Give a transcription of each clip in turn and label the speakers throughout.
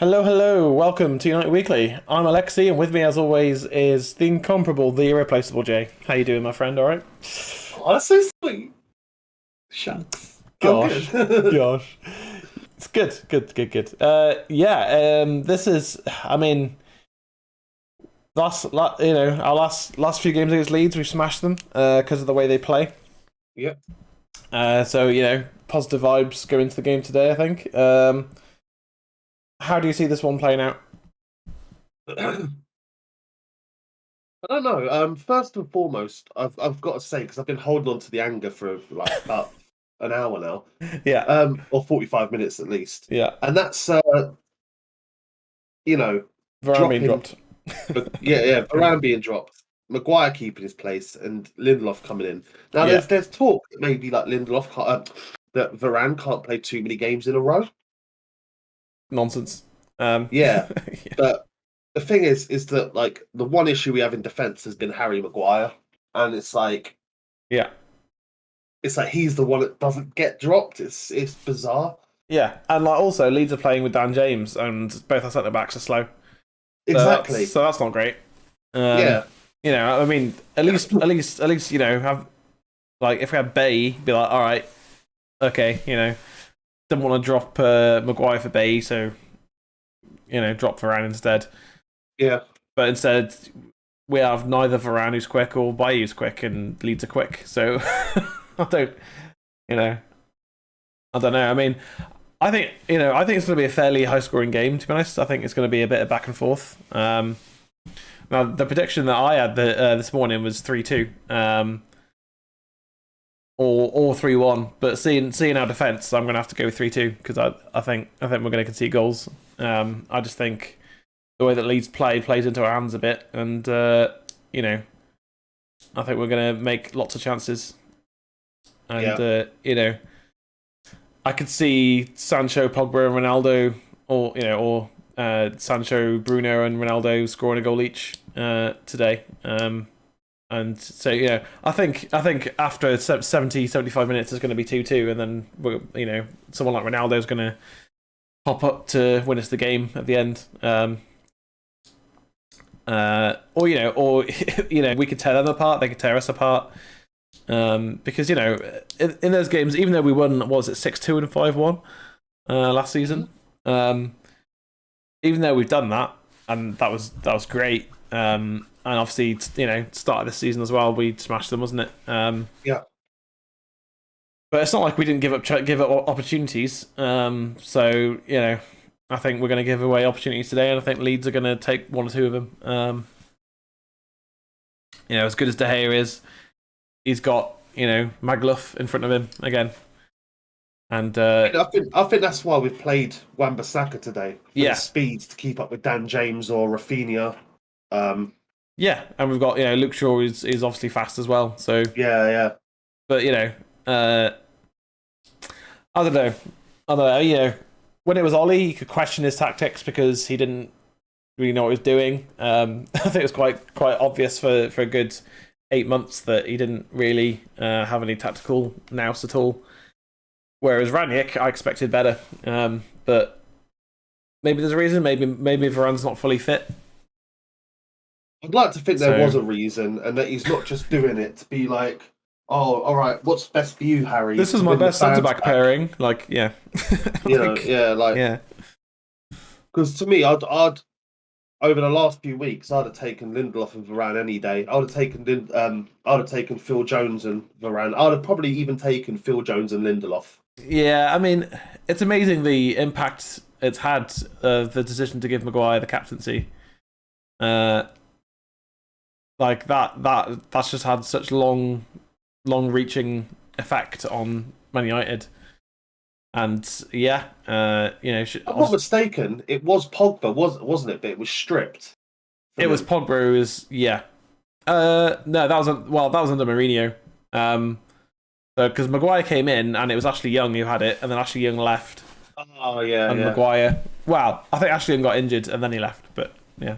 Speaker 1: Hello, hello. Welcome to United Weekly. I'm Alexi, and with me, as always, is the incomparable, the irreplaceable Jay. How you doing, my friend? All right?
Speaker 2: Oh, that's so sweet. Shucks. I'm
Speaker 1: Gosh,
Speaker 2: good.
Speaker 1: gosh. It's good, good, good, good. Yeah. This is. I mean, our last few games against Leeds, we've smashed them because of the way they play.
Speaker 2: Yep.
Speaker 1: So positive vibes go into the game today. I think. How do you see this one playing out?
Speaker 2: I don't know. First and foremost, I've got to say because I've been holding on to the anger for like about an hour now,
Speaker 1: Yeah,
Speaker 2: or 45 minutes at least,
Speaker 1: yeah.
Speaker 2: and that's you know,
Speaker 1: Varane being
Speaker 2: dropping.
Speaker 1: dropped.
Speaker 2: Yeah, Varane being dropped, Maguire keeping his place, and Lindelof coming in. Now
Speaker 1: Yeah,
Speaker 2: there's talk that maybe like Lindelof can't, that Varane can't play too many games in a row.
Speaker 1: nonsense.
Speaker 2: Yeah,
Speaker 1: Yeah.
Speaker 2: but the thing is that like the one issue we have in defence has been Harry Maguire, and
Speaker 1: Yeah.
Speaker 2: it's like he's the one that doesn't get dropped. It's bizarre.
Speaker 1: Yeah, and like also Leeds are playing with Dan James, and both our centre backs are slow.
Speaker 2: Exactly.
Speaker 1: So that's not great.
Speaker 2: Yeah.
Speaker 1: I mean, at least, have like if we had Bay, be like, all right, okay, didn't want to drop Maguire for Bay, so drop Varane instead.
Speaker 2: Yeah.
Speaker 1: But instead, we have neither Varane who's quick or Baye who's quick, and Leeds are quick. So I don't, you know, I don't know. I mean, I think it's going to be a fairly high-scoring game. To be honest, I think it's going to be a bit of back and forth. Now, the prediction that I had this morning was 3-2, or 3-1. But seeing our defence, I'm going to have to go with 3-2 because I think we're going to concede goals. I just think the way that Leeds plays into our hands a bit, and I think we're going to make lots of chances, and I could see Sancho, Pogba, and Ronaldo, or Sancho, Bruno, and Ronaldo scoring a goal each today. And so I think after 70, 75 minutes, it's going to be 2-2, and then someone like Ronaldo is going to pop up to win us the game at the end. Or we could tear them apart, they could tear us apart. Because in those games, even though we won, what was it 6-2 and 5-1 last season, even though we've done that, and that was great. And obviously, start of this season as well, we smashed them, wasn't it?
Speaker 2: Yeah.
Speaker 1: But it's not like we didn't give up opportunities. So I think we're going to give away opportunities today, and I think Leeds are going to take one or two of them. As good as De Gea is, he's got Magluff in front of him again, and
Speaker 2: I think that's why we've played Wan-Bissaka today for the
Speaker 1: yeah,
Speaker 2: speed to keep up with Dan James or Rafinha.
Speaker 1: yeah, and we've got Luke Shaw is obviously fast as well. So
Speaker 2: Yeah.
Speaker 1: but I don't know, when it was Ollie, you could question his tactics because he didn't really know what he was doing. I think it was quite obvious for a good 8 months that he didn't really have any tactical nous at all. Whereas Ranić, I expected better, but maybe there's a reason. Maybe Varane's not fully fit.
Speaker 2: I'd like to think there was a reason, and that he's not just doing it to be like, "Oh, all right, what's best for you, Harry?"
Speaker 1: This is
Speaker 2: to
Speaker 1: my
Speaker 2: win the
Speaker 1: best centre
Speaker 2: fans
Speaker 1: back
Speaker 2: back.
Speaker 1: pairing. Like, yeah, yeah,
Speaker 2: Because to me, I'd over the last few weeks, I'd have taken Lindelof and Varane any day. I'd have taken Phil Jones and Varane. I'd have probably even taken Phil Jones and Lindelof.
Speaker 1: yeah. I mean, it's amazing the impact it's had the decision to give Maguire the captaincy. Like that's just had such long reaching effect on Man United. And yeah,
Speaker 2: I'm not mistaken. It was Pogba, wasn't it? But it was stripped.
Speaker 1: it was Pogba who was no, that was under Mourinho. Because Maguire came in and it was Ashley Young who had it, and then Ashley Young left.
Speaker 2: Oh yeah,
Speaker 1: And
Speaker 2: yeah.
Speaker 1: Maguire. Well, I think Ashley Young got injured and then he left, but yeah,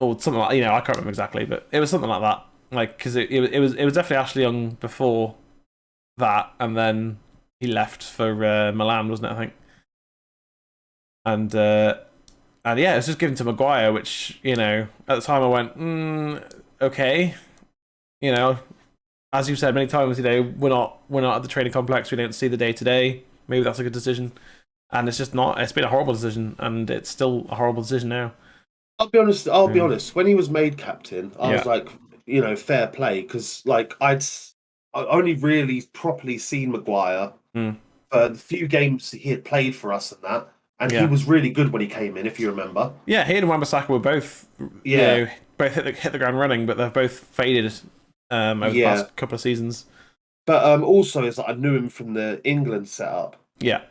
Speaker 1: or something like I can't remember exactly, but it was something like that. Like because it was definitely Ashley Young before that, and then he left for Milan, wasn't it? I think. And yeah, it's just given to Maguire, which, you know, at the time I went, okay, you know, as you've said many times, you know, we're not at the training complex, we don't see the day to day. Maybe that's a good decision, and it's just not. It's been a horrible decision, and it's still a horrible decision now.
Speaker 2: I'll be honest. I'll be honest. When he was made captain, I
Speaker 1: Yeah.
Speaker 2: was like, you know, fair play, because like I only really properly seen Maguire
Speaker 1: Mm.
Speaker 2: for the few games he had played for us and that, and he
Speaker 1: Yeah.
Speaker 2: was really good when he came in, if you remember.
Speaker 1: Yeah, he and Wan-Bissaka were both, you
Speaker 2: Yeah,
Speaker 1: know, both hit the ground running, but they've both faded over the
Speaker 2: yeah.
Speaker 1: past couple of seasons.
Speaker 2: But also, is that I knew him from the England setup,
Speaker 1: Yeah,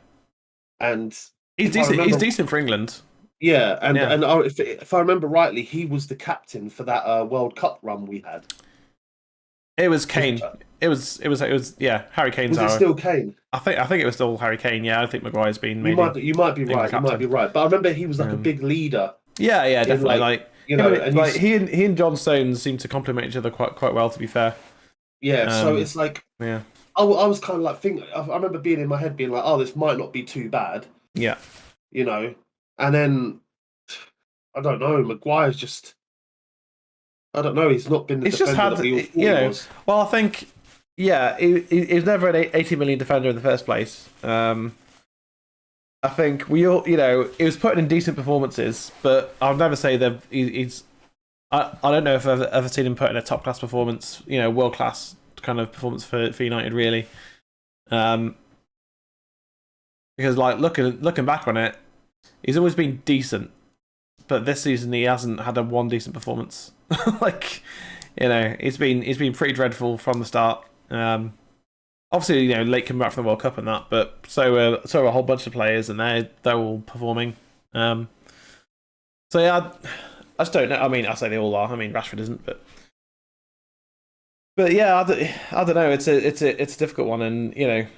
Speaker 2: and
Speaker 1: he's
Speaker 2: if I
Speaker 1: decent. He's
Speaker 2: remember,
Speaker 1: decent for England.
Speaker 2: yeah,
Speaker 1: Yeah,
Speaker 2: if I remember rightly, he was the captain for that World Cup run we had.
Speaker 1: it was Kane. It was. Yeah, Harry Kane's
Speaker 2: Was it
Speaker 1: our.
Speaker 2: still Kane?
Speaker 1: I think it was still Harry Kane. Yeah, I think Maguire's been maybe
Speaker 2: You might be
Speaker 1: England
Speaker 2: right. You might
Speaker 1: captain.
Speaker 2: be right. But I remember he was like a big leader
Speaker 1: Yeah, yeah,
Speaker 2: in
Speaker 1: definitely.
Speaker 2: like, you
Speaker 1: him
Speaker 2: know,
Speaker 1: and,
Speaker 2: and you
Speaker 1: he and John Stones seem to complement each other quite well. To be fair.
Speaker 2: yeah. So it's like
Speaker 1: Yeah.
Speaker 2: I was kind of like thinking. I remember being in my head being like, oh, this might not be too bad,
Speaker 1: Yeah.
Speaker 2: you know. And then I don't know. Maguire's just I don't know. He's not been the
Speaker 1: It's just
Speaker 2: defender
Speaker 1: had,
Speaker 2: that we all thought
Speaker 1: you
Speaker 2: he
Speaker 1: know.
Speaker 2: was.
Speaker 1: Well, I think, yeah, he's never an 80 million defender in the first place. I think we all, you know, he was putting in decent performances, but I'll never say that he's. I don't know if I've ever seen him put in a top class performance, you know, world class kind of performance for United, really. Because like looking back on it, he's always been decent, but this season he hasn't had a one decent performance. Like, you know, he's been pretty dreadful from the start. Obviously, you know, late coming back from the World Cup and that, but so are a whole bunch of players, and they're all performing. So yeah, I just don't know. I mean, I say they all are. I mean, Rashford isn't, but yeah, I don't know. It's a difficult one, and over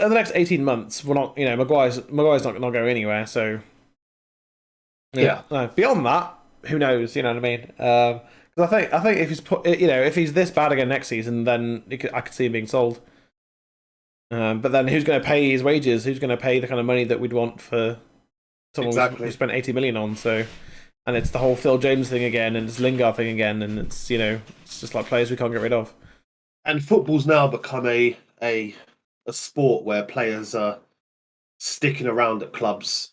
Speaker 1: the next 18 months, we're not, Maguire's not going anywhere. So
Speaker 2: Yeah.
Speaker 1: beyond that, who knows? You know what I mean? Because I think if he's if he's this bad again next season, then I could see him being sold. But then who's going to pay his wages? Who's going to pay the kind of money that we'd want for someone we spent 80 million on? So, and it's the whole Phil Jones thing again, and it's Lingard thing again, and it's it's just like players we can't get rid of.
Speaker 2: And football's now become a sport where players are sticking around at clubs.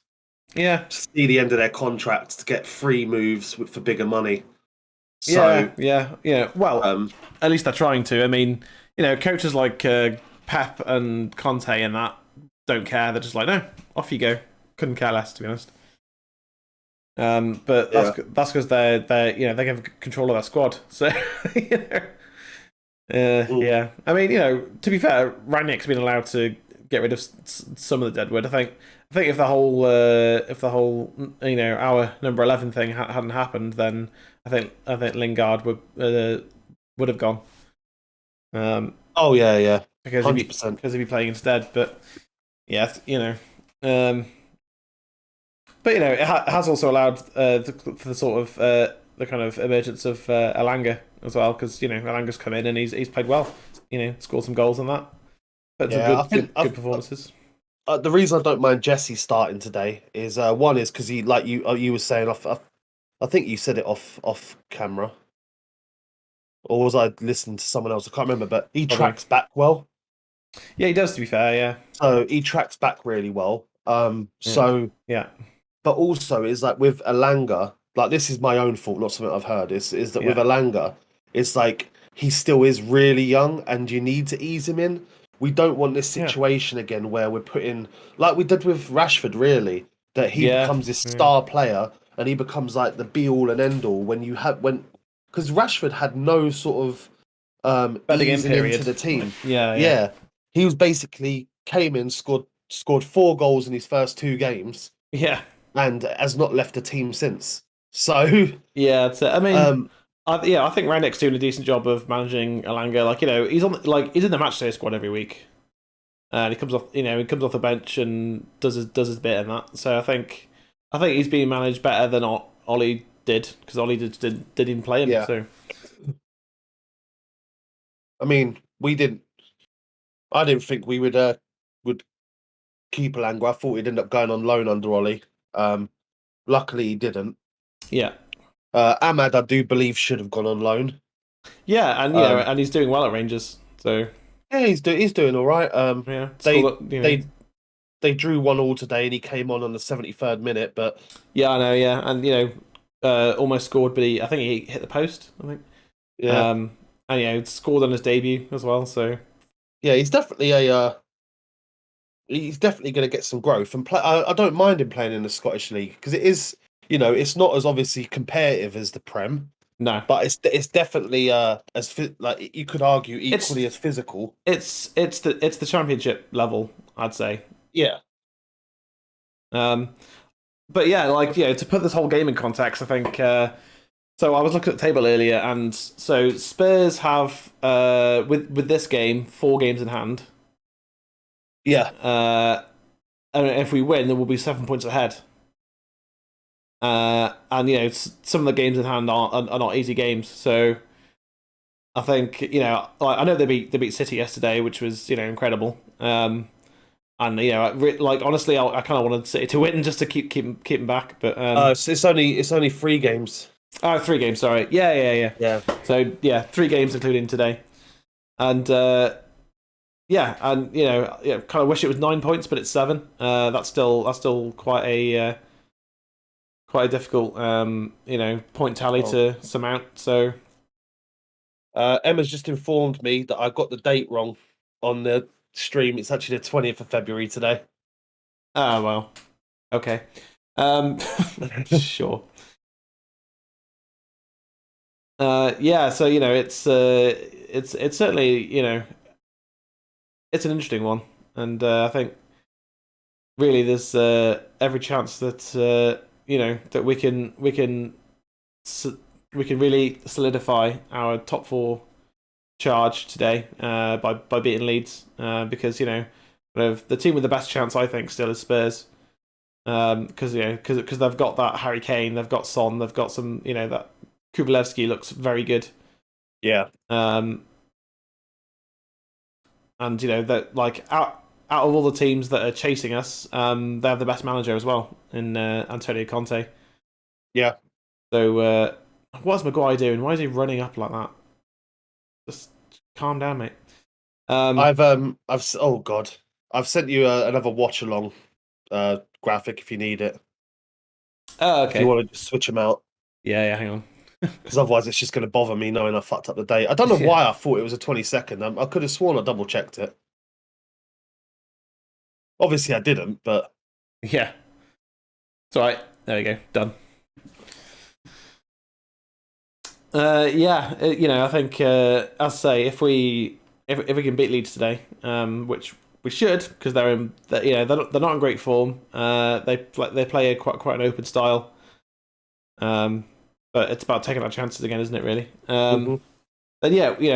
Speaker 1: Yeah.
Speaker 2: To see the end of their contracts to get free moves for bigger money. So
Speaker 1: yeah. Well, at least they're trying to. I mean, coaches like Pep and Conte and that don't care. They're just like, no, off you go. Couldn't care less, to be honest. But that's because they have control of their squad. So yeah. I mean, to be fair, Rangnick's been allowed to get rid of some of the deadwood. I think if the whole our number 11 thing hadn't happened, then I think Lingard would have gone.
Speaker 2: Oh yeah,
Speaker 1: because
Speaker 2: 100%.
Speaker 1: Because he'd be playing instead. But yeah, but it has also allowed for the sort of the kind of emergence of Elanga as well, because Elanga's come in and he's played well. Scored some goals and that. But good performances.
Speaker 2: The reason I don't mind Jesse starting today is one is because he, like you were saying I think you said it off camera, or was I listening to someone else? I can't remember, but he tracks back well.
Speaker 1: Yeah, he does. To be fair, yeah.
Speaker 2: So he tracks back really well. So
Speaker 1: yeah.
Speaker 2: But also is like with Elanga, like this is my own fault, not something I've heard. Is that with Elanga, it's like he still is really young, and you need to ease him in. We don't want this situation again where we're putting, like we did with Rashford, really, that he becomes this star player and he becomes like the be all and end all because Rashford had no sort of easing into the team.
Speaker 1: Yeah.
Speaker 2: He was basically came in, scored 4 goals in his first 2 games.
Speaker 1: Yeah.
Speaker 2: And has not left the team since. So
Speaker 1: yeah, it's, I mean, I think Rangnick's doing a decent job of managing Elanga. Like he's in the matchday squad every week, and he comes off the bench and does his bit and that. So I think he's being managed better than Ollie did, because Ollie didn't even play him.
Speaker 2: Yeah.
Speaker 1: So
Speaker 2: I mean, I didn't think we would keep Elanga. I thought he'd end up going on loan under Ollie. Luckily, he didn't.
Speaker 1: Yeah.
Speaker 2: Ahmad, I do believe, should have gone on loan.
Speaker 1: Yeah, and and he's doing well at Rangers. So
Speaker 2: yeah, he's doing all right.
Speaker 1: yeah,
Speaker 2: They drew 1-1 today, and he came on the 73rd minute. But
Speaker 1: yeah, I know. Yeah, and almost scored, but I think he hit the post. I think.
Speaker 2: yeah,
Speaker 1: and scored on his debut as well. So
Speaker 2: yeah, he's definitely he's definitely going to get some growth and play. I don't mind him playing in the Scottish League because it is, it's not as obviously competitive as the Prem.
Speaker 1: No,
Speaker 2: but it's definitely like you could argue equally as physical.
Speaker 1: It's the Championship level, I'd say.
Speaker 2: Yeah.
Speaker 1: But yeah, to put this whole game in context, I think. So I was looking at the table earlier, and so Spurs have with this game 4 games in hand.
Speaker 2: Yeah.
Speaker 1: And if we win, then we'll be 7 points ahead. And some of the games in hand are not easy games. So I think I know they beat City yesterday, which was incredible. And honestly, I kind of wanted City to win just to keep them back. But
Speaker 2: it's only 3 games.
Speaker 1: Oh, 3 games. Sorry. Yeah. So 3 games including today, and kind of wish it was 9 points, but it's 7. That's still quite a difficult point tally to surmount. So
Speaker 2: Emma's just informed me that I got the date wrong on the stream. It's actually the 20th of February today.
Speaker 1: Oh well, okay. Sure. Yeah, so it's certainly it's an interesting one, and I think really there's every chance that that we can really solidify our top 4 charge today by beating Leeds, because the team with the best chance I think still is Spurs, because they've got that Harry Kane, they've got Son, they've got some that Kubalevsky looks very good.
Speaker 2: Yeah.
Speaker 1: And that out of all the teams that are chasing us, they have the best manager as well in Antonio Conte.
Speaker 2: Yeah.
Speaker 1: So what's Maguire doing? Why is he running up like that? Just calm down, mate.
Speaker 2: I've oh god, I've sent you another watch along graphic if you need it.
Speaker 1: Oh, okay.
Speaker 2: If you want to just switch them out.
Speaker 1: Yeah, hang on.
Speaker 2: Because otherwise it's just going to bother me knowing I fucked up the date. I don't know why I thought it was a 22nd. I could have sworn I double checked it. Obviously I didn't, but
Speaker 1: yeah, it's all right. There we go, done. I think as I say, if we can beat Leeds today, which we should, because they're not in great form. They play quite an open style. But it's about taking our chances again, isn't it? Really. Then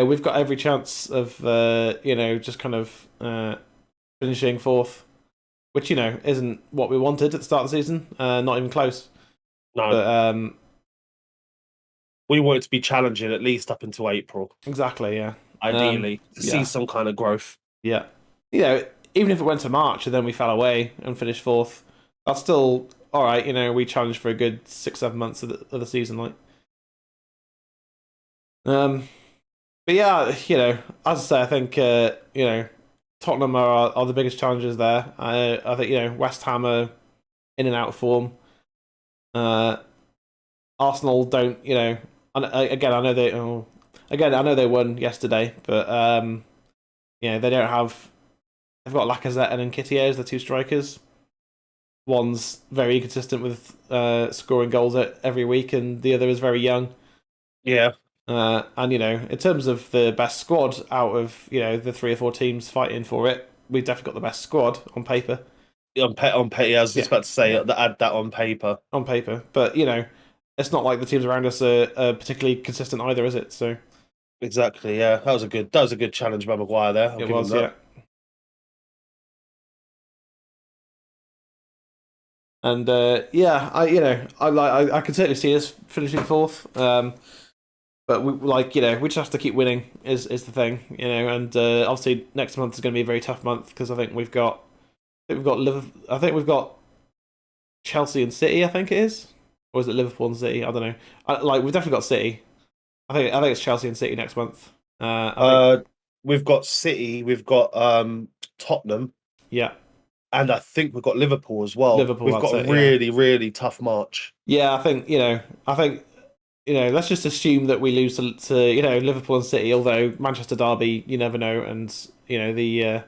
Speaker 1: we've got every chance of just kind of finishing 4th, which isn't what we wanted at the start of the season. Not even close.
Speaker 2: No.
Speaker 1: But
Speaker 2: we want it to be challenging at least up until April.
Speaker 1: Exactly. Yeah.
Speaker 2: Ideally, to see some kind of growth.
Speaker 1: Yeah. Even if it went to March and then we fell away and finished 4th, that's still all right. We challenged for a good 6-7 months of the season, like. But yeah, as I say, I think Tottenham are the biggest challengers there. I think West Ham are in and out of form. Arsenal don't. Again, I know they won yesterday, but they don't have. They've got Lacazette and Nketiah as the 2 strikers. One's very consistent with scoring goals every week, and the other is very young.
Speaker 2: Yeah.
Speaker 1: And in terms of the best squad out of the 3 or 4 teams fighting for it, we've definitely got the best squad on paper.
Speaker 2: On paper, I was just about to say add that on paper.
Speaker 1: On paper, but it's not like the teams around us are particularly consistent either, is it? So
Speaker 2: exactly, yeah, that was a good challenge by Maguire there.
Speaker 1: It was, yeah. And I can certainly see us finishing 4th. But we just have to keep winning is the thing, and obviously next month is going to be a very tough month because I think we've got think we've got Liverpool. I think we've got Chelsea and City. I think it is, or is it Liverpool and City? I don't know. Like we've definitely got City. I think it's Chelsea and City next month. I think
Speaker 2: We've got City, we've got Tottenham,
Speaker 1: yeah,
Speaker 2: and I think we've got Liverpool as well.
Speaker 1: Liverpool.
Speaker 2: We've
Speaker 1: That's
Speaker 2: got a
Speaker 1: it. Yeah,
Speaker 2: really, really tough March.
Speaker 1: yeah. I think let's just assume that we lose to Liverpool and City. Although Manchester derby, you never know, and the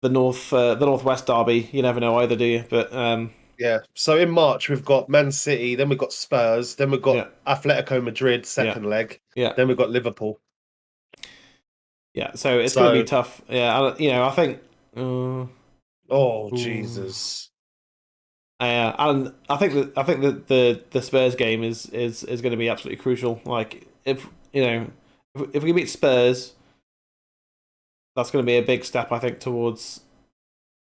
Speaker 1: Northwest derby, you never know either, do you? But
Speaker 2: Yeah. So in March we've got Man City, then we've got Spurs, then we've got
Speaker 1: yeah,
Speaker 2: Atletico Madrid
Speaker 1: yeah,
Speaker 2: second leg,
Speaker 1: yeah,
Speaker 2: then we've got Liverpool.
Speaker 1: yeah. So it's going to be
Speaker 2: So
Speaker 1: tough. Yeah, I think.
Speaker 2: oh
Speaker 1: Ooh.
Speaker 2: Jesus.
Speaker 1: And I think that the Spurs game is going to be absolutely crucial. Like if we beat Spurs, that's going to be a big step I think towards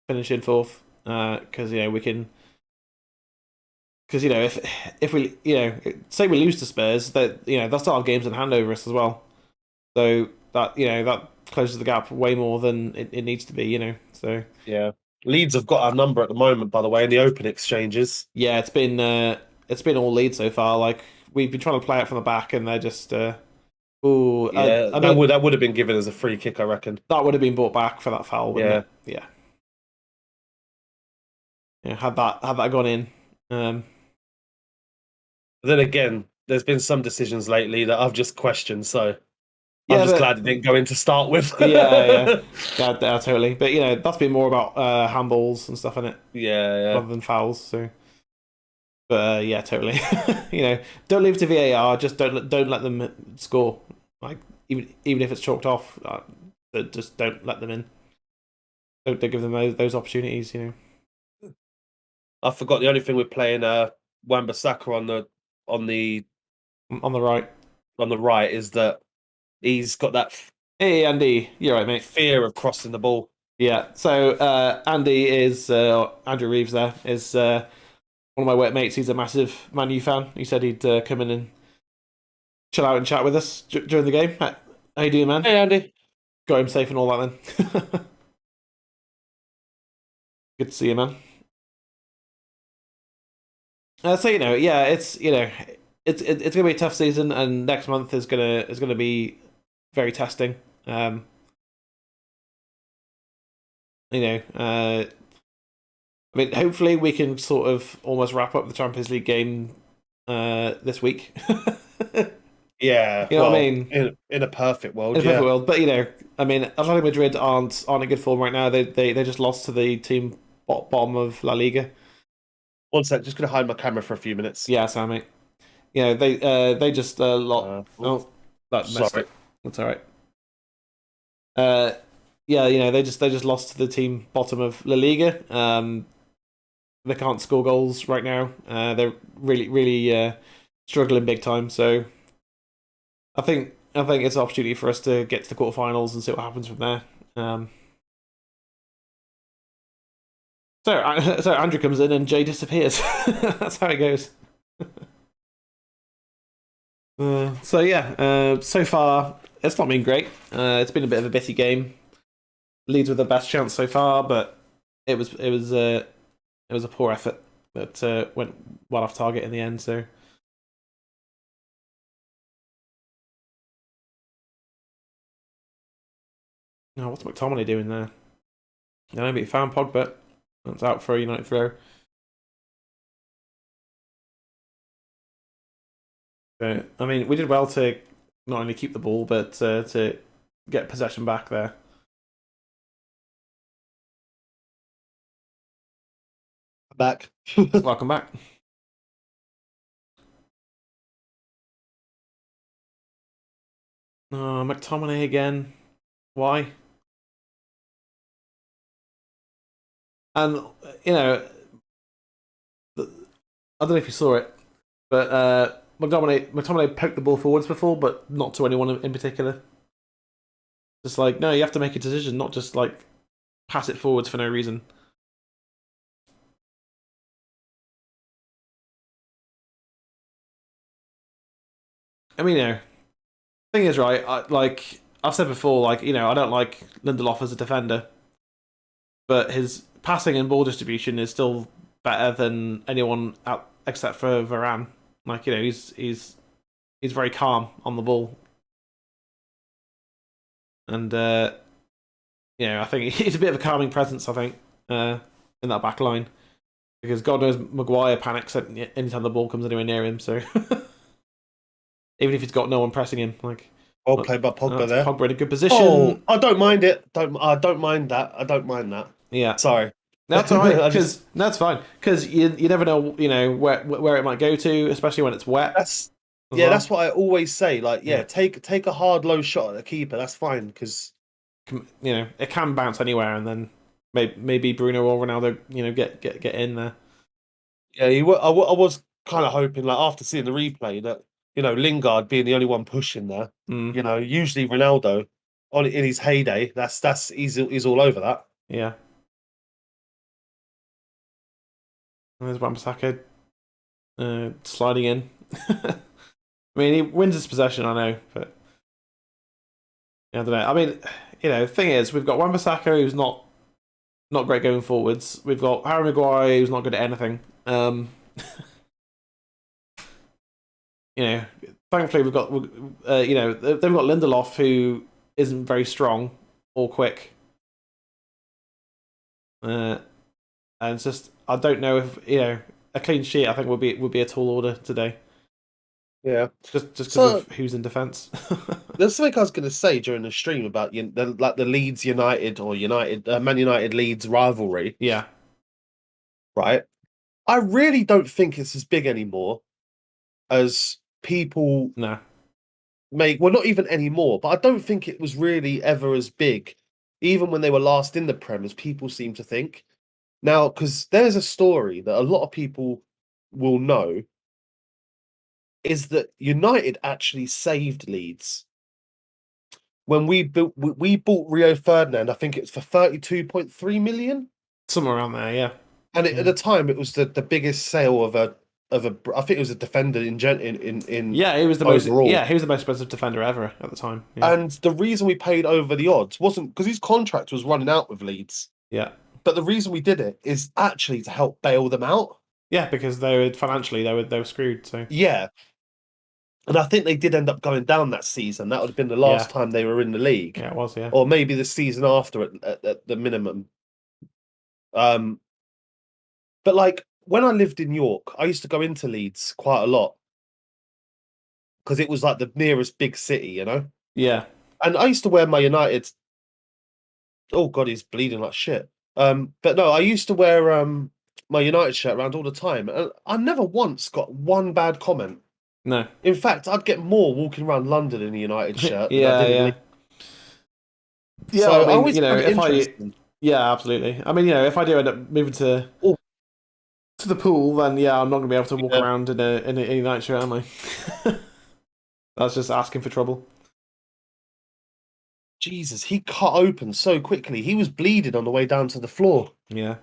Speaker 1: finishing fourth. Because we can because if we say we lose to Spurs, that they'll still have games in hand over us as well. So that closes the gap way more than it needs to be. So
Speaker 2: Yeah. Leeds have got our number at the moment, by the way, in the open exchanges.
Speaker 1: yeah, it's been all Leeds so far. Like we've been trying to play it from the back, and they're just
Speaker 2: Yeah,
Speaker 1: I don't.
Speaker 2: that would have been given as a free kick, I reckon.
Speaker 1: That would have been brought back for that foul, wouldn't
Speaker 2: Yeah.
Speaker 1: it? Yeah. Yeah, had that gone in. Um,
Speaker 2: But then again, there's been some decisions lately that I've just questioned, so I'm
Speaker 1: yeah,
Speaker 2: just glad
Speaker 1: but
Speaker 2: it didn't go in to start with.
Speaker 1: yeah, totally. But that's been more about handballs and stuff in it
Speaker 2: Yeah, yeah.
Speaker 1: rather than fouls. So, but yeah, totally. Don't leave it to VAR. Just don't let them score. Like even if it's chalked off, just don't let them in. Don't give them those opportunities.
Speaker 2: I forgot the only thing we're playing Wan-Bissaka on the
Speaker 1: On the right.
Speaker 2: on the right is that he's got that
Speaker 1: Hey Andy, you're right, mate.
Speaker 2: fear of crossing the ball.
Speaker 1: Yeah. So Andy is Andrew Reeves. There is one of my workmates. He's a massive Man U fan. He said he'd come in and chill out and chat with us during the game. How you doing, man?
Speaker 2: Hey Andy.
Speaker 1: Got him safe and all that. Then good to see you, man. So yeah, it's gonna be a tough season, and next month is gonna be very testing. Um, you know, I mean, hopefully we can sort of almost wrap up the Champions League game this week.
Speaker 2: Yeah,
Speaker 1: You know what I
Speaker 2: well,
Speaker 1: mean?
Speaker 2: in a perfect
Speaker 1: In
Speaker 2: world,
Speaker 1: a perfect
Speaker 2: yeah.
Speaker 1: world, but I mean, Atletico Madrid aren't in good form right now. They just lost to the team bottom of La Liga.
Speaker 2: One sec, just gonna hide my camera for a few minutes.
Speaker 1: Yeah, Sam, mate. They just lot.
Speaker 2: Oops,
Speaker 1: Oh, that messed
Speaker 2: sorry.
Speaker 1: it. That's all right. Uh, yeah, they just lost to the team bottom of La Liga. They can't score goals right now. They're really struggling big time. So I think it's an opportunity for us to get to the quarterfinals and see what happens from there. So Andrew comes in and Jay disappears. That's how it goes. So yeah, so far it's not been great. It's been a bit of a bitty game. Leeds with the best chance so far, but it was a poor effort that went well off target in the end. So what's McTominay doing there? No, but he found Pogba. That's out for a United throw. So, I mean, we did well to not only keep the ball, but to get possession back there.
Speaker 2: Back.
Speaker 1: Welcome back. Oh, McTominay again. Why? And you know, I don't know if you saw it, but McTominay poked the ball forwards before, but not to anyone in particular. Just like no, you have to make a decision, not just like pass it forwards for no reason. I mean, thing is, right? Like I've said before, like I don't like Lindelof as a defender. but his passing and ball distribution is still better than anyone out except for Varane. Like, you know, he's very calm on the ball, and you know, I think he's a bit of a calming presence. I think in that back line, because God knows Maguire panics anytime the ball comes anywhere near him. So even if he's got no one pressing him, like.
Speaker 2: Well played by Pogba there.
Speaker 1: Pogba in a good position.
Speaker 2: Oh, I don't mind it. I don't mind that. I don't mind that.
Speaker 1: Yeah.
Speaker 2: Sorry.
Speaker 1: That's all right. Because that's fine. Because you never know, you know, where it might go to, especially when it's wet.
Speaker 2: That's
Speaker 1: well.
Speaker 2: that's what I always say. Like, take a hard low shot at the keeper. That's fine because
Speaker 1: you know it can bounce anywhere, and then maybe Bruno or Ronaldo, you know, get in there.
Speaker 2: Yeah, I was kind of hoping, like after seeing the replay, that you know Lingard being the only one pushing there. You know, usually Ronaldo in his heyday, he's all over that.
Speaker 1: Yeah. And there's Wan-Bissaka sliding in. I mean, he wins his possession, I know, but yeah, I don't know. I mean, you know, the thing is, we've got Wan-Bissaka who's not great going forwards. We've got Harry Maguire who's not good at anything. You know, thankfully we've got you know, they've got Lindelof who isn't very strong or quick. And it's just, I don't know if, you know, a clean sheet I think would be a tall order today.
Speaker 2: Yeah,
Speaker 1: just because of who's in defence.
Speaker 2: There's something I was going to say during the stream about the Leeds United or Man United Leeds rivalry.
Speaker 1: Yeah.
Speaker 2: Right. I really don't think it's as big anymore as people make. Well, not even anymore, but I don't think it was really ever as big, even when they were last in the Prem, as people seem to think. Now, because there's a story that a lot of people will know, is that United actually saved Leeds. When we bought Rio Ferdinand, I think it's for 32.3 million.
Speaker 1: Somewhere around there, yeah.
Speaker 2: And at the time, it was the biggest sale of a I think it was a defender in
Speaker 1: yeah, he was the
Speaker 2: overall.
Speaker 1: he was the most expensive defender ever at the time.
Speaker 2: Yeah. And the reason we paid over the odds wasn't because his contract was running out with Leeds.
Speaker 1: Yeah.
Speaker 2: But the reason we did it is actually to help bail them out.
Speaker 1: Yeah, because they were screwed. So
Speaker 2: yeah. And I think they did end up going down that season. That would have been the last time they were in the league.
Speaker 1: Yeah, it was, yeah.
Speaker 2: Or maybe the season after at the minimum. But like when I lived in York, I used to go into Leeds quite a lot because it was like the nearest big city, you know?
Speaker 1: Yeah.
Speaker 2: And I used to wear my United. Oh God, he's bleeding like shit. But no, I used to wear my United shirt around all the time. And I never once got one bad comment.
Speaker 1: No.
Speaker 2: In fact, I'd get more walking around London in a United shirt.
Speaker 1: Yeah, yeah. Yeah,
Speaker 2: so
Speaker 1: I mean, you know, yeah, absolutely. I mean, you know, if I do end up moving to the pool, then yeah, I'm not going to be able to walk around in a United shirt, am I? That's just asking for trouble.
Speaker 2: Jesus, he cut open so quickly. He was bleeding on the way down to the floor.
Speaker 1: Yeah.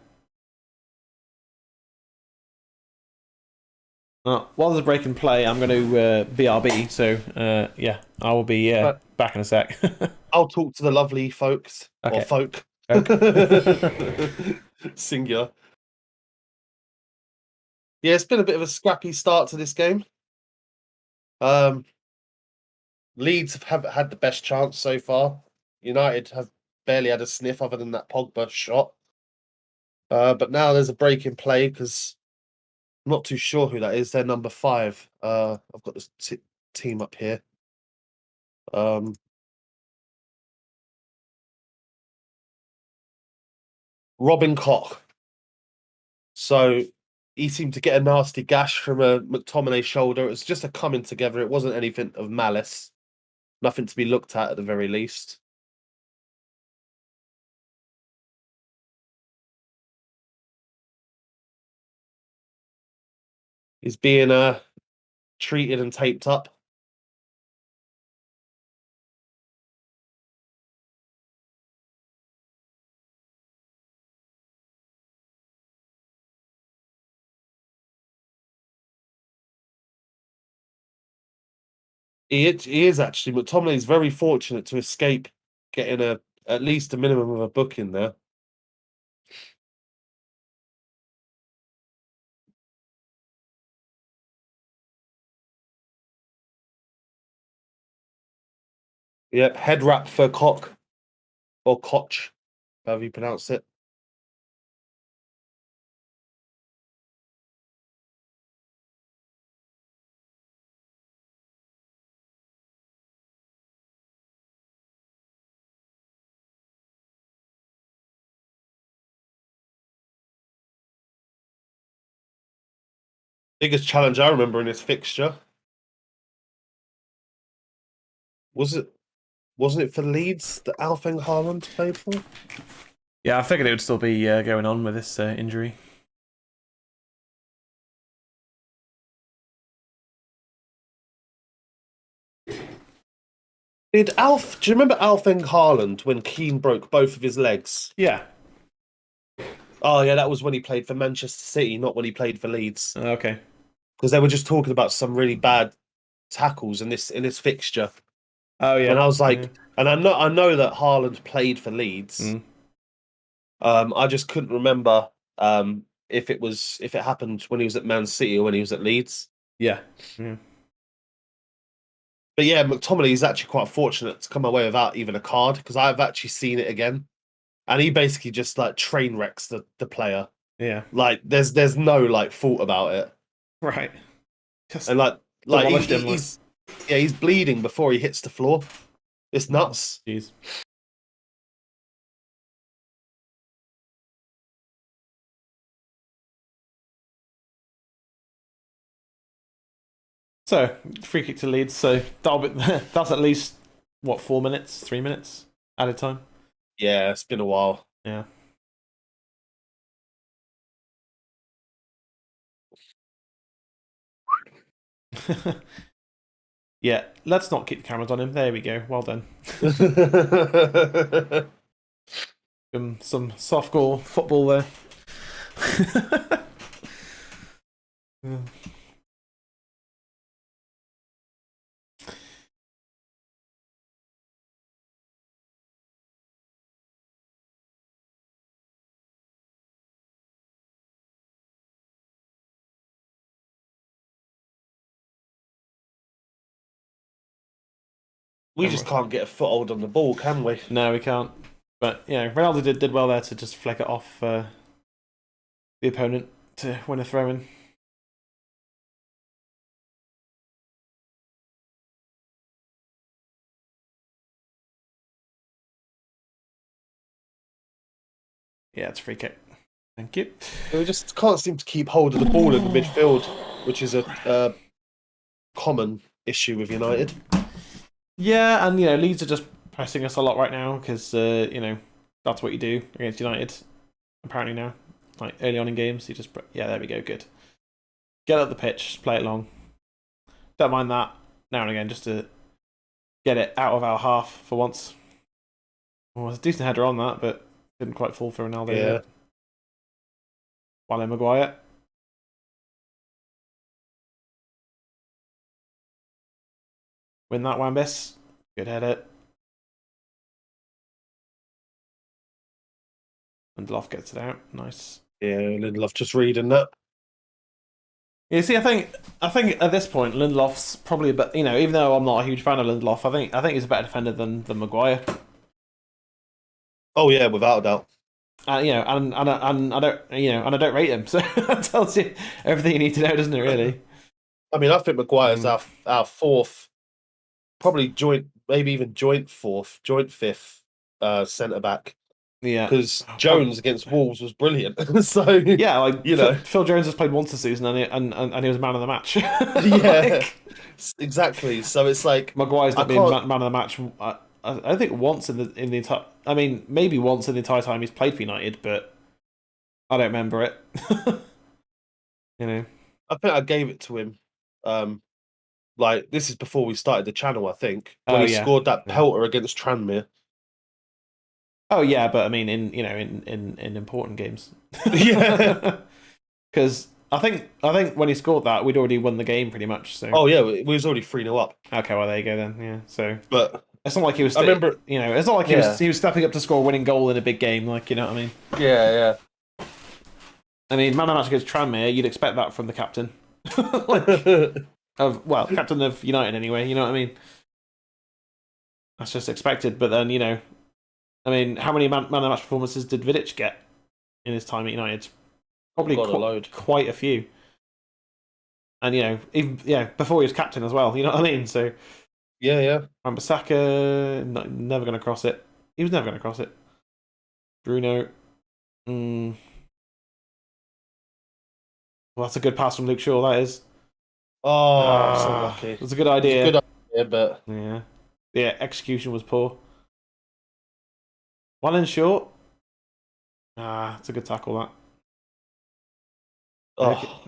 Speaker 1: Well, while there's a break in play, I'm going to BRB. So yeah, I will be back in a sec.
Speaker 2: I'll talk to the lovely folks
Speaker 1: or
Speaker 2: folk. Singular. Yeah, it's been a bit of a scrappy start to this game. Leeds have had the best chance so far. United have barely had a sniff other than that Pogba shot. But now there's a break in play because I'm not too sure who that is. They're number 5. I've got this team up here. Robin Koch. So he seemed to get a nasty gash from a McTominay shoulder. It was just a coming together. It wasn't anything of malice. Nothing to be looked at the very least. He's being treated and taped up. He is actually. McTominay is very fortunate to escape getting at least a minimum of a booking there. Yep, head wrap for Cock or Koch, however you pronounce it. Biggest challenge I remember in this fixture wasn't it for Leeds that Alfeng Haaland played for?
Speaker 1: Yeah, I figured it would still be going on with this injury.
Speaker 2: Do you remember Alfeng Haaland when Keane broke both of his legs?
Speaker 1: Yeah.
Speaker 2: Oh yeah, that was when he played for Manchester City, not when he played for Leeds.
Speaker 1: Okay.
Speaker 2: Because they were just talking about some really bad tackles in this fixture.
Speaker 1: Oh yeah.
Speaker 2: And I was like,
Speaker 1: yeah.
Speaker 2: and I know that Haaland played for Leeds.
Speaker 1: Mm.
Speaker 2: I just couldn't remember if it happened when he was at Man City or when he was at Leeds.
Speaker 1: Yeah. Yeah.
Speaker 2: But yeah, McTominay is actually quite fortunate to come away without even a card because I've actually seen it again, and he basically just like train wrecks the player.
Speaker 1: Yeah.
Speaker 2: Like there's no like fault about it,
Speaker 1: Right. Just
Speaker 2: and like
Speaker 1: demolished him,
Speaker 2: he's bleeding before he hits the floor. It's nuts.
Speaker 1: Jeez. So, free kick to Leeds. So that's at least what, 4 minutes, 3 minutes at a time.
Speaker 2: Yeah, it's been a while.
Speaker 1: Yeah. Yeah. Let's not keep the cameras on him. There we go. Well done. Some softball football there. Yeah.
Speaker 2: We just can't get a foothold on the ball, can we?
Speaker 1: No, we can't. But yeah, Ronaldo did well there to just flick it off the opponent to win a throw-in. Yeah, it's a free kick. Thank you.
Speaker 2: We just can't seem to keep hold of the ball in the midfield, which is a common issue with United.
Speaker 1: Yeah, and Leeds are just pressing us a lot right now because that's what you do against United. Apparently now, like early on in games, you just there we go, good. Get up the pitch, play it long. Don't mind that now and again, just to get it out of our half for once. Well, it's a decent header on that, but didn't quite fall for Ronaldo.
Speaker 2: Yeah.
Speaker 1: Wale Maguire. Win that, Wambis. Good header. Lindelof gets it out. Nice.
Speaker 2: Yeah, Lindelof just reading that.
Speaker 1: You see, I think at this point Lindelof's probably a bit. Even though I'm not a huge fan of Lindelof, I think he's a better defender than Maguire.
Speaker 2: Oh yeah, without a doubt.
Speaker 1: And I don't rate him. So that tells you everything you need to know, doesn't it? Really.
Speaker 2: I mean, I think Maguire's our fourth, probably maybe even joint fifth centre back.
Speaker 1: Yeah,
Speaker 2: because Jones against Wolves was brilliant. So
Speaker 1: yeah, like
Speaker 2: Phil
Speaker 1: Jones has played once this season, and he was man of the match.
Speaker 2: Yeah, exactly. So it's like
Speaker 1: Maguire's not been man of the match. I think once in the entire. I mean, maybe once in the entire time he's played for United, but I don't remember it.
Speaker 2: I think I gave it to him. Like this is before we started the channel. I think when he scored that pelter against Tranmere.
Speaker 1: Oh yeah, but I mean, in important games.
Speaker 2: Yeah,
Speaker 1: because I think when he scored that, we'd already won the game pretty much. So.
Speaker 2: Oh yeah, we was already 3-0 up.
Speaker 1: Okay, well there you go then. Yeah, so.
Speaker 2: But
Speaker 1: it's not like he was. I
Speaker 2: remember,
Speaker 1: it's not like he was stepping up to score a winning goal in a big game. Like, you know what I mean?
Speaker 2: Yeah.
Speaker 1: I mean, man of the match against Tranmere, you'd expect that from the captain. Captain of United anyway. You know what I mean? That's just expected. But then, I mean, how many man of the match performances did Vidic get in his time at United? Probably
Speaker 2: Got a load.
Speaker 1: quite a few. And even before he was captain as well. You know what I mean? So
Speaker 2: Yeah.
Speaker 1: Wan-Bissaka, never going to cross it. He was never going to cross it. Bruno. Well, that's a good pass from Luke Shaw. That is.
Speaker 2: Oh, so lucky.
Speaker 1: It was a good idea.
Speaker 2: It was a good idea, but
Speaker 1: yeah, execution was poor. One in short. It's a good tackle, that.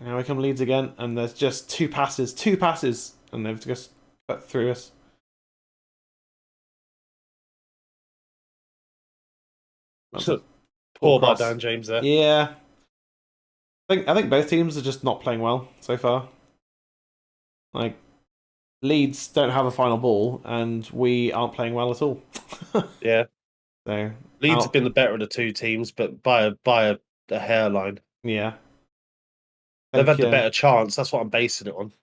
Speaker 1: Now we come Leeds again, and there's just two passes, and they've just cut through us.
Speaker 2: Poor by Dan James there.
Speaker 1: Yeah. I think both teams are just not playing well so far. Like, Leeds don't have a final ball, and we aren't playing well at all.
Speaker 2: Yeah.
Speaker 1: So
Speaker 2: Leeds have been the better of the two teams, but by a hairline.
Speaker 1: Yeah.
Speaker 2: They've had the better chance. That's what I'm basing it on.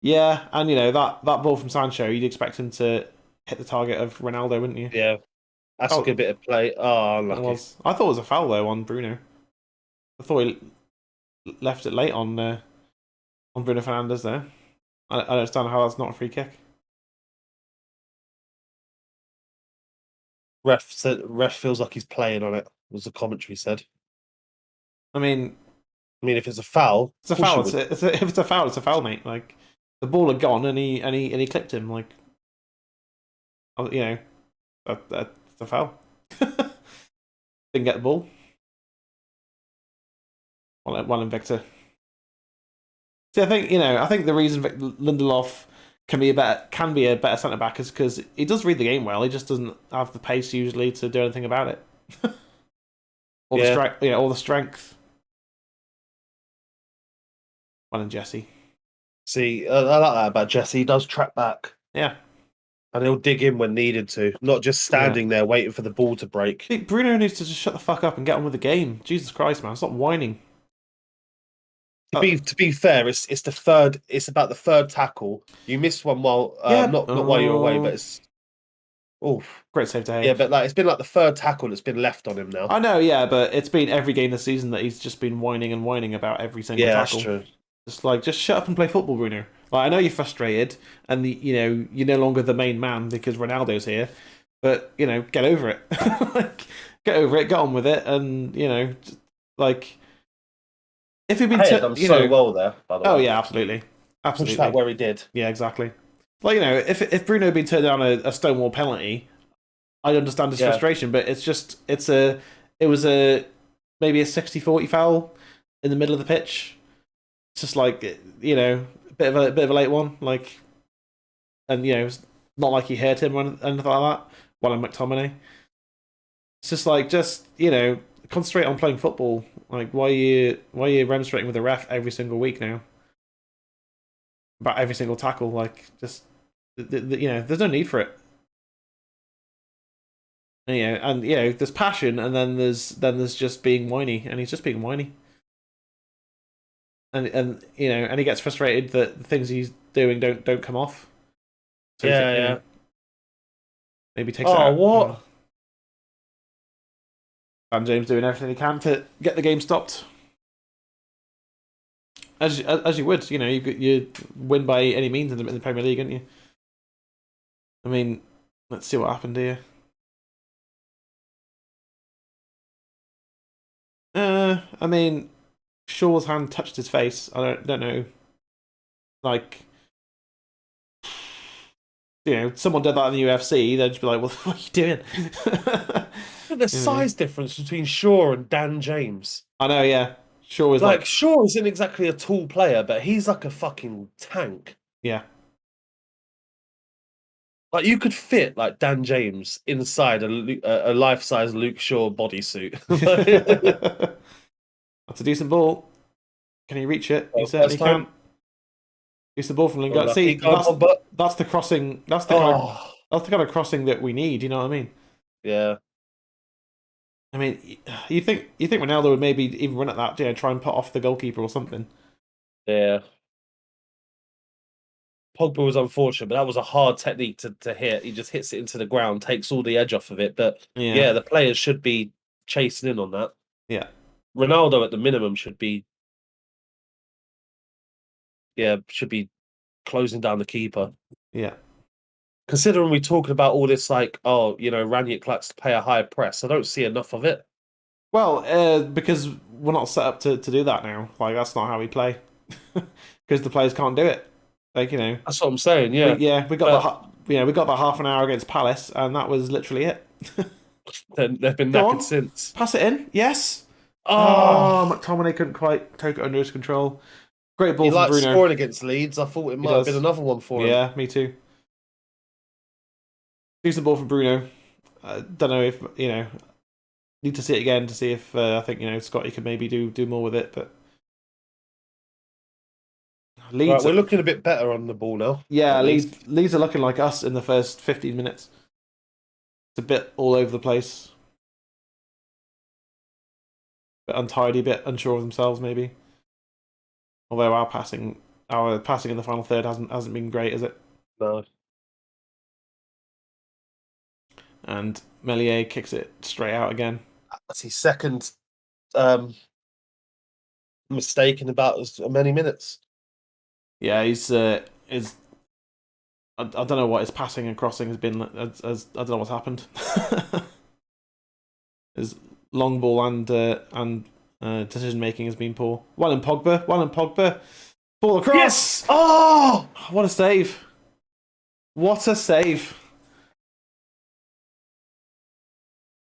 Speaker 1: Yeah, and that ball from Sancho, you'd expect him to hit the target of Ronaldo, wouldn't you?
Speaker 2: Yeah. That's a good bit of play. Oh, unlucky.
Speaker 1: I thought it was a foul though on Bruno. I thought he left it late on Bruno Fernandes there. I don't understand how that's not a free kick.
Speaker 2: Ref feels like he's playing on it, was the commentary said.
Speaker 1: I mean,
Speaker 2: if it's a foul,
Speaker 1: it's a foul. If it's a foul, it's a foul, mate. Like, the ball had gone and he clipped him. Like, that's a foul. Didn't get the ball. Well, in Victor. See, I think the reason Lindelof can be a better centre back is because he does read the game well. He just doesn't have the pace usually to do anything about it. Or the strength. Well, and Jesse.
Speaker 2: See, I like that about Jesse. He does track back.
Speaker 1: Yeah.
Speaker 2: And he'll dig in when needed to, not just standing there waiting for the ball to break.
Speaker 1: I think Bruno needs to just shut the fuck up and get on with the game. Jesus Christ, man. Stop whining.
Speaker 2: To be fair, it's the third. It's about the third tackle. You missed one while not while you're away, but it's
Speaker 1: great save to Hay.
Speaker 2: Yeah, but it's been like the third tackle that's been left on him now.
Speaker 1: I know, yeah, but it's been every game this season that he's just been whining about every single tackle.
Speaker 2: That's true.
Speaker 1: Just shut up and play football, Bruno. Like, I know you're frustrated, and you're no longer the main man because Ronaldo's here, but get over it. Get over it, get on with it, and if he'd been
Speaker 2: done so well there, by the way.
Speaker 1: Oh yeah, absolutely.
Speaker 2: Push that where he did.
Speaker 1: Yeah, exactly. Like, if Bruno had been turned down a Stonewall penalty, I'd understand his frustration, but it was maybe a 60-40 foul in the middle of the pitch. It's just like, a bit of a late one, like, and it's not like he hurt him or anything like that. While in McTominay, it's just like, concentrate on playing football. Like, why are you remonstrating with the ref every single week now about every single tackle? Like, just there's no need for it. And there's passion, and then there's just being whiny, and he's just being whiny. And he gets frustrated that the things he's doing don't come off. So maybe takes it out.
Speaker 2: What?
Speaker 1: Dan James doing everything he can to get the game stopped. As you would, you win by any means in the Premier League, don't you? I mean, let's see what happened here. I mean, Shaw's hand touched his face. I don't know. Like, someone did that in the UFC, they'd just be like, "Well, what are you doing?"
Speaker 2: The size difference between Shaw and Dan James.
Speaker 1: I know, yeah. Shaw is
Speaker 2: Shaw isn't exactly a tall player, but he's like a fucking tank.
Speaker 1: Yeah. Like,
Speaker 2: you could fit like Dan James inside a life-size Luke Shaw bodysuit.
Speaker 1: That's a decent ball. Can he reach it? He certainly can. It's the ball from Lingard. See, that's the crossing. That's the kind of crossing that we need. You know what I mean?
Speaker 2: Yeah.
Speaker 1: I mean, you think Ronaldo would maybe even run at that, try and put off the goalkeeper or something?
Speaker 2: Yeah. Pogba was unfortunate, but that was a hard technique to hit. He just hits it into the ground, takes all the edge off of it. But
Speaker 1: Yeah,
Speaker 2: yeah, the players should be chasing in on that.
Speaker 1: yeah,
Speaker 2: Ronaldo at the minimum should be closing down the keeper.
Speaker 1: yeah.
Speaker 2: Considering we're talking about all this, like, oh, Ranić likes to play a high press. I don't see enough of it.
Speaker 1: Well, because we're not set up to do that now. Like that's not how we play. Because the players can't do it. Like
Speaker 2: That's what I'm saying. Yeah,
Speaker 1: we got we got the half an hour against Palace, and that was literally it.
Speaker 2: they've been
Speaker 1: Go
Speaker 2: knackered
Speaker 1: on.
Speaker 2: since.
Speaker 1: Pass it in. Yes.
Speaker 2: Oh,
Speaker 1: Oh, McTominay couldn't quite take it under his control. Great ball
Speaker 2: he
Speaker 1: from
Speaker 2: likes
Speaker 1: Bruno.
Speaker 2: scoring against Leeds. I thought it might have been another one for him.
Speaker 1: Yeah, me too. Decent ball from Bruno. Don't know if need to see it again to see if I think Scotty could maybe do more with it, but Leeds.
Speaker 2: Right, we're looking a bit better on the ball now.
Speaker 1: Yeah, Leeds are looking like us in the first 15 minutes. It's a bit all over the place, bit untidy, bit unsure of themselves maybe. Although our passing in the final third hasn't been great, is it?
Speaker 2: No.
Speaker 1: And Melier kicks it straight out again.
Speaker 2: That's his second mistake in about as many minutes.
Speaker 1: Yeah, he's I don't know what his passing and crossing has been. As I don't know what's happened. His long ball and decision making has been poor. Well in Pogba. Ball across.
Speaker 2: Yes! Oh!
Speaker 1: What a save! What a save!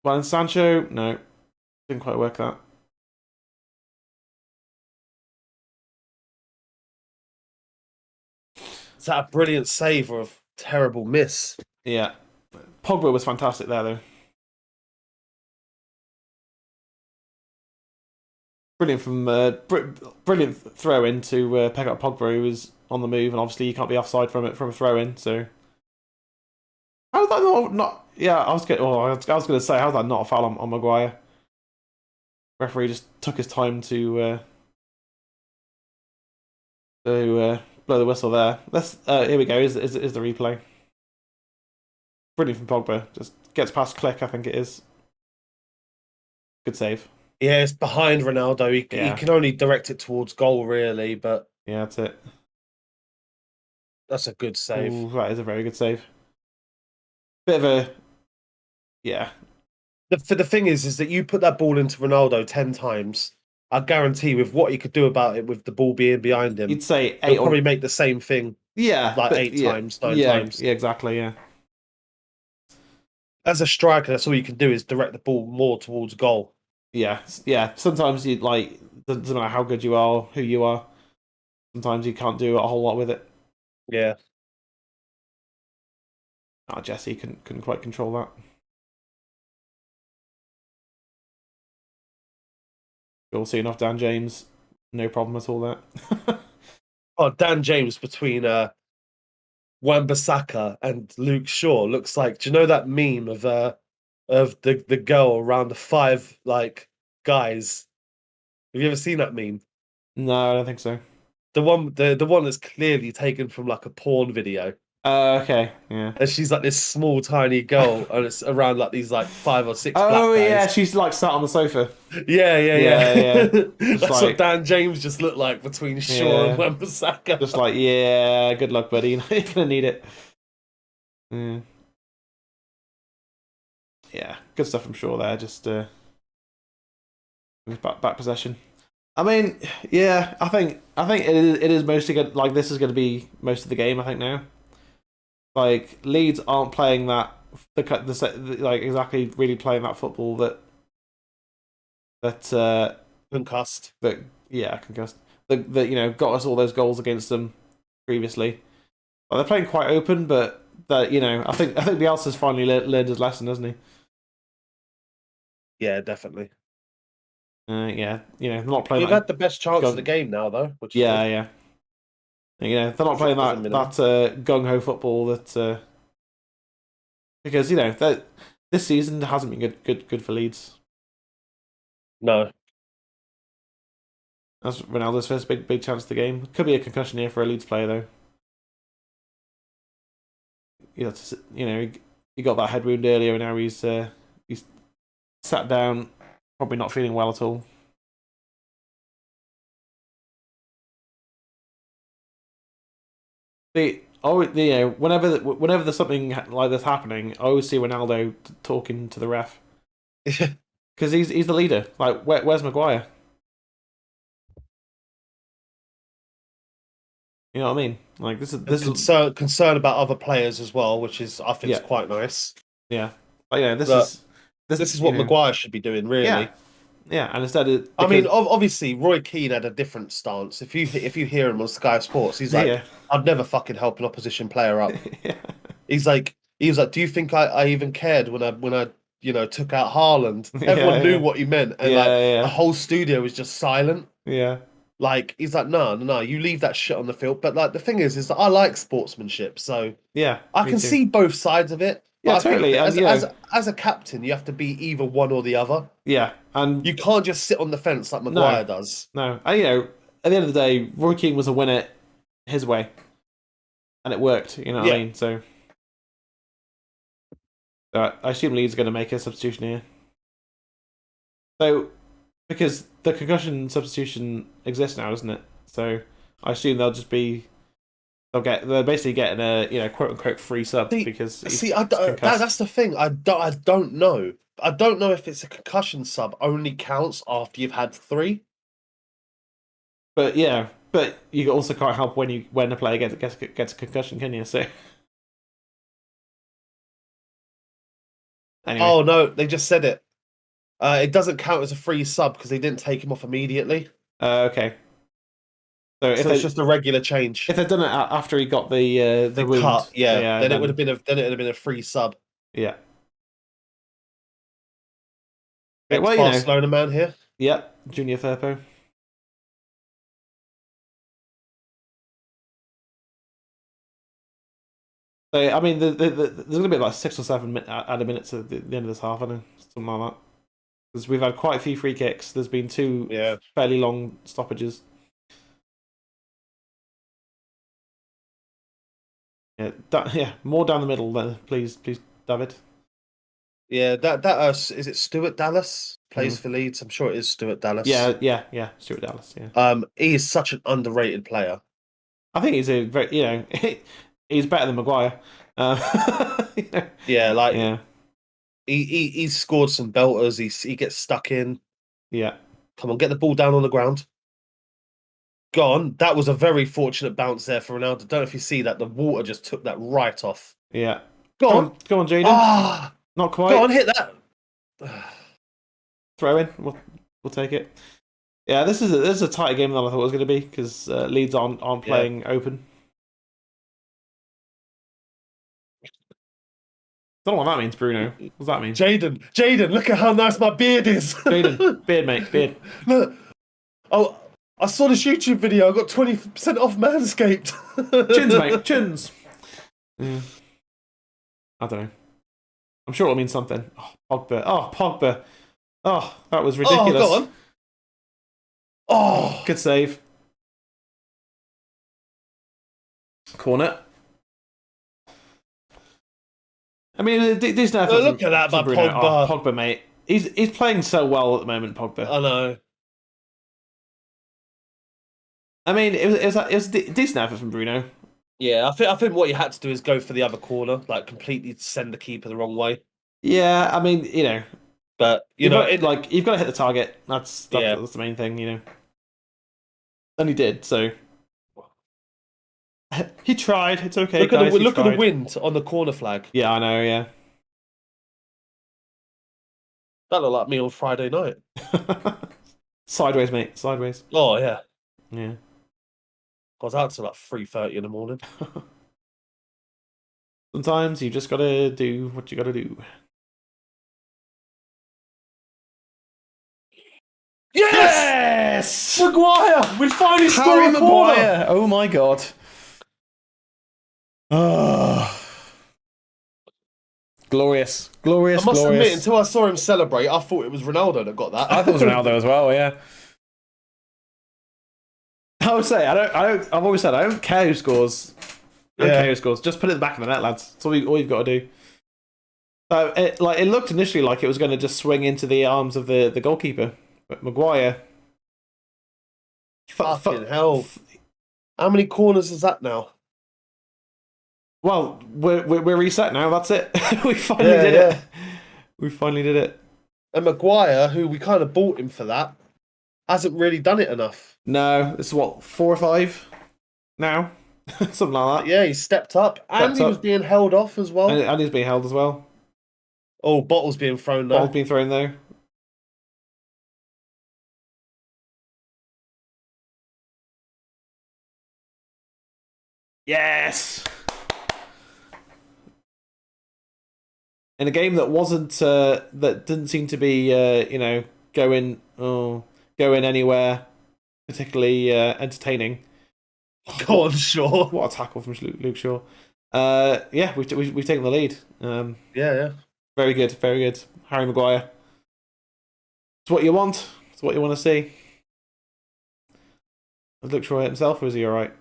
Speaker 1: Well in Sancho, no, didn't quite work that.
Speaker 2: Is that a brilliant save or a terrible miss?
Speaker 1: Yeah, Pogba was fantastic there though. Brilliant from brilliant throw in to pick up Pogba, who was on the move, and obviously you can't be offside from a throw in. So how was that not? Yeah, I was going to say how's that not a foul on Maguire? Referee just took his time to blow the whistle there. Here we go. Is the replay? Brilliant from Pogba. Just gets past Click, I think it is. Good save.
Speaker 2: Yeah, it's behind Ronaldo. He can only direct it towards goal, really, but
Speaker 1: yeah, that's it.
Speaker 2: That's a good save.
Speaker 1: Ooh, that is a very good save. Bit of a
Speaker 2: The thing is that you put that ball into Ronaldo 10 times. I guarantee with what he could do about it with the ball being behind him,
Speaker 1: you'd say
Speaker 2: he'll probably make the same thing.
Speaker 1: Yeah,
Speaker 2: like 8 times, 9 times.
Speaker 1: Yeah, exactly. Yeah.
Speaker 2: As a striker, that's all you can do is direct the ball more towards goal.
Speaker 1: Yeah. Sometimes you doesn't matter how good you are, who you are. Sometimes you can't do a whole lot with it.
Speaker 2: Yeah.
Speaker 1: Jesse couldn't quite control that. You'll see enough Dan James, no problem at all there.
Speaker 2: Dan James between Wan-Bissaka and Luke Shaw looks like. Do you know that meme of the girl around the 5 guys? Have you ever seen that meme?
Speaker 1: No, I don't think so.
Speaker 2: The one that's clearly taken from a porn video.
Speaker 1: Okay, yeah.
Speaker 2: And she's this small, tiny girl, and it's around these 5 or 6 black
Speaker 1: Oh
Speaker 2: guys.
Speaker 1: yeah, she's sat on the sofa.
Speaker 2: Yeah.
Speaker 1: That's
Speaker 2: what Dan James just looked like between Shaw and Wan-Bissaka.
Speaker 1: Just good luck, buddy. You're gonna need it. Yeah, good stuff from Shaw there. Just back possession. I mean, yeah, I think it is mostly good. This is going to be most of the game. I think now. Leeds aren't playing that exactly really playing that football that
Speaker 2: concussed.
Speaker 1: Concussed. That got us all those goals against them previously. They're playing quite open, but I think Bielsa's finally learned his lesson, hasn't he?
Speaker 2: Yeah, definitely.
Speaker 1: They're not playing.
Speaker 2: We've had the best chance of the game now, though. Which is
Speaker 1: yeah. They're not playing that gung ho football that because that this season hasn't been good for Leeds.
Speaker 2: No.
Speaker 1: That's Ronaldo's first big chance of the game. Could be a concussion here for a Leeds player though. he got that head wound earlier, and now he's sat down, probably not feeling well at all. Whenever there's something like this happening, I always see Ronaldo talking to the ref because he's the leader. Like, where's Maguire? You know what I mean? Like, this is
Speaker 2: concern about other players as well, which is I think is quite nice.
Speaker 1: Yeah, but
Speaker 2: this is what Maguire should be doing, really.
Speaker 1: Yeah, and instead,
Speaker 2: I mean, obviously, Roy Keane had a different stance. If you hear him on Sky Sports, he's like, "I'd never fucking help an opposition player up." He was like, "Do you think I even cared when I took out Haaland?" Everyone knew what he meant, and the whole studio was just silent.
Speaker 1: Yeah.
Speaker 2: Like, he's like, no, you leave that shit on the field. But like, the thing is that I like sportsmanship, so I can see both sides of it.
Speaker 1: Yeah, totally.
Speaker 2: As a captain, you have to be either one or the other.
Speaker 1: Yeah, and
Speaker 2: you can't just sit on the fence like Maguire does.
Speaker 1: No, and at the end of the day, Roy Keane was a winner his way, and it worked. You know what I mean? So I assume Leeds are going to make a substitution here. So, because the concussion substitution exists now, doesn't it? So I assume they're basically getting a quote unquote free sub because
Speaker 2: that's the thing. I don't know. I don't know if it's a concussion sub only counts after you've had 3.
Speaker 1: But you also can't help when a player gets a concussion, can you? So anyway.
Speaker 2: Oh no, they just said it. It doesn't count as a free sub because they didn't take him off immediately.
Speaker 1: Okay. So
Speaker 2: it's just a regular change.
Speaker 1: If they'd done it after he got the wound,
Speaker 2: cut, then it would have been a free sub.
Speaker 1: Yeah.
Speaker 2: Barcelona man here.
Speaker 1: Yep, Junior Firpo. So I mean, there's going to be like 6 or 7 added minutes at the end of this half, I know, something like that. Because we've had quite a few free kicks. There's been 2 fairly long stoppages. Yeah, more down the middle, then, please, David.
Speaker 2: Yeah, is it Stuart Dallas plays for Leeds? I'm sure it is Stuart Dallas.
Speaker 1: Yeah, Stuart Dallas. Yeah.
Speaker 2: He is such an underrated player.
Speaker 1: I think he's a very, he's better than Maguire.
Speaker 2: He's scored some belters. He gets stuck in.
Speaker 1: Yeah.
Speaker 2: Come on, get the ball down on the ground. Go on. That was a very fortunate bounce there for Ronaldo. Don't know if you see that. The water just took that right off.
Speaker 1: Yeah.
Speaker 2: Go on,
Speaker 1: Jaden. Not quite.
Speaker 2: Go on, hit that.
Speaker 1: Throw in. We'll take it. Yeah, this is a tighter game than I thought it was going to be because Leeds aren't playing open. Don't know what that means, Bruno. What does that mean?
Speaker 2: Jaden, look at how nice my beard is.
Speaker 1: Jaden, beard, mate, beard.
Speaker 2: Look. Oh, I saw this YouTube video. I got 20% off Manscaped.
Speaker 1: Chins, mate, chins. Yeah. I don't know. I'm sure it'll mean something. Oh, Pogba. Oh, that was ridiculous.
Speaker 2: Oh, go on. Oh,
Speaker 1: good save. Corner. I mean, decent effort.
Speaker 2: Look at that,
Speaker 1: Bruno.
Speaker 2: Pogba.
Speaker 1: Pogba, mate. He's playing so well at the moment, Pogba.
Speaker 2: I know.
Speaker 1: I mean, it was a decent effort from Bruno.
Speaker 2: Yeah, I think what you had to do is go for the other corner, like completely send the keeper the wrong way.
Speaker 1: Yeah, I mean,
Speaker 2: but
Speaker 1: you've got to hit the target. That's the main thing, And he did. So he tried. It's okay.
Speaker 2: Look at the wind on the corner flag.
Speaker 1: Yeah, I know. Yeah,
Speaker 2: that looked like me on Friday night.
Speaker 1: Sideways, mate. Sideways.
Speaker 2: Oh yeah.
Speaker 1: Yeah.
Speaker 2: I was out till like 3:30 in the morning.
Speaker 1: Sometimes you just gotta do what you gotta do. Yes!
Speaker 2: Maguire! We finally scored a corner!
Speaker 1: Oh my god. Glorious.
Speaker 2: I must admit, until I saw him celebrate, I thought it was Ronaldo that got that.
Speaker 1: I thought it was Ronaldo as well, yeah. I would say I've always said I don't care who scores And
Speaker 2: Yeah.
Speaker 1: KO scores. Just put it in the back of the net, lads. That's all you've got to do. So it looked initially like it was going to just swing into the arms of the goalkeeper, but Maguire.
Speaker 2: Fucking hell! How many corners is that now?
Speaker 1: Well, we're reset now. That's it. We finally did it. We finally did it.
Speaker 2: And Maguire, who we kind of bought him for that, hasn't really done it enough.
Speaker 1: No, this is what 4 or 5 now, something like that.
Speaker 2: Yeah, he stepped up, and he was being held off as well.
Speaker 1: And he's being held as well.
Speaker 2: Oh, bottles being thrown though.
Speaker 1: Bottles being thrown though. Yes. In a game that wasn't that didn't seem to be going anywhere particularly entertaining.
Speaker 2: Go on, Shaw.
Speaker 1: What a tackle from Luke Shaw. Yeah, we've taken the lead.
Speaker 2: Yeah.
Speaker 1: Very good, very good. Harry Maguire. It's what you want. It's what you want to see. Is Luke Shaw himself, or is he alright?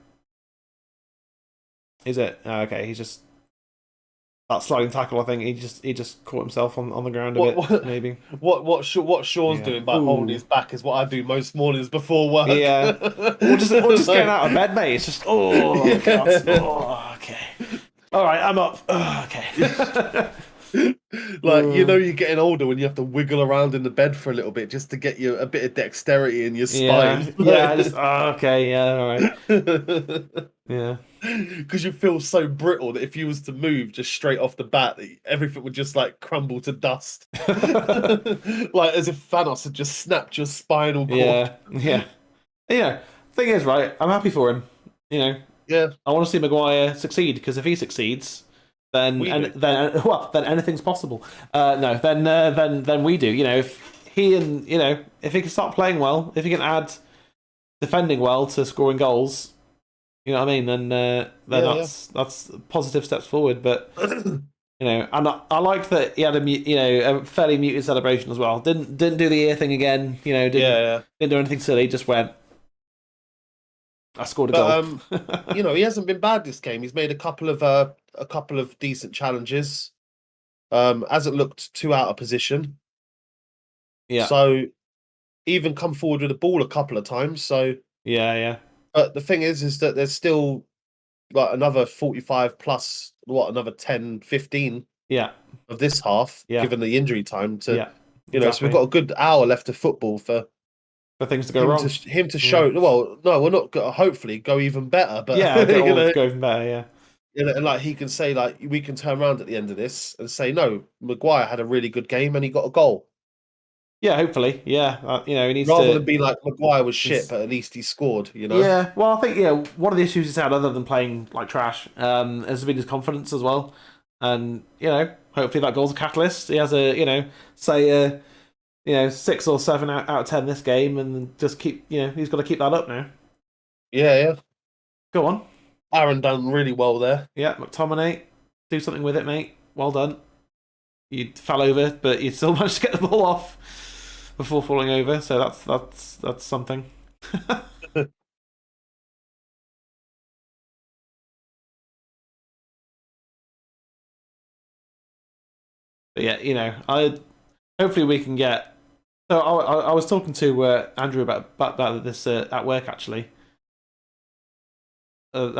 Speaker 1: Is it? Okay, he's just that sliding tackle. I think he just caught himself on the ground a bit. Maybe.
Speaker 2: What Sean's doing by holding his back is what I do most mornings before work.
Speaker 1: Yeah, or just getting out of bed, mate. It's just God. Oh, okay. All right, I'm up. Oh, okay.
Speaker 2: You're getting older when you have to wiggle around in the bed for a little bit just to get you a bit of dexterity in your spine.
Speaker 1: Yeah. Okay. Yeah. All right. Yeah.
Speaker 2: Because you feel so brittle that if you was to move just straight off the bat, everything would just crumble to dust. Like as if Thanos had just snapped your spinal cord.
Speaker 1: Yeah. Thing is, right? I'm happy for him.
Speaker 2: Yeah.
Speaker 1: I want to see Maguire succeed, because if he succeeds, then anything's possible. Then we do. If he can start playing well, if he can add defending well to scoring goals, you know what I mean? Then that's positive steps forward. But and I like that he had a fairly muted celebration as well. Didn't do the ear thing again. Didn't do anything silly. Just went. I scored a goal.
Speaker 2: He hasn't been bad this game. He's made a couple of decent challenges. Hasn't looked too out of position.
Speaker 1: Yeah.
Speaker 2: So even come forward with the ball a couple of times. So
Speaker 1: yeah.
Speaker 2: But the thing is that there's still another 45 plus another 10, 15 of this half, given the injury time to so we've got a good hour left of football for
Speaker 1: things to go wrong.
Speaker 2: Him to show well, no, we're not gonna hopefully go even better, but
Speaker 1: go even better,
Speaker 2: and he can say we can turn around at the end of this and say no, Maguire had a really good game and he got a goal.
Speaker 1: Yeah, hopefully. Yeah, he needs
Speaker 2: rather than be like Maguire was shit, but at least he scored.
Speaker 1: Yeah, well, I think one of the issues he's had, other than playing like trash, has been his confidence as well. And hopefully that goal's a catalyst. He has say 6 or 7 out of 10 this game, and just keep he's got to keep that up now.
Speaker 2: Yeah.
Speaker 1: Go on.
Speaker 2: Aaron done really well there.
Speaker 1: Yeah, McTominay, do something with it, mate. Well done. You fell over, but you still managed to get the ball off before falling over, so that's something. But yeah, hopefully we can get. So I was talking to Andrew about this at work actually. I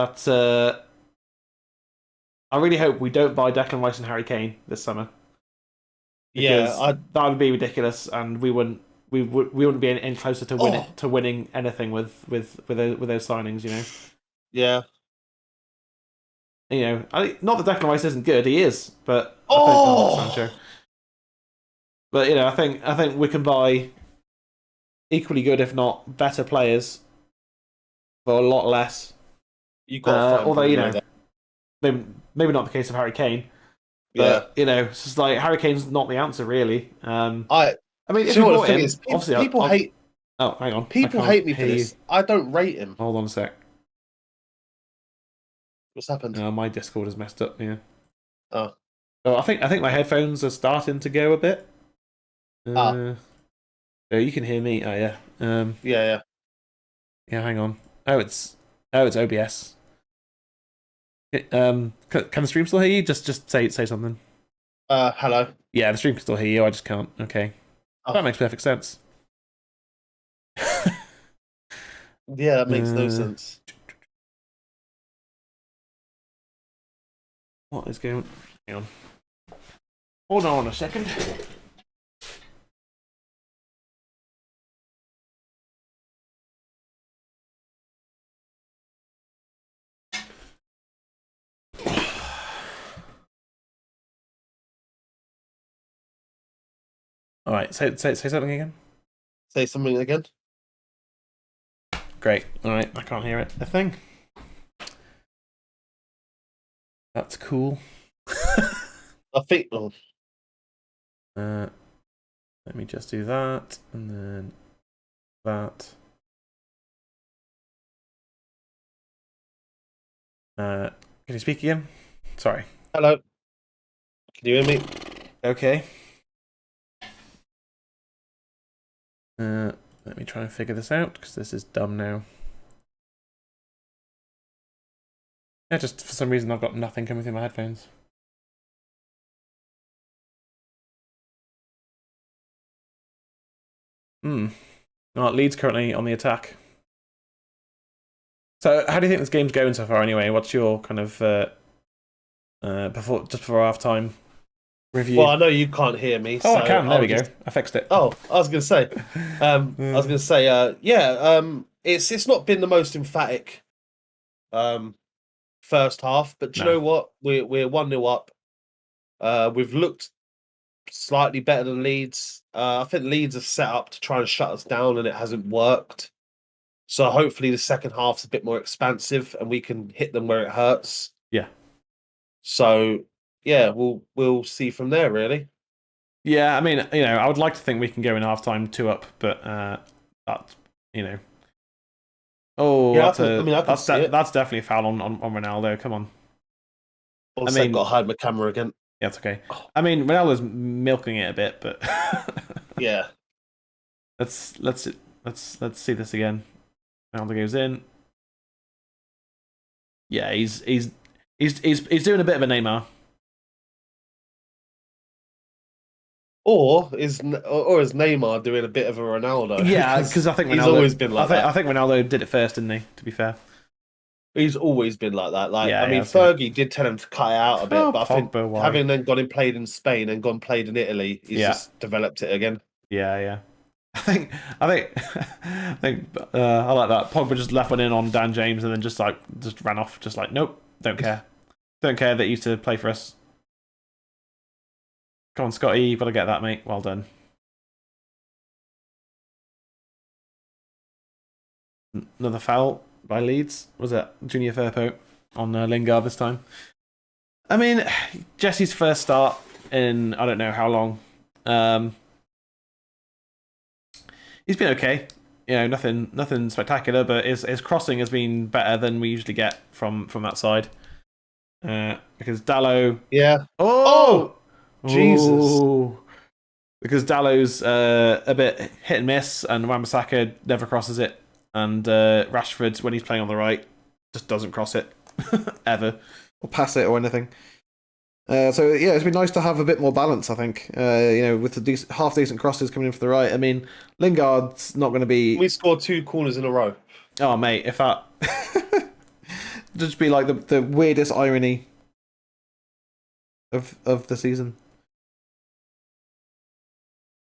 Speaker 1: really hope we don't buy Declan Rice and Harry Kane this summer. Because that would be ridiculous, and we wouldn't be any closer to winning anything with those signings.
Speaker 2: Yeah.
Speaker 1: Not that Declan Rice isn't good, he is, but Sancho. But I think we can buy equally good, if not better, players for a lot less.
Speaker 2: You got
Speaker 1: although maybe not the case of Harry Kane. But, it's just like Harry Kane's not the answer, really. I mean, if you bought him, obviously,
Speaker 2: people hate.
Speaker 1: Oh, hang on.
Speaker 2: People hate me for this. I don't rate him.
Speaker 1: Hold on a sec.
Speaker 2: What's happened?
Speaker 1: My Discord is messed up. Yeah.
Speaker 2: Oh.
Speaker 1: So I think my headphones are starting to go a bit. Oh, you can hear me. Oh yeah.
Speaker 2: Yeah.
Speaker 1: Yeah. Hang on. Oh, it's OBS. Can the stream still hear you? Just say something.
Speaker 2: Hello.
Speaker 1: Yeah, the stream can still hear you. I just can't. Okay, that
Speaker 2: Oh,
Speaker 1: makes perfect sense.
Speaker 2: yeah, that makes no
Speaker 1: Uh,
Speaker 2: sense.
Speaker 1: what is going? Hang on. Hold on a second. All right, say something again.
Speaker 2: Say something again.
Speaker 1: Great. All right, I can't hear it. A thing. That's cool.
Speaker 2: I think. Oh,
Speaker 1: Let me just do that, and then that. Can you speak again? Sorry.
Speaker 2: hello. Can you hear me?
Speaker 1: Okay. Let me try and figure this out, because this is dumb now. Yeah, just for some reason I've got nothing coming through my headphones. Well, Leeds currently on the attack. So, how do you think this game's going so far? Anyway, what's your kind of before half time review?
Speaker 2: Well, I know you can't hear me,
Speaker 1: Oh,
Speaker 2: so
Speaker 1: I can. There
Speaker 2: I'll
Speaker 1: we go.
Speaker 2: just.
Speaker 1: I fixed it.
Speaker 2: Oh, I was gonna say. Yeah. It's not been the most emphatic first half, but do you
Speaker 1: No.
Speaker 2: know what? We're 1-0 up. We've looked slightly better than Leeds. I think Leeds are set up to try and shut us down, and it hasn't worked. So hopefully the second half's a bit more expansive, and we can hit them where it hurts.
Speaker 1: Yeah.
Speaker 2: So yeah, we'll see from there, really.
Speaker 1: Yeah, I mean, I would like to think we can go in half time 2 up, but that's Oh,
Speaker 2: Yeah, I can see it.
Speaker 1: that's definitely a foul on Ronaldo. Come on.
Speaker 2: Also, got to hide my camera again.
Speaker 1: Yeah, it's okay.
Speaker 2: Oh,
Speaker 1: I mean, Ronaldo's milking it a bit, but
Speaker 2: yeah.
Speaker 1: let's see this again. Ronaldo goes in. Yeah, he's doing a bit of a Neymar.
Speaker 2: Or is Neymar doing a bit of a Ronaldo?
Speaker 1: Yeah, because I think
Speaker 2: he's
Speaker 1: Ronaldo,
Speaker 2: always been like that.
Speaker 1: I think Ronaldo did it first, didn't he? To be fair.
Speaker 2: He's always been like that. Like,
Speaker 1: Yeah,
Speaker 2: I mean,
Speaker 1: yeah, so.
Speaker 2: Fergie did tell him to cut it out a bit,
Speaker 1: Oh,
Speaker 2: but I think
Speaker 1: Pogba, why?
Speaker 2: having then gone and played in Spain and gone played in Italy, he's
Speaker 1: Yeah.
Speaker 2: just developed it again.
Speaker 1: Yeah. I think I like that. Pogba just left one in on Dan James and then just ran off, just like, nope, don't care. Don't care that you used to play for us. Come on, Scotty, you've got to get that, mate. Well done. Another foul by Leeds. Was it Junior Firpo on Lingard this time? I mean, Jesse's first start in I don't know how long. He's been okay. Nothing spectacular, but his crossing has been better than we usually get from that side. Because Dallo.
Speaker 2: Yeah.
Speaker 1: Oh,
Speaker 2: Jesus.
Speaker 1: Because Dallow's a bit hit and miss, and Wan-Bissaka never crosses it, and Rashford, when he's playing on the right, just doesn't cross it ever or pass it or anything. So yeah, it's been nice to have a bit more balance. I think with the half decent crosses coming in for the right. I mean, Lingard's not going to be.
Speaker 2: We scored 2 corners in a row.
Speaker 1: Oh mate, if that just be like the weirdest irony of the season.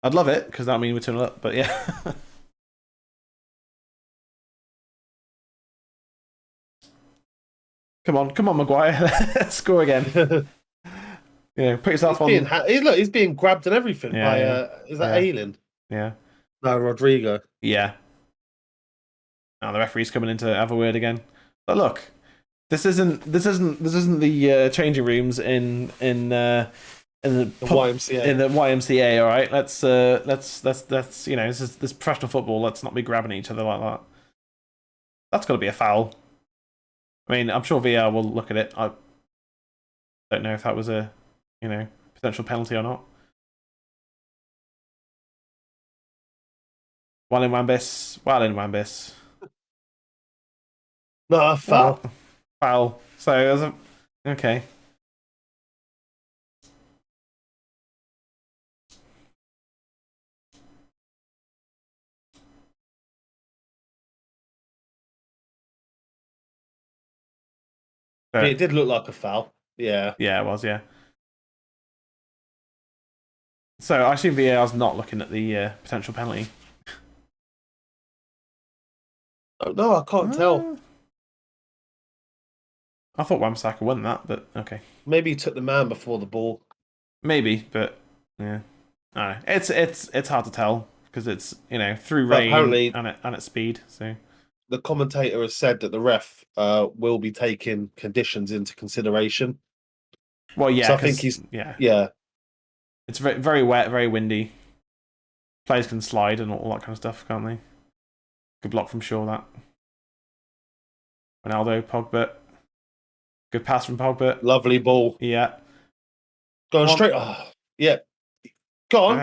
Speaker 1: I'd love it because that would mean we're 2-0 up. But yeah. Come on, Maguire, score again. Put yourself on.
Speaker 2: He's being grabbed and everything by. Is that ALEXI?
Speaker 1: Yeah.
Speaker 2: No, Rodrigo.
Speaker 1: Yeah. Now the referee's coming in to have a word again. But look, this isn't the changing rooms in the
Speaker 2: YMCA.
Speaker 1: In the YMCA, all right. Let's this is professional football. Let's not be grabbing each other like that. That's got to be a foul. I mean, I'm sure VR will look at it. I don't know if that was a potential penalty or not. While in Wambis.
Speaker 2: No, foul.
Speaker 1: Foul. So Okay. But,
Speaker 2: It did look like a foul. Yeah.
Speaker 1: Yeah, it was. Yeah. So I assume VAR's not looking at the potential penalty.
Speaker 2: Oh, no, I can't tell.
Speaker 1: I thought Wan-Bissaka won that, but okay.
Speaker 2: Maybe he took the man before the ball.
Speaker 1: Maybe, but yeah. I don't know. It's hard to tell because it's through
Speaker 2: But
Speaker 1: rain
Speaker 2: apparently,
Speaker 1: and at speed. So
Speaker 2: the commentator has said that the ref will be taking conditions into consideration.
Speaker 1: well, yeah,
Speaker 2: So I think he's yeah.
Speaker 1: It's very, very wet, very windy. Players can slide and all that kind of stuff, can't they? Good block from Shaw. That Ronaldo, Pogba. Good pass from Pogba.
Speaker 2: Lovely ball.
Speaker 1: Yeah.
Speaker 2: Going straight. Oh, yeah. Go on.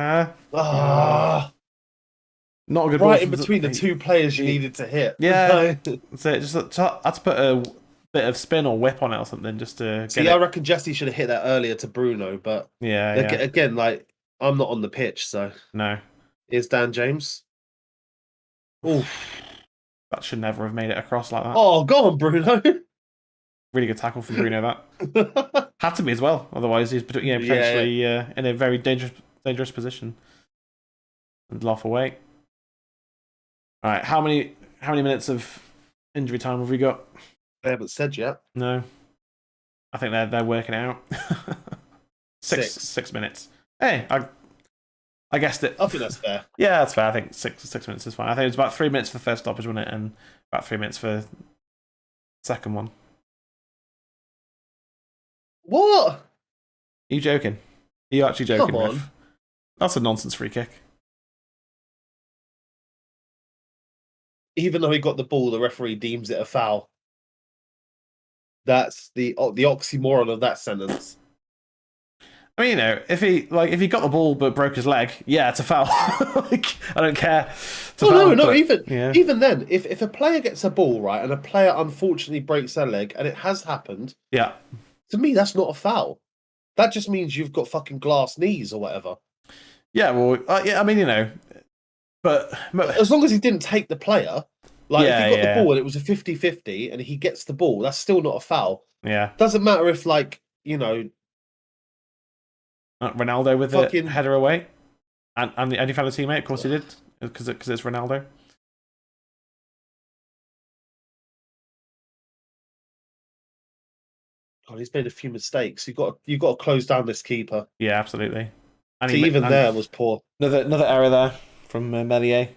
Speaker 1: Not a good
Speaker 2: right
Speaker 1: ball
Speaker 2: in between the two players you needed to hit.
Speaker 1: Yeah. So just had to put a bit of spin or whip on it or something just to
Speaker 2: See, I reckon Jesse should have hit that earlier to Bruno, but again, like I'm not on the pitch, so
Speaker 1: no.
Speaker 2: Here's Dan James. Oof.
Speaker 1: That should never have made it across like that.
Speaker 2: Oh, go on, Bruno.
Speaker 1: Really good tackle from Bruno. That had to be as well. Otherwise, he's potentially in a very dangerous position. And off away. All right, how many minutes of injury time have we got?
Speaker 2: They haven't said yet.
Speaker 1: No, I think they're working it out. Six minutes. Hey, I guessed it.
Speaker 2: I think that's fair.
Speaker 1: Yeah, that's fair. I think six minutes is fine. I think it was about 3 minutes for the first stoppage, wasn't it? And about 3 minutes for the second one.
Speaker 2: What?
Speaker 1: Are you joking? Are you actually joking?
Speaker 2: Come on.
Speaker 1: Riff? That's a nonsense free kick.
Speaker 2: Even though he got the ball, the referee deems it a foul. That's the oxymoron of that sentence.
Speaker 1: I mean, if he got the ball but broke his leg, yeah, it's a foul. Like, I don't care.
Speaker 2: Even then, if a player gets a ball right and a player unfortunately breaks their leg, and it has happened,
Speaker 1: yeah,
Speaker 2: to me that's not a foul. That just means you've got fucking glass knees or whatever.
Speaker 1: Yeah, well, I mean, but
Speaker 2: as long as he didn't take the player, like if he got the ball and it was a 50-50 and he gets the ball, that's still not a foul.
Speaker 1: Yeah,
Speaker 2: doesn't matter if
Speaker 1: Ronaldo with the header away, and he found a teammate. Of course he did, because it's Ronaldo.
Speaker 2: God, he's made a few mistakes. You've got to close down this keeper.
Speaker 1: Yeah, absolutely.
Speaker 2: And there was poor.
Speaker 1: Another error there from Meslier,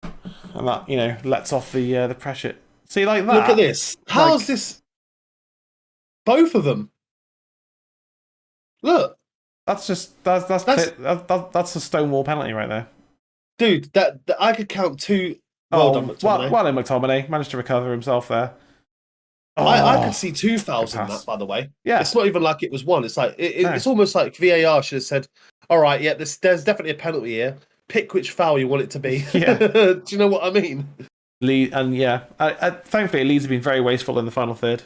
Speaker 1: and that lets off the pressure. See, like that.
Speaker 2: Look at this. How's this? Both of them. Look.
Speaker 1: That's a stonewall penalty right there,
Speaker 2: dude. That I could count two. Well done, McTominay.
Speaker 1: Well, McTominay managed to recover himself there.
Speaker 2: I could see two fouls in that, by the way.
Speaker 1: Yeah,
Speaker 2: it's not even like it was one. It's like it's almost like VAR should have said, "All right, yeah, there's definitely a penalty here. Pick which foul you want it to be."
Speaker 1: Yeah.
Speaker 2: Do you know what I mean?
Speaker 1: Thankfully, Leeds have been very wasteful in the final third.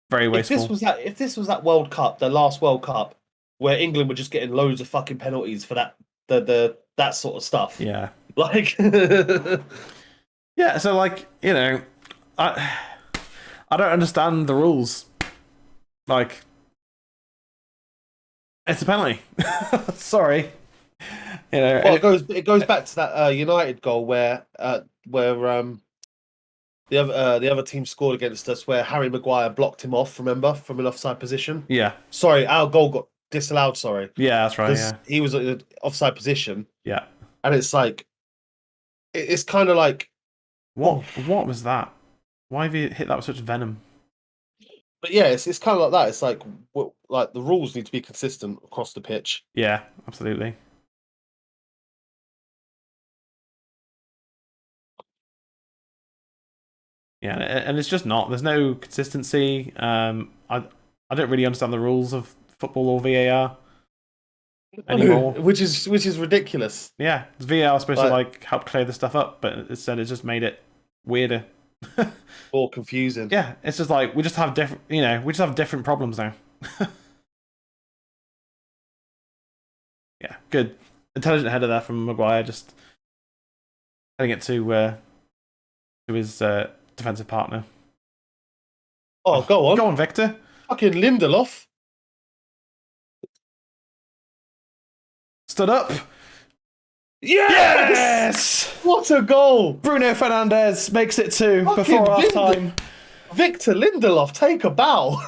Speaker 1: Very wasteful.
Speaker 2: If this was that World Cup, the last World Cup, where England were just getting loads of fucking penalties for that sort of stuff.
Speaker 1: Yeah.
Speaker 2: Like.
Speaker 1: Yeah. So I don't understand the rules. Like, it's a penalty. Sorry.
Speaker 2: Well, it goes back to that United goal where the other team scored against us, where Harry Maguire blocked him off. Remember, from an offside position.
Speaker 1: Yeah.
Speaker 2: Sorry, our goal got disallowed. Sorry.
Speaker 1: Yeah, that's right. Yeah.
Speaker 2: He was at an offside position.
Speaker 1: Yeah.
Speaker 2: And it's like, it's kind of like,
Speaker 1: what was that? Why have you hit that with such venom?
Speaker 2: But yeah, it's kind of like that. It's like the rules need to be consistent across the pitch.
Speaker 1: Yeah, absolutely. Yeah, and it's just not. There's no consistency. I don't really understand the rules of football or VAR anymore,
Speaker 2: which is ridiculous.
Speaker 1: Yeah, VAR is supposed to help clear the stuff up, but instead it's just made it weirder.
Speaker 2: More confusing.
Speaker 1: Yeah, it's just like we just have different, we just have different problems now. Yeah, good, intelligent header there from Maguire, just heading it to his defensive partner.
Speaker 2: Oh, go on.
Speaker 1: Go on, Victor.
Speaker 2: Fucking Lindelof.
Speaker 1: Stood up.
Speaker 2: Yes! What a goal!
Speaker 1: Bruno Fernandes makes it 2
Speaker 2: Fucking
Speaker 1: before half time.
Speaker 2: Victor Lindelof, take a bow.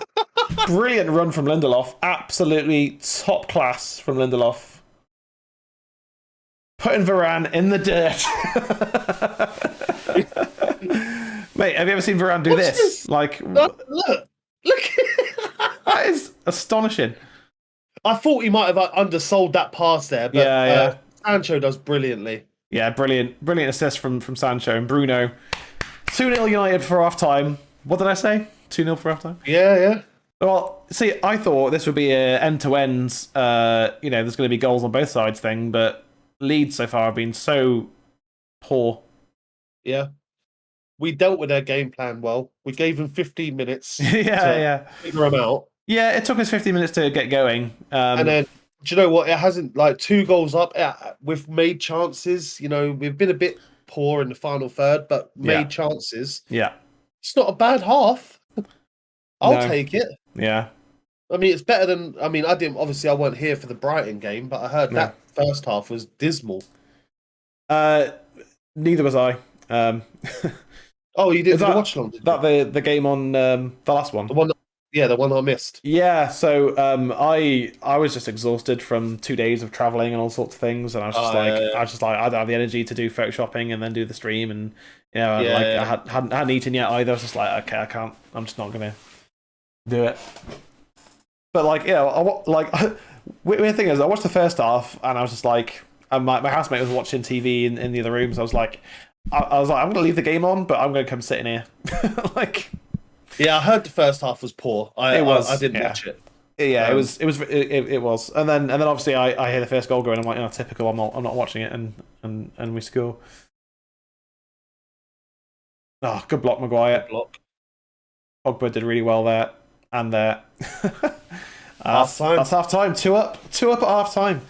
Speaker 1: Brilliant run from Lindelof. Absolutely top class from Lindelof. Putting Varane in the dirt. Mate, have you ever seen Varane do this? Like,
Speaker 2: look.
Speaker 1: That is astonishing.
Speaker 2: I thought he might have undersold that pass there, but Sancho does brilliantly.
Speaker 1: Yeah, brilliant assist from Sancho and Bruno. 2-0 United for half time. What did I say? 2-0 for half time?
Speaker 2: Yeah.
Speaker 1: Well, see, I thought this would be a end-to-end, there's going to be goals on both sides thing, but Leeds so far have been so poor.
Speaker 2: Yeah. We dealt with their game plan well. We gave them 15 minutes to figure them out.
Speaker 1: Yeah, it took us 15 minutes to get going.
Speaker 2: And then, do you know what? It hasn't, 2 goals up. We've made chances. We've been a bit poor in the final third, but made chances.
Speaker 1: Yeah.
Speaker 2: It's not a bad half. I'll take it.
Speaker 1: Yeah.
Speaker 2: I mean, it's better than... I weren't here for the Brighton game, but I heard that first half was dismal.
Speaker 1: Neither was I.
Speaker 2: Oh, you didn't watch along, did you?
Speaker 1: The game on the last one?
Speaker 2: The one I missed.
Speaker 1: Yeah, so I was just exhausted from 2 days of traveling and all sorts of things, and I was just I don't have the energy to do photoshopping and then do the stream, and I hadn't eaten yet either. I was just like, okay, I can't. I'm just not gonna do it. But weird thing is, I watched the first half and I was just like, and my housemate was watching TV in the other room, so I was like, I'm gonna leave the game on, but I'm gonna come sit in here.
Speaker 2: Yeah, I heard the first half was poor. I didn't watch it.
Speaker 1: Yeah, it was, and then obviously I hear the first goal going. I'm like, typical. I'm not watching it, and we score. Oh, good block, Maguire.
Speaker 2: Good block.
Speaker 1: Pogba did really well there, and there.
Speaker 2: Half time.
Speaker 1: That's half time. 2 up at half time.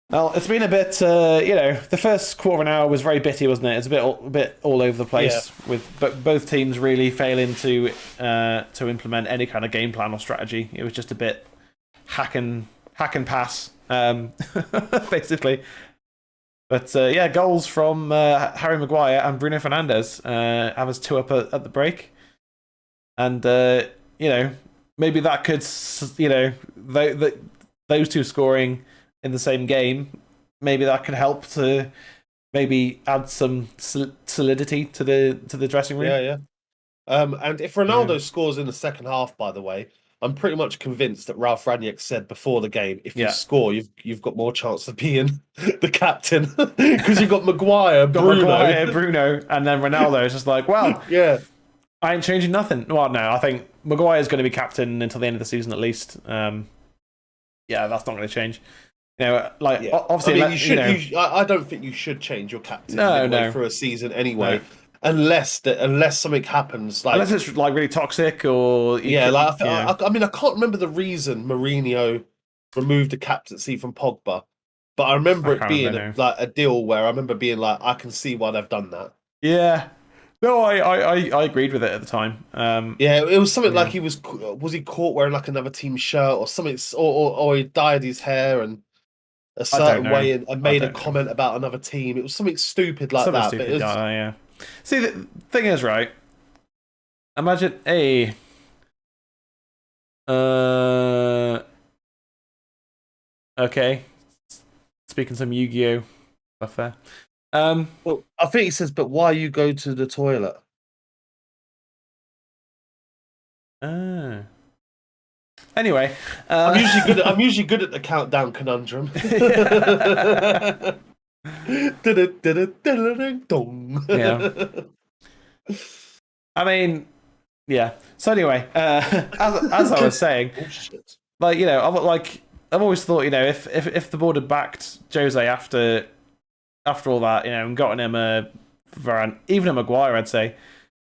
Speaker 1: Well, it's been a bit, the first quarter of an hour was very bitty, wasn't it? It's a bit all over the place, with both teams really failing to implement any kind of game plan or strategy. It was just a bit hack and pass, basically. But goals from Harry Maguire and Bruno Fernandes have us 2 up at the break, and maybe that could, those 2 scoring in the same game, maybe that could help to maybe add some solidity to the dressing room.
Speaker 2: Yeah. And if Ronaldo scores in the second half, by the way, I'm pretty much convinced that Ralph Rangnick said before the game, if you score, you've got more chance of being the captain, because you've got Maguire,
Speaker 1: Bruno, and then Ronaldo is just like, well, I ain't changing nothing. Well, no, I think Maguire is going to be captain until the end of the season at least. That's not going to change. Obviously,
Speaker 2: I don't think you should change your captain for a season anyway, unless something happens,
Speaker 1: unless it's really toxic or
Speaker 2: I can't remember the reason Mourinho removed the captaincy from Pogba, but I remember it being a deal where I remember being like, I can see why they've done that.
Speaker 1: Yeah. No, I agreed with it at the time.
Speaker 2: It was something like he was he caught wearing like another team's shirt or something, or he dyed his hair and a certain way and made a comment about another team. It was something stupid like that.
Speaker 1: Stupid, yeah. See, the thing is, right? Imagine okay. Speaking some Yu-Gi-Oh stuff there.
Speaker 2: Well, I think he says, but why you go to the toilet?
Speaker 1: Anyway,
Speaker 2: I'm usually good at the countdown conundrum.
Speaker 1: I mean, so anyway, as I was saying, I've always thought, if the board had backed Jose after all that, and gotten him a Varane, even a Maguire, I'd say,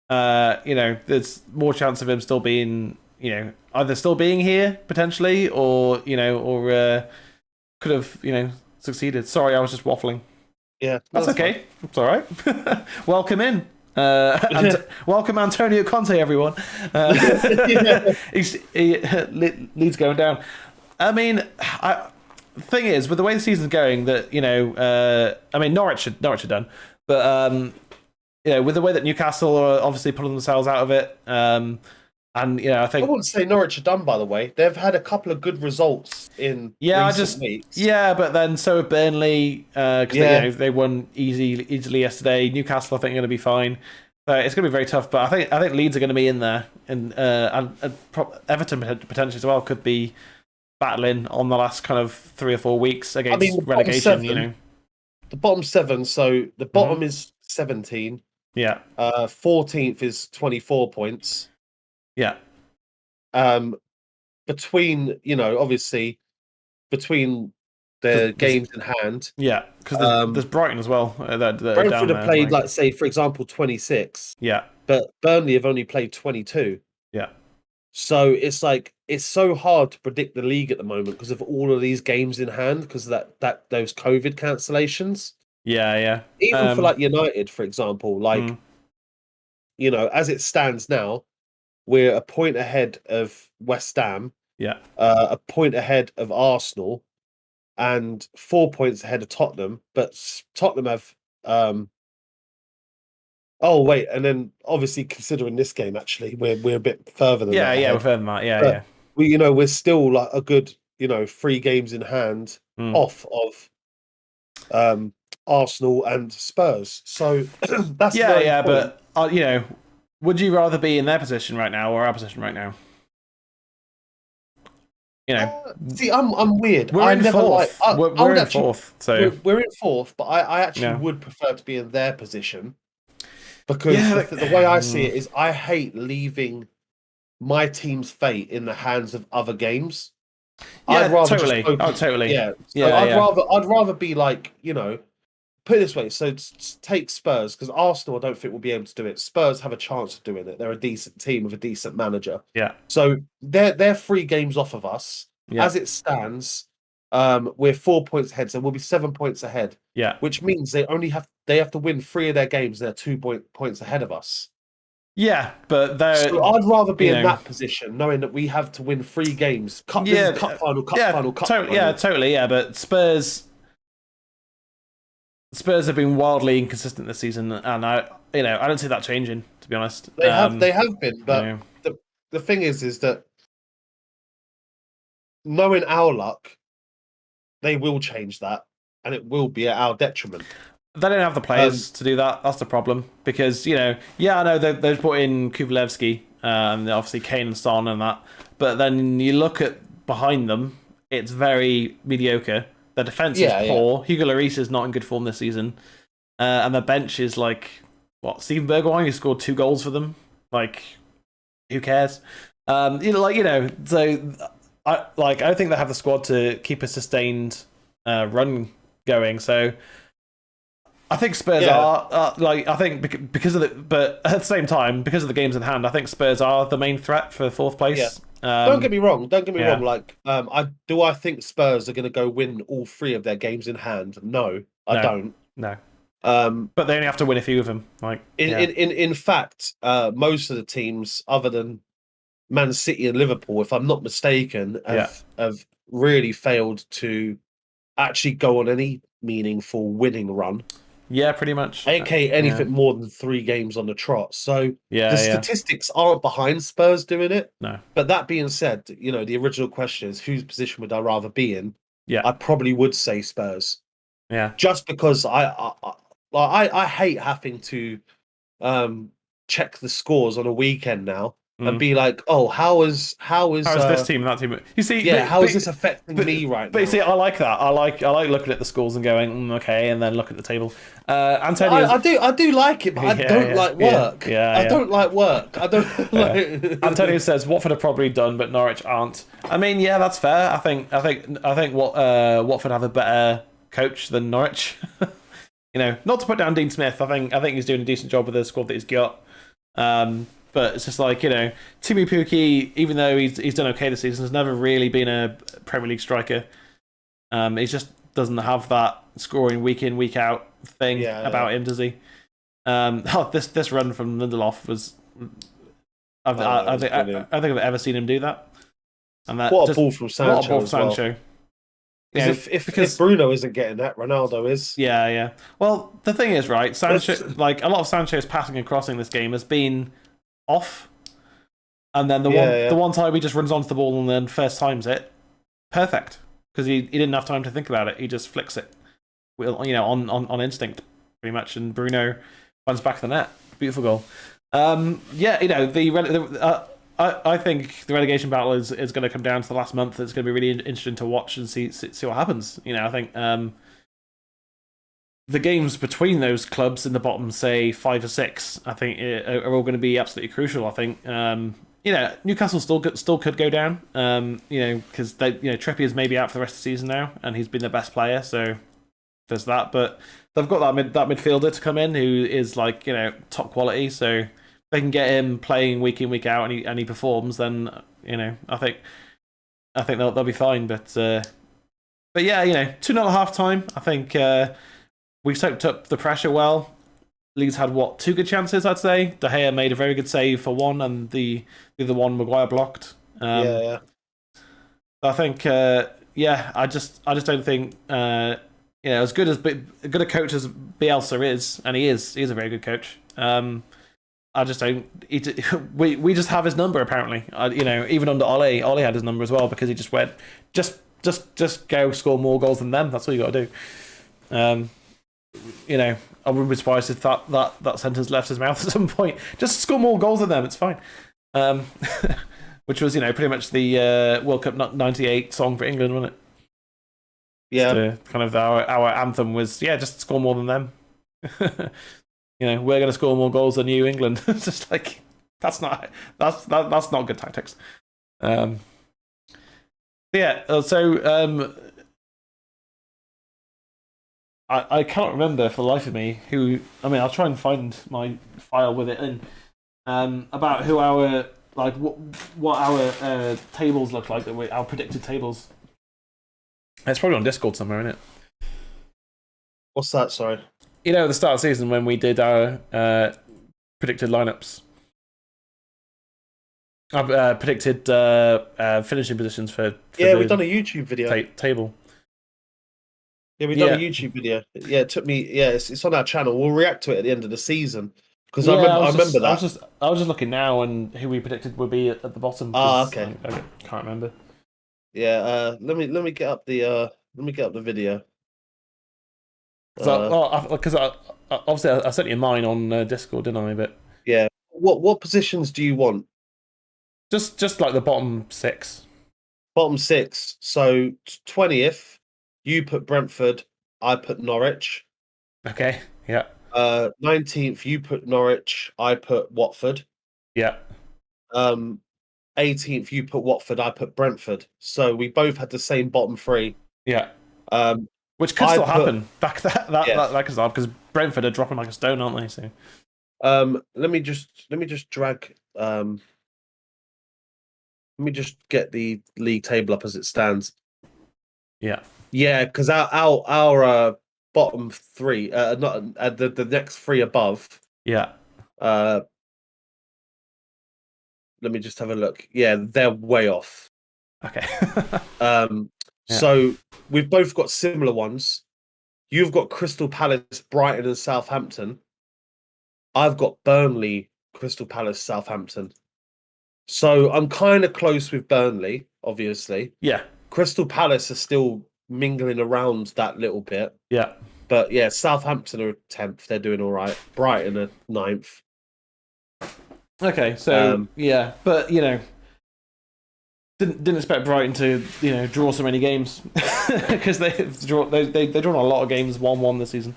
Speaker 1: there's more chance of him still being, either still being here potentially, or could have, succeeded. Sorry, I was just waffling.
Speaker 2: Yeah,
Speaker 1: That's okay. It's all right. Welcome in. Welcome Antonio Conte, everyone. Leeds going down. I mean, the thing is, with the way the season's going, that Norwich are done, but with the way that Newcastle are obviously pulling themselves out of it, I think
Speaker 2: I wouldn't say Norwich are done. By the way, they've had a couple of good results in recent weeks.
Speaker 1: Yeah, but then so have Burnley, because they won easily yesterday. Newcastle, I think, are going to be fine. It's going to be very tough, but I think Leeds are going to be in there, and Everton potentially as well could be battling on the last kind of 3 or 4 weeks against relegation.
Speaker 2: The bottom 7. So the bottom is 17.
Speaker 1: Yeah.
Speaker 2: 14th is 24 points.
Speaker 1: Yeah.
Speaker 2: Between obviously between the games in hand.
Speaker 1: Yeah, because there's Brighton as well.
Speaker 2: Brentford have played, like, say, for example, 26.
Speaker 1: Yeah.
Speaker 2: But Burnley have only played 22.
Speaker 1: Yeah.
Speaker 2: So it's like, it's so hard to predict the league at the moment because of all of these games in hand, because of those COVID cancellations.
Speaker 1: Yeah.
Speaker 2: Even for, like, United, for example, like, as it stands now, we're a point ahead of West Ham.
Speaker 1: Yeah.
Speaker 2: A point ahead of Arsenal, and 4 points ahead of Tottenham. But Tottenham have and then obviously considering this game, actually, we're a bit further than that.
Speaker 1: Yeah, we're further than that. Yeah.
Speaker 2: We're still like a good 3 games in hand off of Arsenal and Spurs. So that's
Speaker 1: but would you rather be in their position right now or our position right now?
Speaker 2: See, I'm weird.
Speaker 1: We're in fourth. We're in fourth. So
Speaker 2: we're in fourth, but I actually would prefer to be in their position, because the way I see it is, I hate leaving my team's fate in the hands of other games.
Speaker 1: I'd rather totally.
Speaker 2: I'd rather be like, put it this way. So take Spurs, because Arsenal, I don't think will be able to do it. Spurs have a chance of doing it. They're a decent team with a decent manager.
Speaker 1: Yeah.
Speaker 2: So they're 3 games off of us. Yeah. As it stands, we're 4 points ahead, so we'll be 7 points ahead.
Speaker 1: Yeah.
Speaker 2: Which means they have to win 3 of their games. They're 2 points ahead of us.
Speaker 1: Yeah, but
Speaker 2: so I'd rather be in that position, knowing that we have to win 3 games. Cup final.
Speaker 1: Totally. Yeah, but Spurs have been wildly inconsistent this season, and I don't see that changing, to be honest.
Speaker 2: They have been, but the thing is that, knowing our luck, they will change that, and it will be at our detriment.
Speaker 1: They don't have the players to do that. That's the problem, because I know they've brought in Kuvalevsky, and obviously Kane and Son and that, but then you look at behind them, it's very mediocre. Their defense is poor. Hugo Lloris is not in good form this season, and their bench is like Steven Bergwijn, who scored 2 goals for them. Like, who cares? So I don't think they have the squad to keep a sustained run going. So I think Spurs are I think because of but at the same time, because of the games in hand, I think Spurs are the main threat for 4th place.
Speaker 2: Yeah. Don't get me wrong. Like, I think Spurs are going to go win all 3 of their games in hand? No, I don't.
Speaker 1: No. But they only have to win a few of them. Like,
Speaker 2: in fact, most of the teams, other than Man City and Liverpool, if I'm not mistaken, have really failed to actually go on any meaningful winning run.
Speaker 1: Yeah, pretty much.
Speaker 2: AKA anything more than 3 games on the trot. So the statistics aren't behind Spurs doing it.
Speaker 1: No.
Speaker 2: But that being said, the original question is, whose position would I rather be in?
Speaker 1: Yeah.
Speaker 2: I probably would say Spurs.
Speaker 1: Yeah.
Speaker 2: Just because I hate having to check the scores on a weekend now. And be like, how is
Speaker 1: this team and that team? You see,
Speaker 2: how is this affecting me right now?
Speaker 1: But you see, I like that. I like looking at the scores and going, okay, and then look at the table. Antonio,
Speaker 2: I do like it, but I don't like work. I don't like work. I don't.
Speaker 1: Antonio says Watford are probably done, but Norwich aren't. I mean, yeah, that's fair. I think Watford have a better coach than Norwich. Not to put down Dean Smith. I think he's doing a decent job with the squad that he's got. But it's just like, Timu Puki, even though he's done okay this season, has never really been a Premier League striker. He just doesn't have that scoring week in, week out thing about him, does he? This run from Lindelof was. I don't think I've ever seen him do that. And that
Speaker 2: what a ball from Sancho!
Speaker 1: What a ball from Sancho!
Speaker 2: Well. If Bruno isn't getting that, Ronaldo is.
Speaker 1: Yeah. Well, the thing is, right, Sancho, like a lot of Sancho's passing and crossing this game has been off, and then the one time he just runs onto the ball and then first times it, perfect, because he didn't have time to think about it. He just flicks it, on instinct, pretty much, and Bruno runs back to the net. Beautiful goal. I think the relegation battle is going to come down to the last month. It's going to be really interesting to watch and see what happens. I think the games between those clubs in the bottom, say 5 or 6, I think are all going to be absolutely crucial. I think Newcastle still could go down. Because Trippier's maybe out for the rest of the season now, and he's been the best player. So there's that. But they've got that midfielder to come in who is like top quality. So they can get him playing week in, week out, and he performs, then I think they'll be fine. But yeah, 2-0 half time. I think we soaked up the pressure well. Leeds had 2 good chances, I'd say. De Gea made a very good save for one, and the other one Maguire blocked. I think I just don't think as good a coach as Bielsa is, and he is a very good coach. I just don't. We just have his number apparently. Even under Ole had his number as well, because he just went just go score more goals than them. That's all you got to do. I wouldn't be surprised if that sentence left his mouth at some point. Just score more goals than them. It's fine. Which was pretty much the World Cup '98 song for England, wasn't it?
Speaker 2: Yeah.
Speaker 1: Kind of our anthem was just score more than them. We're going to score more goals than you, England. It's just like that's not good tactics. I can't remember for the life of me who. I mean, I'll try and find my file with it in about who our what our tables look like. Our predicted tables. It's probably on Discord somewhere, isn't it?
Speaker 2: What's that? Sorry.
Speaker 1: At the start of the season when we did our predicted lineups, I predicted finishing positions for
Speaker 2: we've done a YouTube video
Speaker 1: table.
Speaker 2: Yeah, we've done a YouTube video. Yeah, it took me. Yeah, it's on our channel. We'll react to it at the end of the season because I remember that.
Speaker 1: I was just looking now, and who we predicted would be at the bottom.
Speaker 2: Okay.
Speaker 1: I can't remember.
Speaker 2: Yeah. Let me get up the video.
Speaker 1: Because obviously I sent you mine on Discord, didn't I? But
Speaker 2: yeah, what positions do you want?
Speaker 1: Just like the bottom 6.
Speaker 2: Bottom 6. So 20th, you put Brentford, I put Norwich.
Speaker 1: Okay. Yeah.
Speaker 2: 19th, you put Norwich, I put Watford.
Speaker 1: Yeah.
Speaker 2: 18th, you put Watford, I put Brentford. So we both had the same bottom 3.
Speaker 1: Yeah. Which could still happen. That could start because Brentford are dropping like a stone, aren't they? So,
Speaker 2: let me just drag. Let me just get the league table up as it stands.
Speaker 1: Yeah.
Speaker 2: Yeah, because our bottom 3, not the next 3 above.
Speaker 1: Yeah.
Speaker 2: Let me just have a look. Yeah, they're way off.
Speaker 1: Okay.
Speaker 2: So we've both got similar ones. You've got Crystal Palace, Brighton, and Southampton. I've got Burnley, Crystal Palace, Southampton. So I'm kind of close with Burnley, obviously.
Speaker 1: Yeah.
Speaker 2: Crystal Palace are still mingling around that little bit.
Speaker 1: Yeah.
Speaker 2: But yeah, Southampton are 10th. They're doing all right. Brighton are 9th.
Speaker 1: Okay, so yeah, but didn't expect Brighton to draw so many games because they've drawn a lot of games 1-1 this season.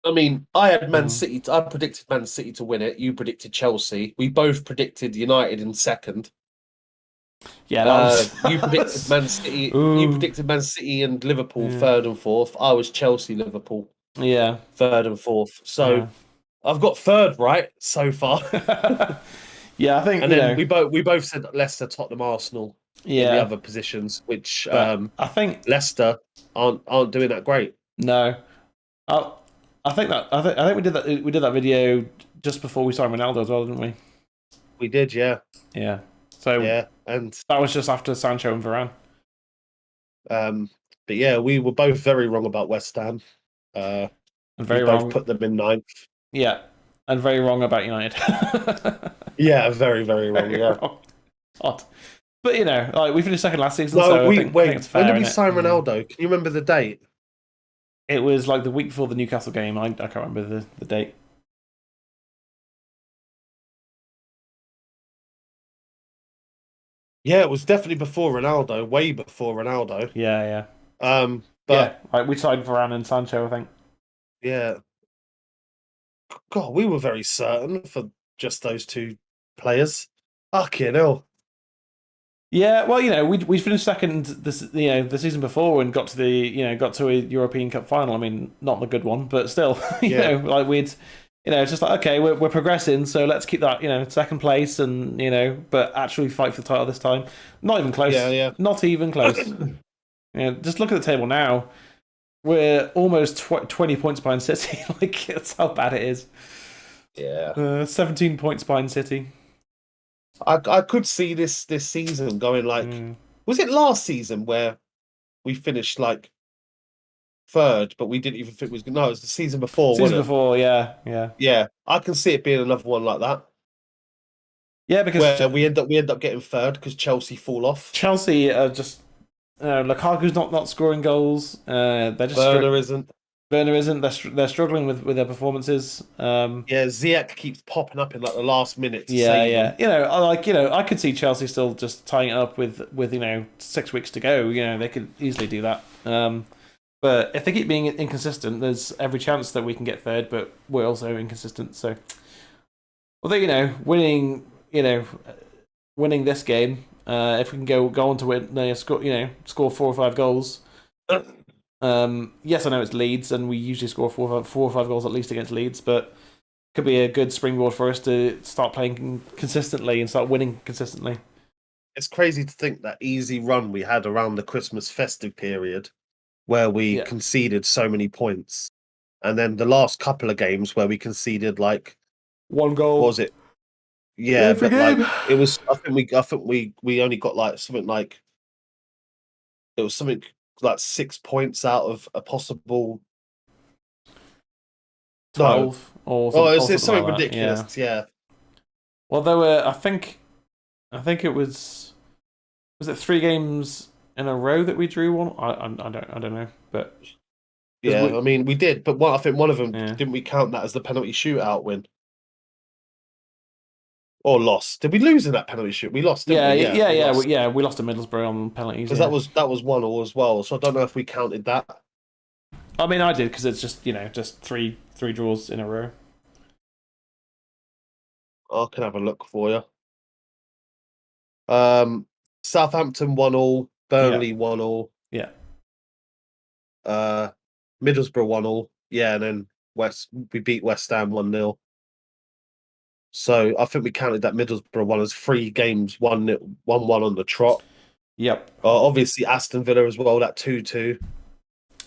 Speaker 2: I mean, I had Man City. I predicted Man City to win it. You predicted Chelsea. We both predicted United in second.
Speaker 1: Yeah,
Speaker 2: you predicted Man City. You predicted Man City and Liverpool third and fourth. I was Chelsea, Liverpool.
Speaker 1: Yeah,
Speaker 2: third and fourth. So I've got third right so far.
Speaker 1: Yeah, I think
Speaker 2: And then we both said Leicester, Tottenham, Arsenal in the
Speaker 1: yeah,
Speaker 2: other positions, which
Speaker 1: but I think
Speaker 2: Leicester aren't doing that great.
Speaker 1: no. I, I think we did that video just before we signed Ronaldo as well, didn't we?
Speaker 2: We did, yeah,
Speaker 1: Yeah. So
Speaker 2: yeah, and
Speaker 1: that was just after Sancho and Varane.
Speaker 2: but yeah, we were both very wrong about West Ham.
Speaker 1: And
Speaker 2: We
Speaker 1: very
Speaker 2: both
Speaker 1: wrong.
Speaker 2: put them in ninth.
Speaker 1: Yeah. And very wrong about United.
Speaker 2: Yeah, very, very wrong.
Speaker 1: Very
Speaker 2: Yeah.
Speaker 1: wrong. Odd. But like we finished second last season,
Speaker 2: No,
Speaker 1: so I think
Speaker 2: wait.
Speaker 1: it's fair.
Speaker 2: When did we
Speaker 1: innit?
Speaker 2: sign Ronaldo? Can you remember the date?
Speaker 1: It was like the week before the Newcastle game. I can't remember the date.
Speaker 2: Yeah, it was definitely before Ronaldo, way before Ronaldo.
Speaker 1: Yeah.
Speaker 2: But
Speaker 1: like we signed Varane and Sancho, I think.
Speaker 2: yeah, God, we were very certain for just those two players. Fucking hell.
Speaker 1: Yeah, well, we finished second the season before and got to got to a European Cup final. I mean, not the good one, but still, like it's just like okay, we're progressing, so let's keep that second place and but actually fight for the title this time. Not even close.
Speaker 2: Yeah.
Speaker 1: Not even close. Just look at the table now. We're almost 20 points behind City. Like that's how bad it is.
Speaker 2: Yeah.
Speaker 1: 17 points behind City.
Speaker 2: I could see this season going like, was it last season where we finished like third, but we didn't even think it was good? No, it was the season before.
Speaker 1: Season before, yeah.
Speaker 2: Yeah, I can see it being another one like that.
Speaker 1: Yeah, because
Speaker 2: where we end up getting third because Chelsea fall off.
Speaker 1: Chelsea are just Lukaku's not scoring goals. They're just
Speaker 2: Werner isn't.
Speaker 1: Werner isn't. They're struggling with their performances.
Speaker 2: Yeah, Ziyech keeps popping up in like the last minute. To
Speaker 1: yeah.
Speaker 2: save them.
Speaker 1: I could see Chelsea still just tying it up with 6 weeks to go. They could easily do that. But if they keep being inconsistent, there's every chance that we can get third. But we're also inconsistent. So, although winning this game, if we can go on to win, score 4 or 5 goals. Yes, I know it's Leeds, and we usually score 4 or 5 goals at least against Leeds, but could be a good springboard for us to start playing consistently and start winning consistently.
Speaker 2: It's crazy to think that easy run we had around the Christmas festive period, where we conceded so many points, and then the last couple of games where we conceded like
Speaker 1: 1 goal.
Speaker 2: Was it? Yeah, but like it was. I think we only got like something like it was something like 6 points out of a possible
Speaker 1: 12 or
Speaker 2: it's something
Speaker 1: like
Speaker 2: ridiculous. Yeah.
Speaker 1: Well, there were. I think it was. Was it 3 games in a row that we drew one? I don't know, but
Speaker 2: yeah. I mean, we did, but I think one of them didn't we count that as the penalty shootout win? Or lost? Did we lose in that penalty shoot? We lost. Didn't we?
Speaker 1: We lost to Middlesbrough on penalties.
Speaker 2: Because that was 1-1 as well. So I don't know if we counted that.
Speaker 1: I mean, I did because it's just three draws in a row.
Speaker 2: I can have a look for you. Southampton 1-1, Burnley 1-1.
Speaker 1: Yeah.
Speaker 2: Middlesbrough 1-1. Yeah, and then we beat West Ham 1-0. So I think we counted that Middlesbrough one as 3 games, 1-1 on the trot.
Speaker 1: Yep.
Speaker 2: Obviously Aston Villa as well, that 2-2.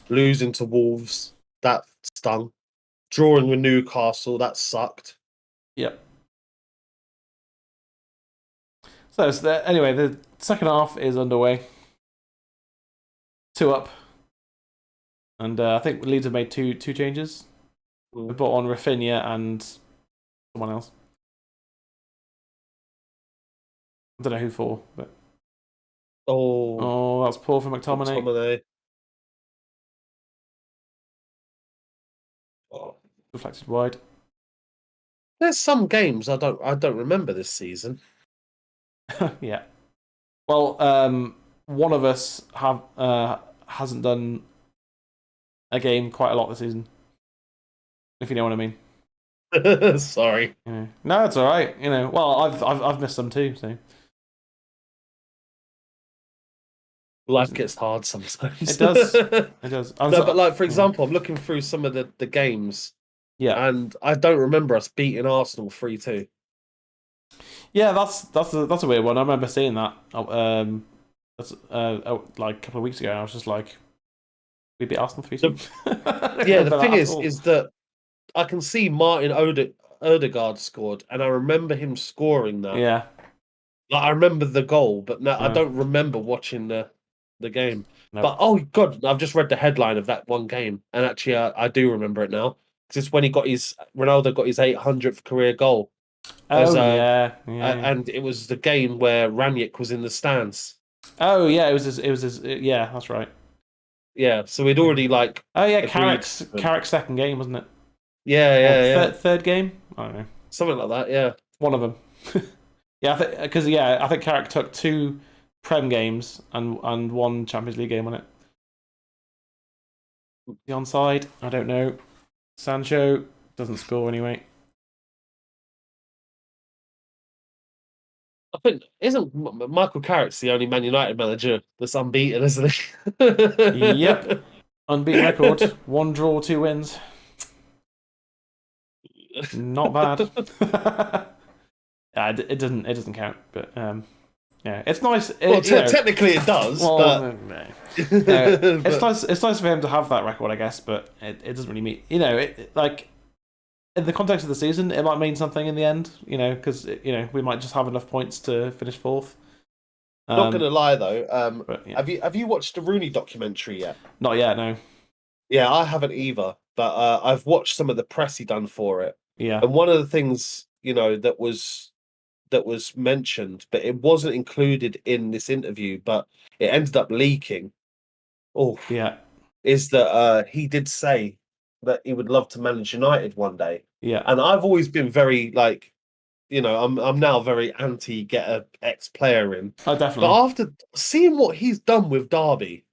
Speaker 2: Losing to Wolves, that stung. Drawing with Newcastle, that sucked.
Speaker 1: Yep. So anyway, the second half is underway. 2 up. And I think Leeds have made two changes. We brought on Rafinha and someone else. I don't know who for, but that's poor for McTominay. Deflected wide.
Speaker 2: There's some games I don't remember this season.
Speaker 1: Yeah. Well, one of us hasn't done a game quite a lot this season. If you know what I mean.
Speaker 2: Sorry.
Speaker 1: No, it's all right. Well, I've missed some too. So
Speaker 2: life gets hard sometimes.
Speaker 1: It does. It does.
Speaker 2: But like for example, I'm looking through some of the games
Speaker 1: Yeah.
Speaker 2: And I don't remember us beating Arsenal 3-2.
Speaker 1: Yeah, that's a weird one. I remember seeing that. Like a couple of weeks ago. I was just like, we beat Arsenal 3-2. I don't
Speaker 2: Yeah, the
Speaker 1: remember that
Speaker 2: thing
Speaker 1: at all.
Speaker 2: is that I can see Odegaard scored, and I remember him scoring that.
Speaker 1: Yeah.
Speaker 2: Like, I remember the goal, but no, I
Speaker 1: No.
Speaker 2: don't remember watching the game.
Speaker 1: Nope.
Speaker 2: But oh god, I've just read the headline of that one game, and actually, I do remember it now because it's when Ronaldo got his 800th career goal as
Speaker 1: Oh yeah. Yeah.
Speaker 2: and it was the game where Ranić was in the stands.
Speaker 1: Oh yeah. It was his. Yeah, that's right.
Speaker 2: Yeah, so we'd already like
Speaker 1: Oh yeah.
Speaker 2: agreed.
Speaker 1: Carrick's second game, wasn't it?
Speaker 2: Yeah,
Speaker 1: Or
Speaker 2: yeah, yeah,
Speaker 1: third game? I don't know.
Speaker 2: something like that. Yeah,
Speaker 1: One of them. Yeah, I think Carrick took 2 Prem games and 1 Champions League game on it. The onside, I don't know. Sancho doesn't score anyway.
Speaker 2: I think isn't Michael Carrick's the only Man United manager that's unbeaten, isn't he?
Speaker 1: Yep, unbeaten record. 1 draw, 2 wins. Not bad. Yeah, it doesn't count, but yeah, it's nice.
Speaker 2: Well, technically it does,
Speaker 1: well,
Speaker 2: but
Speaker 1: no.
Speaker 2: but
Speaker 1: It's nice for him to have that record, I guess, but it doesn't really mean like in the context of the season, it might mean something in the end, because we might just have enough points to finish 4th.
Speaker 2: not gonna lie though,
Speaker 1: But yeah,
Speaker 2: have you watched the Rooney documentary yet?
Speaker 1: not yet. No.
Speaker 2: Yeah, I haven't either, but I've watched some of the press he done for it,
Speaker 1: Yeah.
Speaker 2: and one of the things that was mentioned, but it wasn't included in this interview, but it ended up leaking. Oh,
Speaker 1: Yeah.
Speaker 2: is that he did say that he would love to manage United one day,
Speaker 1: Yeah.
Speaker 2: and I've always been very like, I'm now very anti get a ex player in,
Speaker 1: Oh,
Speaker 2: but
Speaker 1: definitely.
Speaker 2: after seeing what he's done with Derby,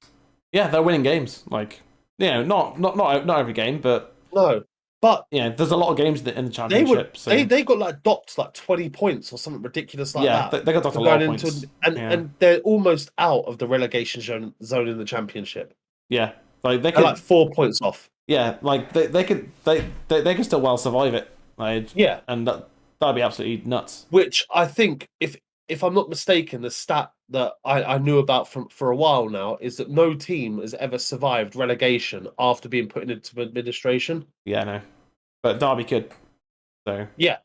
Speaker 1: Yeah, they're winning games. Like, not every game, but
Speaker 2: no, but
Speaker 1: there's a lot of games in the
Speaker 2: they would
Speaker 1: championship. So
Speaker 2: they got like docked like 20 points or something ridiculous like
Speaker 1: yeah,
Speaker 2: that
Speaker 1: they got docked a
Speaker 2: for
Speaker 1: lot
Speaker 2: going
Speaker 1: of
Speaker 2: into
Speaker 1: points.
Speaker 2: and
Speaker 1: Yeah.
Speaker 2: and they're almost out of the relegation zone in the championship.
Speaker 1: Yeah, like they
Speaker 2: They're like
Speaker 1: could.
Speaker 2: 4 points off.
Speaker 1: Yeah, like they could still well survive it. Like,
Speaker 2: Yeah,
Speaker 1: and that'd be absolutely nuts.
Speaker 2: which I think if I'm not mistaken, the stat that I knew about for a while now is that no team has ever survived relegation after being put into administration.
Speaker 1: Yeah, no, but Derby could. So
Speaker 2: Yeah.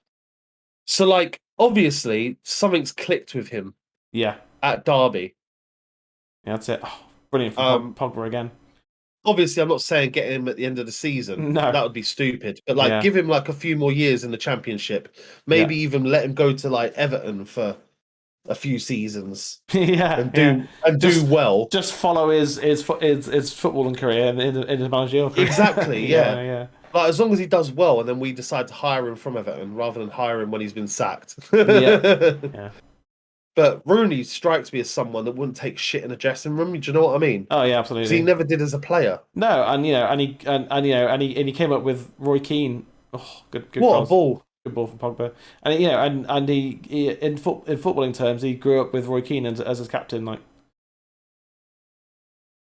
Speaker 2: So like obviously something's clicked with him
Speaker 1: yeah,
Speaker 2: at Derby.
Speaker 1: yeah, that's it. Oh, brilliant for Pogba again.
Speaker 2: Obviously I'm not saying get him at the end of the season.
Speaker 1: No.
Speaker 2: That would be stupid. But like
Speaker 1: Yeah.
Speaker 2: give him like a few more years in the championship. Maybe
Speaker 1: Yeah.
Speaker 2: even let him go to like Everton for a few seasons
Speaker 1: Yeah,
Speaker 2: and do well.
Speaker 1: Just follow his footballing career and in his managerial career.
Speaker 2: Exactly, yeah.
Speaker 1: Yeah.
Speaker 2: Like as long as he does well, and then we decide to hire him from Everton rather than hire him when he's been sacked.
Speaker 1: Yeah.
Speaker 2: But Rooney strikes me as someone that wouldn't take shit in a dressing room. Do you know what I mean?
Speaker 1: Oh yeah,
Speaker 2: Because
Speaker 1: absolutely.
Speaker 2: he never did as a player.
Speaker 1: No, and he came up with Roy Keane. Oh, good
Speaker 2: What
Speaker 1: cross.
Speaker 2: a ball!
Speaker 1: Good ball from Pogba. And he in footballing terms, he grew up with Roy Keane as his captain. Like,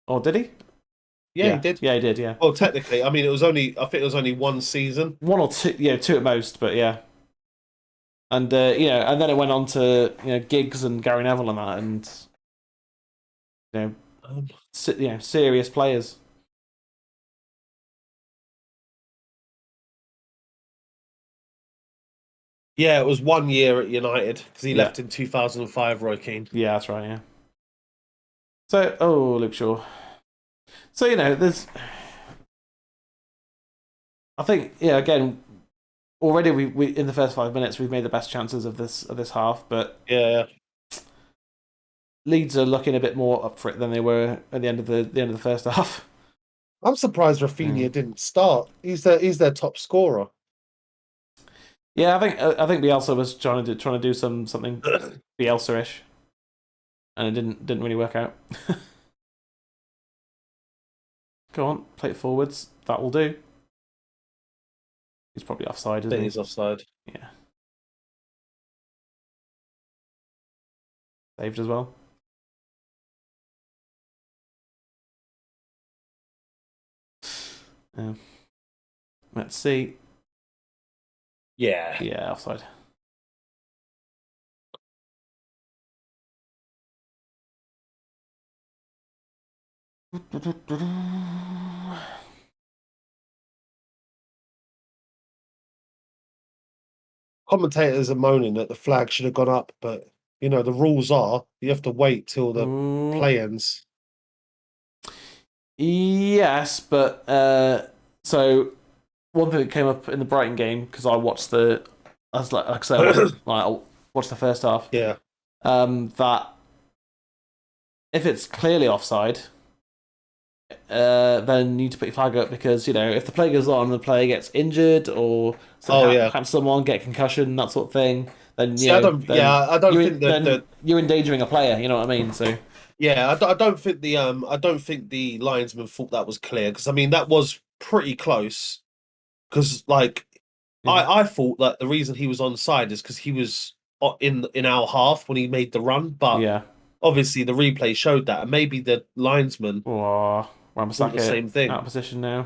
Speaker 1: or did he?
Speaker 2: Yeah, he did.
Speaker 1: Yeah, he did. Yeah.
Speaker 2: Well, technically, I mean, I think it was only one season.
Speaker 1: 1 or 2, yeah, 2 at most, but yeah. And and then it went on to Giggs and Gary Neville and that, and serious players.
Speaker 2: Yeah, it was 1 year at United because he left in 2005. Roy Keane.
Speaker 1: Yeah, that's right. Yeah. So, Luke Shaw. So there's. I think again, already we in the first 5 minutes we've made the best chances of this half, but
Speaker 2: Yeah.
Speaker 1: Leeds are looking a bit more up for it than they were at the end of the first half.
Speaker 2: I'm surprised Rafinha didn't start. He's their top scorer.
Speaker 1: Yeah, I think Bielsa was trying to do something Bielsa-ish, and it didn't really work out. Go on, play it forwards. That will do. He's probably offside, isn't he?
Speaker 2: He's offside.
Speaker 1: Yeah. Saved as well. Let's see.
Speaker 2: Yeah.
Speaker 1: Yeah, offside.
Speaker 2: Commentators are moaning that the flag should have gone up, but you know the rules are you have to wait till the play ends.
Speaker 1: Yes, but so one thing that came up in the Brighton game because I watched like I said, I watched the first half.
Speaker 2: Yeah.
Speaker 1: That if it's clearly offside, then you need to put your flag up because if the play goes on and the player gets injured or have someone get concussion, that sort of thing, then
Speaker 2: See, I don't think that
Speaker 1: you're endangering a player. You know what I mean? So
Speaker 2: yeah, I don't think the linesman thought that was clear because I mean that was pretty close. Because like I thought that the reason he was on side is because he was in our half when he made the run, but
Speaker 1: yeah.
Speaker 2: obviously the replay showed that, and maybe the linesman
Speaker 1: Oh,
Speaker 2: thought the same thing.
Speaker 1: out of position now.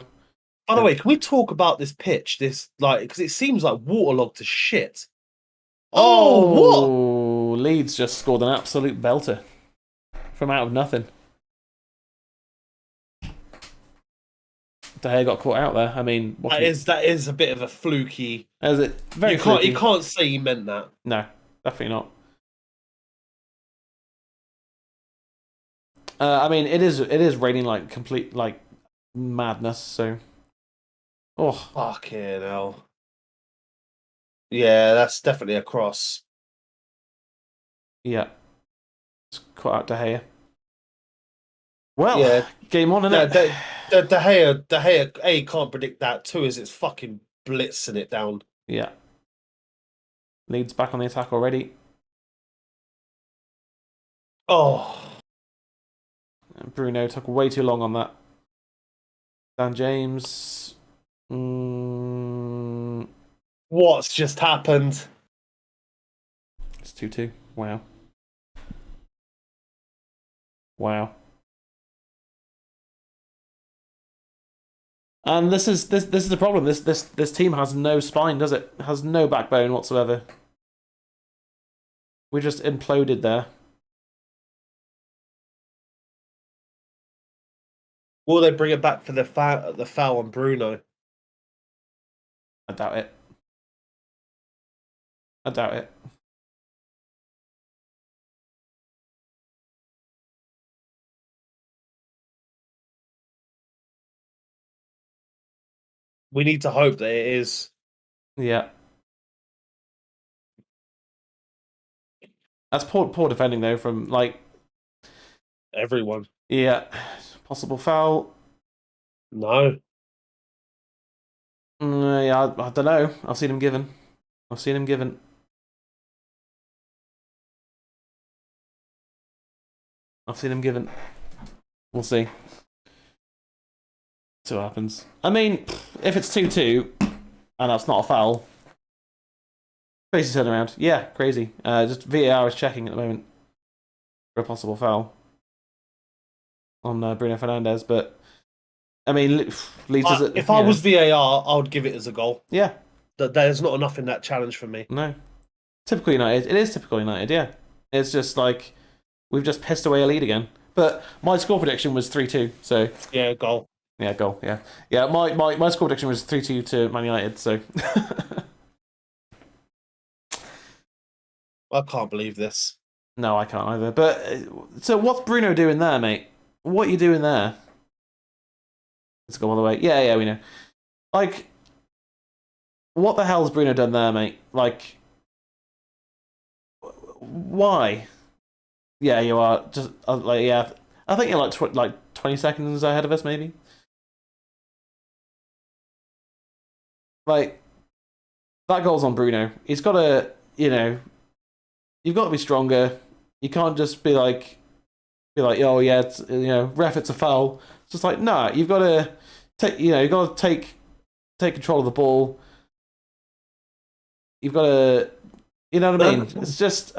Speaker 2: By the way, can we talk about this pitch? This like because it seems like waterlogged to shit. Oh, what?
Speaker 1: Leeds just scored an absolute belter from out of nothing. De Gea got caught out there. I mean,
Speaker 2: That is a bit of a fluky.
Speaker 1: Is it very fluky?
Speaker 2: You can't say he meant that.
Speaker 1: No, definitely not. I mean, it is raining like complete like madness. So,
Speaker 2: fucking hell. Yeah, that's definitely a cross.
Speaker 1: Yeah, it's caught out De Gea. Well,
Speaker 2: yeah,
Speaker 1: game on, innit?
Speaker 2: De Gea, A, can't predict that. Two, is it's fucking blitzing it down.
Speaker 1: Yeah. Leeds back on the attack already.
Speaker 2: Oh.
Speaker 1: Bruno took way too long on that. Dan James.
Speaker 2: What's just happened?
Speaker 1: It's 2-2. Wow. Wow. And this is the problem. This team has no spine, does it? Has no backbone whatsoever. We just imploded there.
Speaker 2: Will they bring it back for the foul on Bruno?
Speaker 1: I doubt it. I doubt it.
Speaker 2: We need to hope that it is.
Speaker 1: Yeah. That's poor defending though from like
Speaker 2: everyone.
Speaker 1: Yeah. Possible foul.
Speaker 2: No.
Speaker 1: Yeah, I don't know. I've seen him given. I've seen him given. I've seen him given. We'll see. See what happens. I mean, if it's 2-2 and that's not a foul, crazy turnaround. Yeah, crazy. Just VAR is checking at the moment for a possible foul on Bruno Fernandes, but I mean, Leeds is
Speaker 2: if I was VAR, I would give it as a goal.
Speaker 1: Yeah.
Speaker 2: There's not enough in that challenge for me.
Speaker 1: No. Typical United. It is typical United, yeah. It's just like we've just pissed away a lead again. But my score prediction was 3-2, so
Speaker 2: yeah, goal.
Speaker 1: Yeah, goal, yeah. Yeah, my score prediction was 3-2 to Man United, so
Speaker 2: I can't believe this.
Speaker 1: No, I can't either. But so what's Bruno doing there, mate? What are you doing there? Let's go all the way. Yeah, we know. Like, what the hell's Bruno done there, mate? Like, why? Yeah, you are just yeah. I think you're like 20 seconds ahead of us, maybe. Like, that goal's on Bruno. He's got to, you've got to be stronger. You can't just be like, oh yeah, it's, ref, it's a foul. It's just like, nah, you've got to take, you've got to take control of the ball. You've got to, you know what I mean? It's just,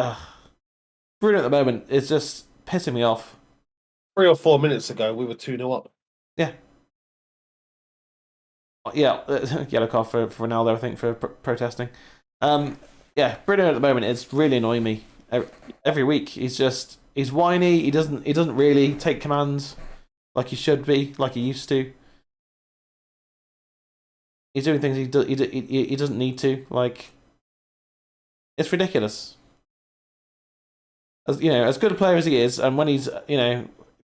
Speaker 1: Bruno at the moment is just pissing me off.
Speaker 2: 3 or 4 minutes ago, we were 2-0 up.
Speaker 1: Yeah. Yeah, yellow card for Ronaldo, I think, for protesting. Yeah, Bruno at the moment is really annoying me. Every week he's whiny. He doesn't really take commands like he should be, like he used to. He's doing things he doesn't need to. Like, it's ridiculous. As you know, as good a player as he is, and when he's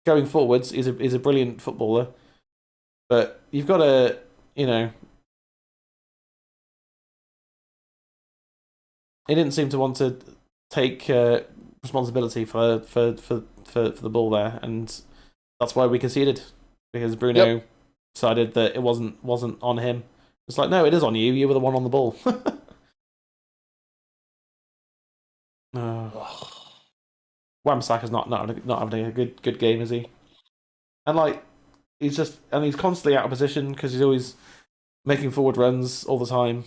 Speaker 1: going forwards, he's a brilliant footballer. But you've got to he didn't seem to want to take responsibility for the ball there, and that's why we conceded, because Bruno decided that it wasn't on him. It's like, no, it is on you. You were the one on the ball. Wamsaka's not having a good game, is he? And like he's constantly out of position because he's always making forward runs all the time.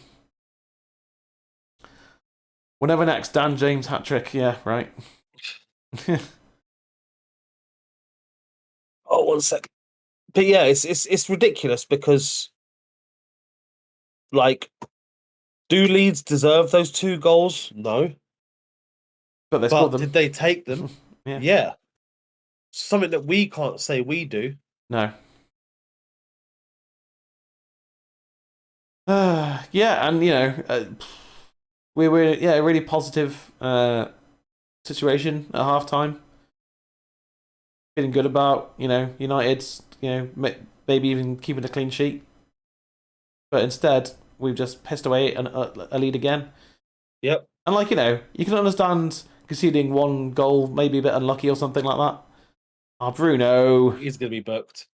Speaker 1: Whenever next, Dan James hat trick. Yeah, right.
Speaker 2: Oh, 1 sec. But yeah, it's ridiculous because, like, do Leeds deserve those 2 goals? No.
Speaker 1: But they scored them.
Speaker 2: Did they take them?
Speaker 1: Yeah.
Speaker 2: Yeah. Something that we can't say we do.
Speaker 1: No. Yeah, and we were a really positive situation at half time. Feeling good about United's maybe even keeping a clean sheet, but instead we've just pissed away a lead again.
Speaker 2: Yep.
Speaker 1: And you can understand conceding 1 goal, maybe a bit unlucky or something like that. Oh, Bruno,
Speaker 2: he's gonna be booked.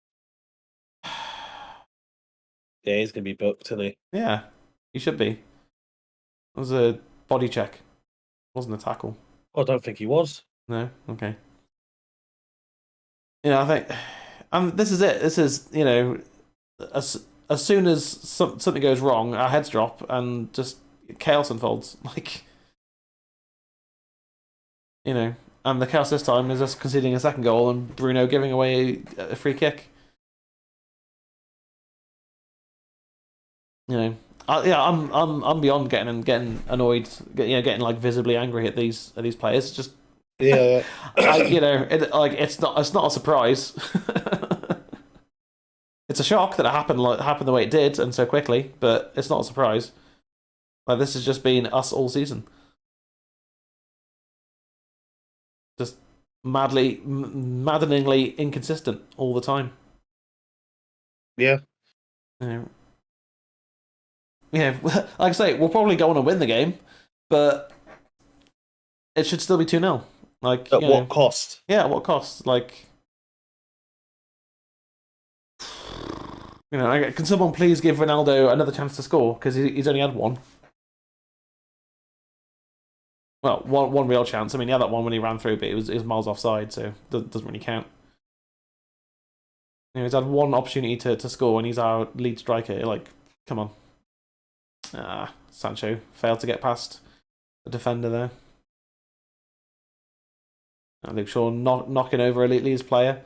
Speaker 2: Yeah, he's gonna be booked, isn't he?
Speaker 1: Yeah, he should be. It was a body check. It wasn't a tackle.
Speaker 2: I don't think he was.
Speaker 1: No? Okay. I think... this is it. This is, as soon as something goes wrong, our heads drop and just chaos unfolds. And the chaos this time is us conceding a second goal and Bruno giving away a free kick. I'm beyond getting annoyed, getting like visibly angry at these players. Just
Speaker 2: yeah,
Speaker 1: it's not a surprise. It's a shock that it happened the way it did and so quickly, but it's not a surprise. Like, this has just been us all season, just maddeningly inconsistent all the time.
Speaker 2: Yeah.
Speaker 1: Like I say, we'll probably go on and win the game, but it should still be 2-0. Like,
Speaker 2: at what cost?
Speaker 1: Yeah, at what cost? Like, can someone please give Ronaldo another chance to score, because he's only had one. Well, one real chance. I mean, he had that one when he ran through, but it was miles offside, so it doesn't really count. He's had one opportunity to score, and he's our lead striker. Like, come on. Sancho failed to get past the defender there. Luke Shaw knocking over a Leeds player.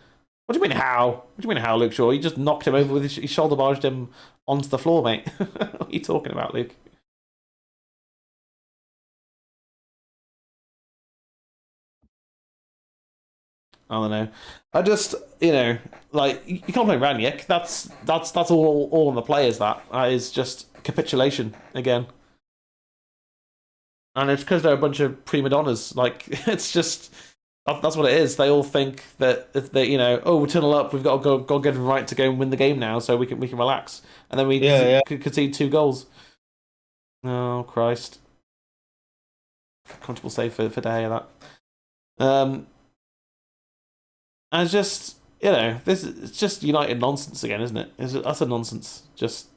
Speaker 1: What do you mean how? What do you mean how, Luke Shaw? You just knocked him over with he shoulder barged him onto the floor, mate. What are you talking about, Luke? I don't know. I just, you can't play Ranić. That's all on the players. That is just capitulation again. And it's because they're a bunch of prima donnas. Like, it's just, that's what it is. They all think that if they, we're 2-0 up, we've got to go get it right to go and win the game now, so we can relax, and then we concede 2 goals. Oh Christ! Comfortable save for De Gea, that. And it's just, it's just United nonsense again, isn't it? That's a nonsense. Just,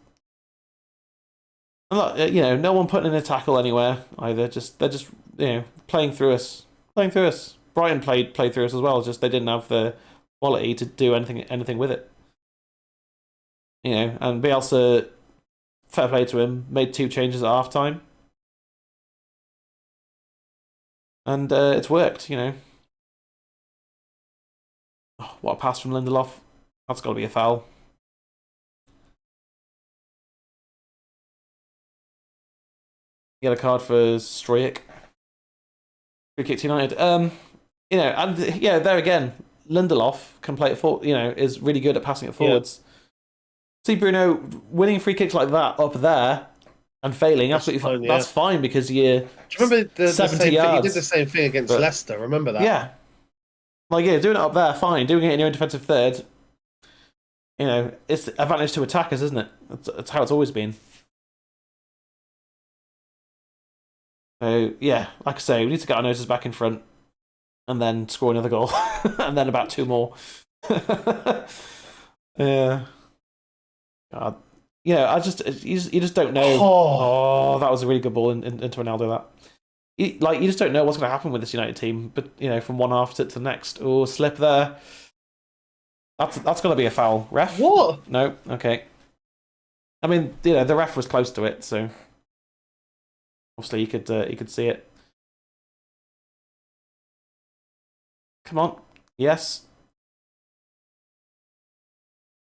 Speaker 1: no one putting in a tackle anywhere either. They're just playing through us. Brighton played through us as well. Just they didn't have the quality to do anything with it. And Bielsa, fair play to him, made 2 changes at half time, and it's worked. Oh, what a pass from Lindelof. That's got to be a foul. Yellow card for Stroyek. Free kick to United. You know, and yeah, there again, Lindelof can play it for. You know, is really good at passing it forwards. See Bruno winning free kicks like that up there and failing, absolutely fine. That's fine because you're.
Speaker 2: Do you remember the
Speaker 1: 70
Speaker 2: same
Speaker 1: yards.
Speaker 2: thing? He did the same thing against Leicester. Remember that?
Speaker 1: Yeah. Like, yeah, doing it up there, fine. Doing it in your own defensive third, you know, it's the advantage to attackers, isn't it? That's how it's always been. So, yeah, like I say, we need to get our noses back in front and then score another goal. And then about 2 more. Yeah. God. Yeah, you just don't know. Oh, that was a really good ball into Ronaldo. That you just don't know what's going to happen with this United team. But you know, from one half to the next, oh, slip there. That's going to be a foul. Ref?
Speaker 2: What?
Speaker 1: No. Okay. I mean, you know, the ref was close to it, so obviously he could see it. Come on. Yes.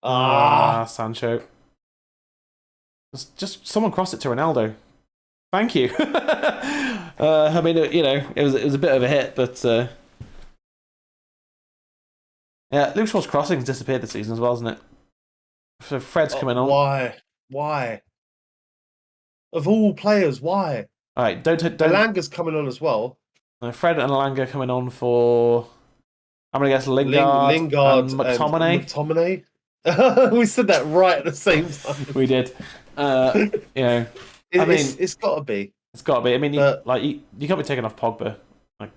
Speaker 1: Sancho. Just someone cross it to Ronaldo. Thank you. I mean, you know, it was a bit of a hit, but yeah, Luke Shaw's crossing's disappeared this season as well, hasn't it? So Fred's coming on.
Speaker 2: Why? Of all players, why?
Speaker 1: All right, don't.
Speaker 2: Elanga's coming on as well.
Speaker 1: Fred and Elanga coming on for. I'm gonna guess Lingard and
Speaker 2: McTominay. We said that right at the same time.
Speaker 1: We did. You know,
Speaker 2: it's got to be.
Speaker 1: It's got to be. I mean, you can't be taking off Pogba. Like,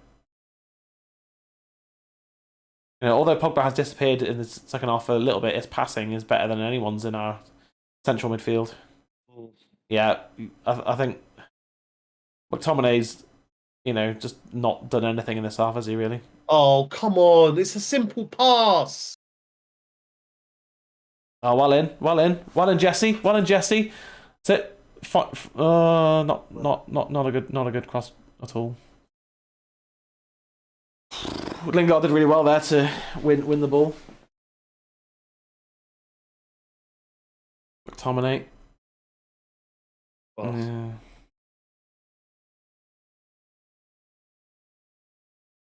Speaker 1: you know, although Pogba has disappeared in the second half a little bit, his passing is better than anyone's in our central midfield. Yeah, I think McTominay's, you know, just not done anything in this half, has he really?
Speaker 2: Oh, come on. It's a simple pass.
Speaker 1: Oh, well in, Jesse. That's it. Not a good cross at all. Lingard did really well there to win the ball. McTominay.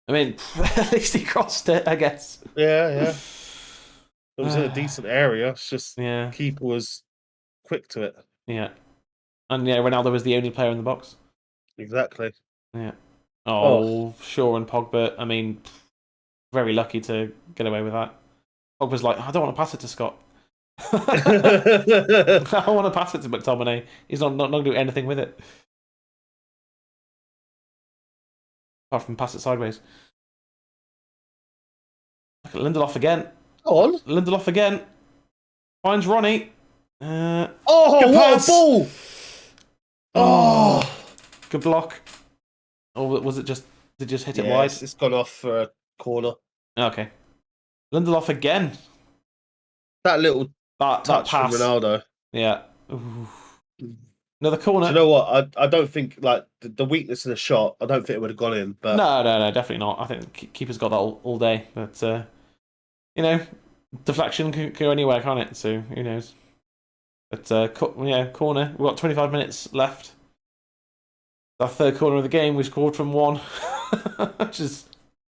Speaker 1: I mean, at least he crossed it, I guess.
Speaker 2: Yeah. It was in a decent area. It's just keeper was quick to it.
Speaker 1: Yeah. And yeah, Ronaldo was the only player in the box.
Speaker 2: Exactly.
Speaker 1: Yeah. Oh, Shaw and Pogba. I mean, very lucky to get away with that. Pogba's like, I don't want to pass it to Scott. I want to pass it to McTominay. He's not going to do anything with it. Apart from pass it sideways. Look at Lindelof again.
Speaker 2: Go on.
Speaker 1: Lindelof again. Finds Ronnie.
Speaker 2: What a ball! Oh,
Speaker 1: good block. Or was it just did you just hit it wide?
Speaker 2: It's gone off for a corner.
Speaker 1: Okay. Lindelof again.
Speaker 2: That little
Speaker 1: touch
Speaker 2: from Ronaldo.
Speaker 1: Yeah. Ooh. Another corner.
Speaker 2: Do you know what? I don't think like the weakness in the shot. I don't think it would have gone in. But
Speaker 1: no, definitely not. I think keeper's got that all day. But you know, deflection can go anywhere, can't it? So who knows? But corner. We've got 25 minutes left. Our third corner of the game. We scored from one, which is the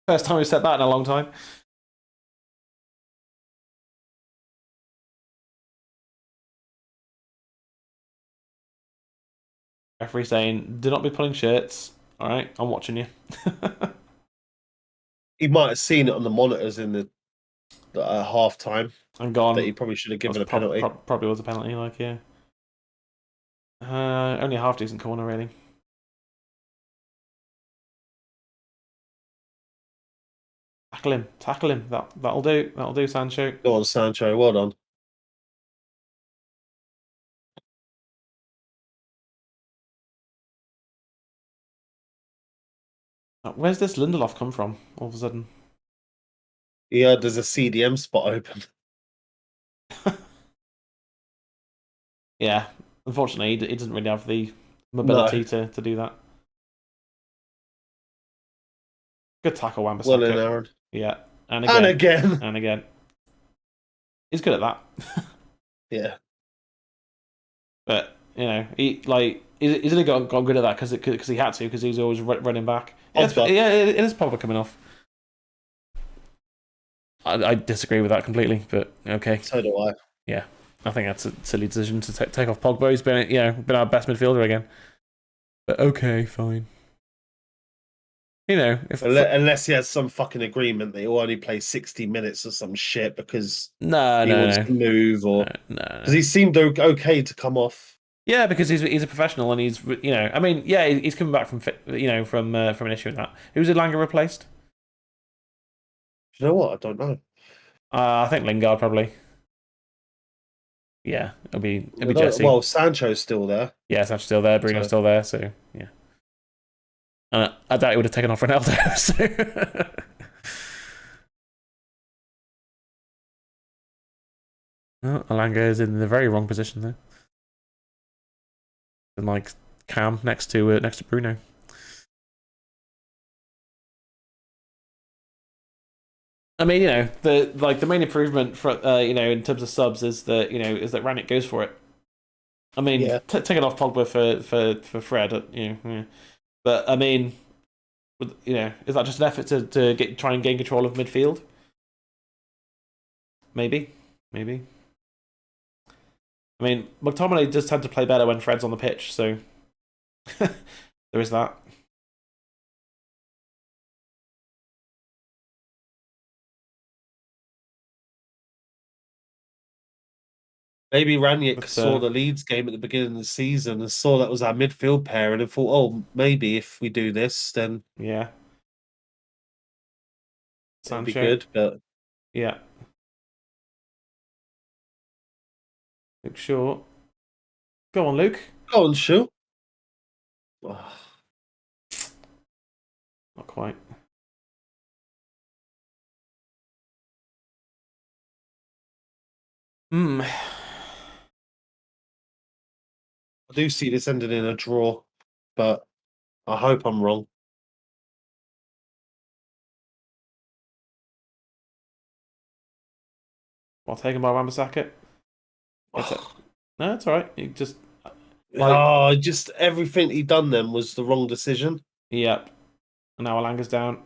Speaker 1: first time we've said that in a long time. Referee saying, "Do not be pulling shirts." All right, I'm watching you.
Speaker 2: He might have seen it on the monitors in the half time
Speaker 1: and gone.
Speaker 2: That he probably should have given a penalty.
Speaker 1: Probably was a penalty, like yeah. Only a half decent corner, really. Tackle him. That'll do, Sancho.
Speaker 2: Go on, Sancho. Well done.
Speaker 1: Where's this Lindelof come from? All of a sudden.
Speaker 2: Yeah, there's a CDM spot open.
Speaker 1: Yeah, unfortunately, he doesn't really have the mobility to do that. Good tackle, Wan-Bissaka.
Speaker 2: Well in, Aaron.
Speaker 1: Yeah, and again. He's good at that.
Speaker 2: Yeah.
Speaker 1: But you know, he's only got good at that because he had to, because he's always running back.
Speaker 2: Pogba.
Speaker 1: Yeah, it is Pogba coming off. I disagree with that completely, but okay.
Speaker 2: So do I.
Speaker 1: Yeah, I think that's a silly decision to take off Pogba. He's been our best midfielder again. But okay, fine.
Speaker 2: Unless he has some fucking agreement that he'll only play 60 minutes or some shit because he wants to move, or because he seemed okay to come off.
Speaker 1: Yeah, because he's a professional, and he's he's coming back from an issue with that. Who's Elanga replaced?
Speaker 2: You know what? I don't know.
Speaker 1: I think Lingard probably. Yeah, it'll be Jesse.
Speaker 2: Well, Sancho's still there.
Speaker 1: Yeah, Sancho's still there. Bruno's still there. So yeah. I doubt he would have taken off Ronaldo. So. Elanga is in the very wrong position there. And like Cam next to Bruno. I mean, the main improvement for in terms of subs is that Ranić goes for it. I mean, taking off Pogba for Fred, but I mean, is that just an effort to try and gain control of midfield? Maybe. I mean, McTominay does tend to play better when Fred's on the pitch, so there is that.
Speaker 2: Maybe Ranić saw the Leeds game at the beginning of the season and saw that was our midfield pair and thought, oh, maybe if we do this, then
Speaker 1: yeah,
Speaker 2: it'll be good. But
Speaker 1: yeah, Luke Shaw. Go on, Luke.
Speaker 2: Go on, Shaw.
Speaker 1: Not quite.
Speaker 2: I do see this ending in a draw, but I hope I'm wrong.
Speaker 1: Well taken by Wan-Bissaka. No, it's all right. You just
Speaker 2: just everything he done then was the wrong decision.
Speaker 1: Yep. And now Elanga's down.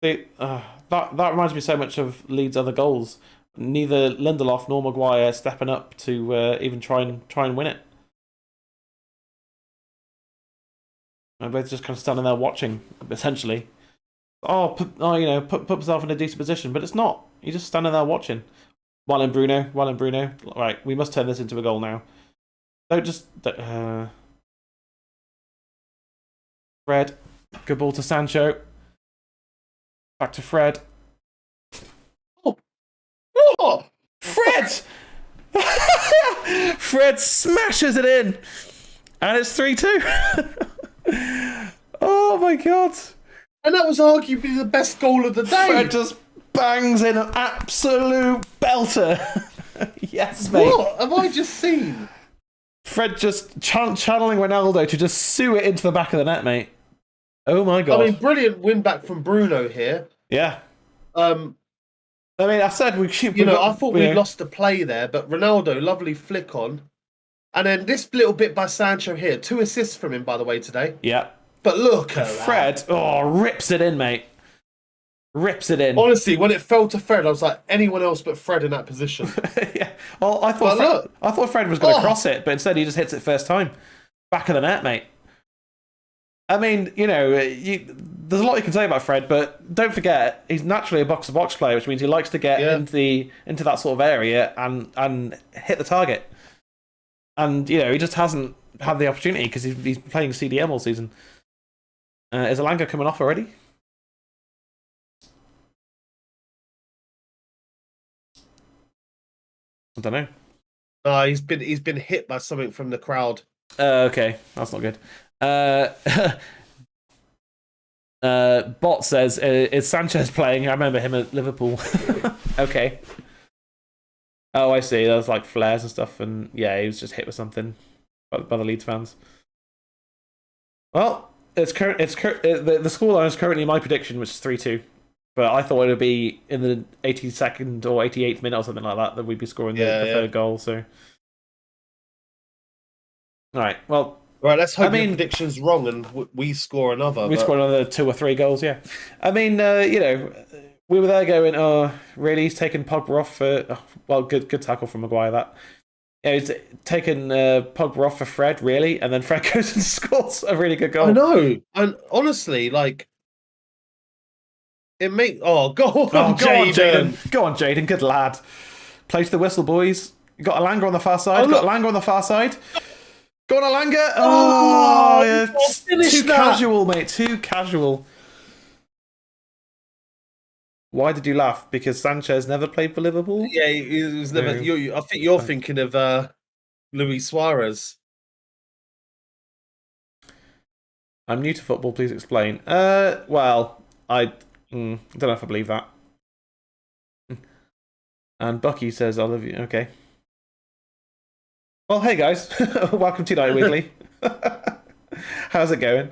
Speaker 1: That reminds me so much of Leeds' other goals. Neither Lindelof nor Maguire stepping up to even try and win it. They're both just kind of standing there watching, essentially. Put himself in a decent position, but it's not. You're just standing there watching. While in Bruno. Right, we must turn this into a goal now. Fred. Good ball to Sancho. Back to Fred.
Speaker 2: Oh!
Speaker 1: Fred! Fred smashes it in. And it's 3-2. Oh my god.
Speaker 2: And that was arguably the best goal of the day.
Speaker 1: Fred just bangs in an absolute belter. Yes, mate.
Speaker 2: What have I just seen?
Speaker 1: Fred just channeling Ronaldo to just sue it into the back of the net, mate. Oh my god.
Speaker 2: I mean, brilliant win back from Bruno here.
Speaker 1: Yeah. I mean, I said we should.
Speaker 2: I thought we lost the play there, but Ronaldo, lovely flick on. And then this little bit by Sancho here. 2 assists from him, by the way, today.
Speaker 1: Yeah.
Speaker 2: But look at
Speaker 1: Fred, rips it in, mate. Rips it in.
Speaker 2: Honestly, when it fell to Fred, I was like, anyone else but Fred in that position.
Speaker 1: Yeah. Well, I thought Fred was going to cross it, but instead he just hits it first time. Back of the net, mate. I mean, there's a lot you can say about Fred, but don't forget, he's naturally a box-to-box player, which means he likes to get into that sort of area and hit the target. And, he just hasn't had the opportunity because he's playing CDM all season. Is Elanga coming off already? I don't know.
Speaker 2: No, he's been hit by something from the crowd.
Speaker 1: Okay, that's not good. Bot says, is Sanchez playing? I remember him at Liverpool. Okay. Oh, I see. There was like flares and stuff, and yeah, he was just hit with something by the Leeds fans. Well, the scoreline is currently my prediction, which is 3-2. But I thought it would be in the 82nd or 88th minute or something like that we'd be scoring the third goal. So, all right, well,
Speaker 2: right. Let's hope your prediction's wrong and we score another.
Speaker 1: We score another 2 or 3 goals. Yeah, I mean, we were there going, oh, really? He's taken Pogba off for good tackle from Maguire. That he's taken Pogba off for Fred, really, and then Fred goes and scores a really good goal.
Speaker 2: I know, and honestly, like. It makes go on,
Speaker 1: Jaden. Go on, Jaden. Good lad. Play to the whistle, boys. You got Alanga on the far side. Got Alanga on the far side. Go on, Alanga. Yeah. Too casual, mate. Too casual. Why did you laugh? Because Sanchez never played for Liverpool?
Speaker 2: Yeah, he was never. I think you're thinking of Luis Suarez.
Speaker 1: I'm new to football. Please explain. Well, I don't know if I believe that. And Bucky says, I love you. Okay. Well, hey guys. Welcome to United Weekly. How's it going?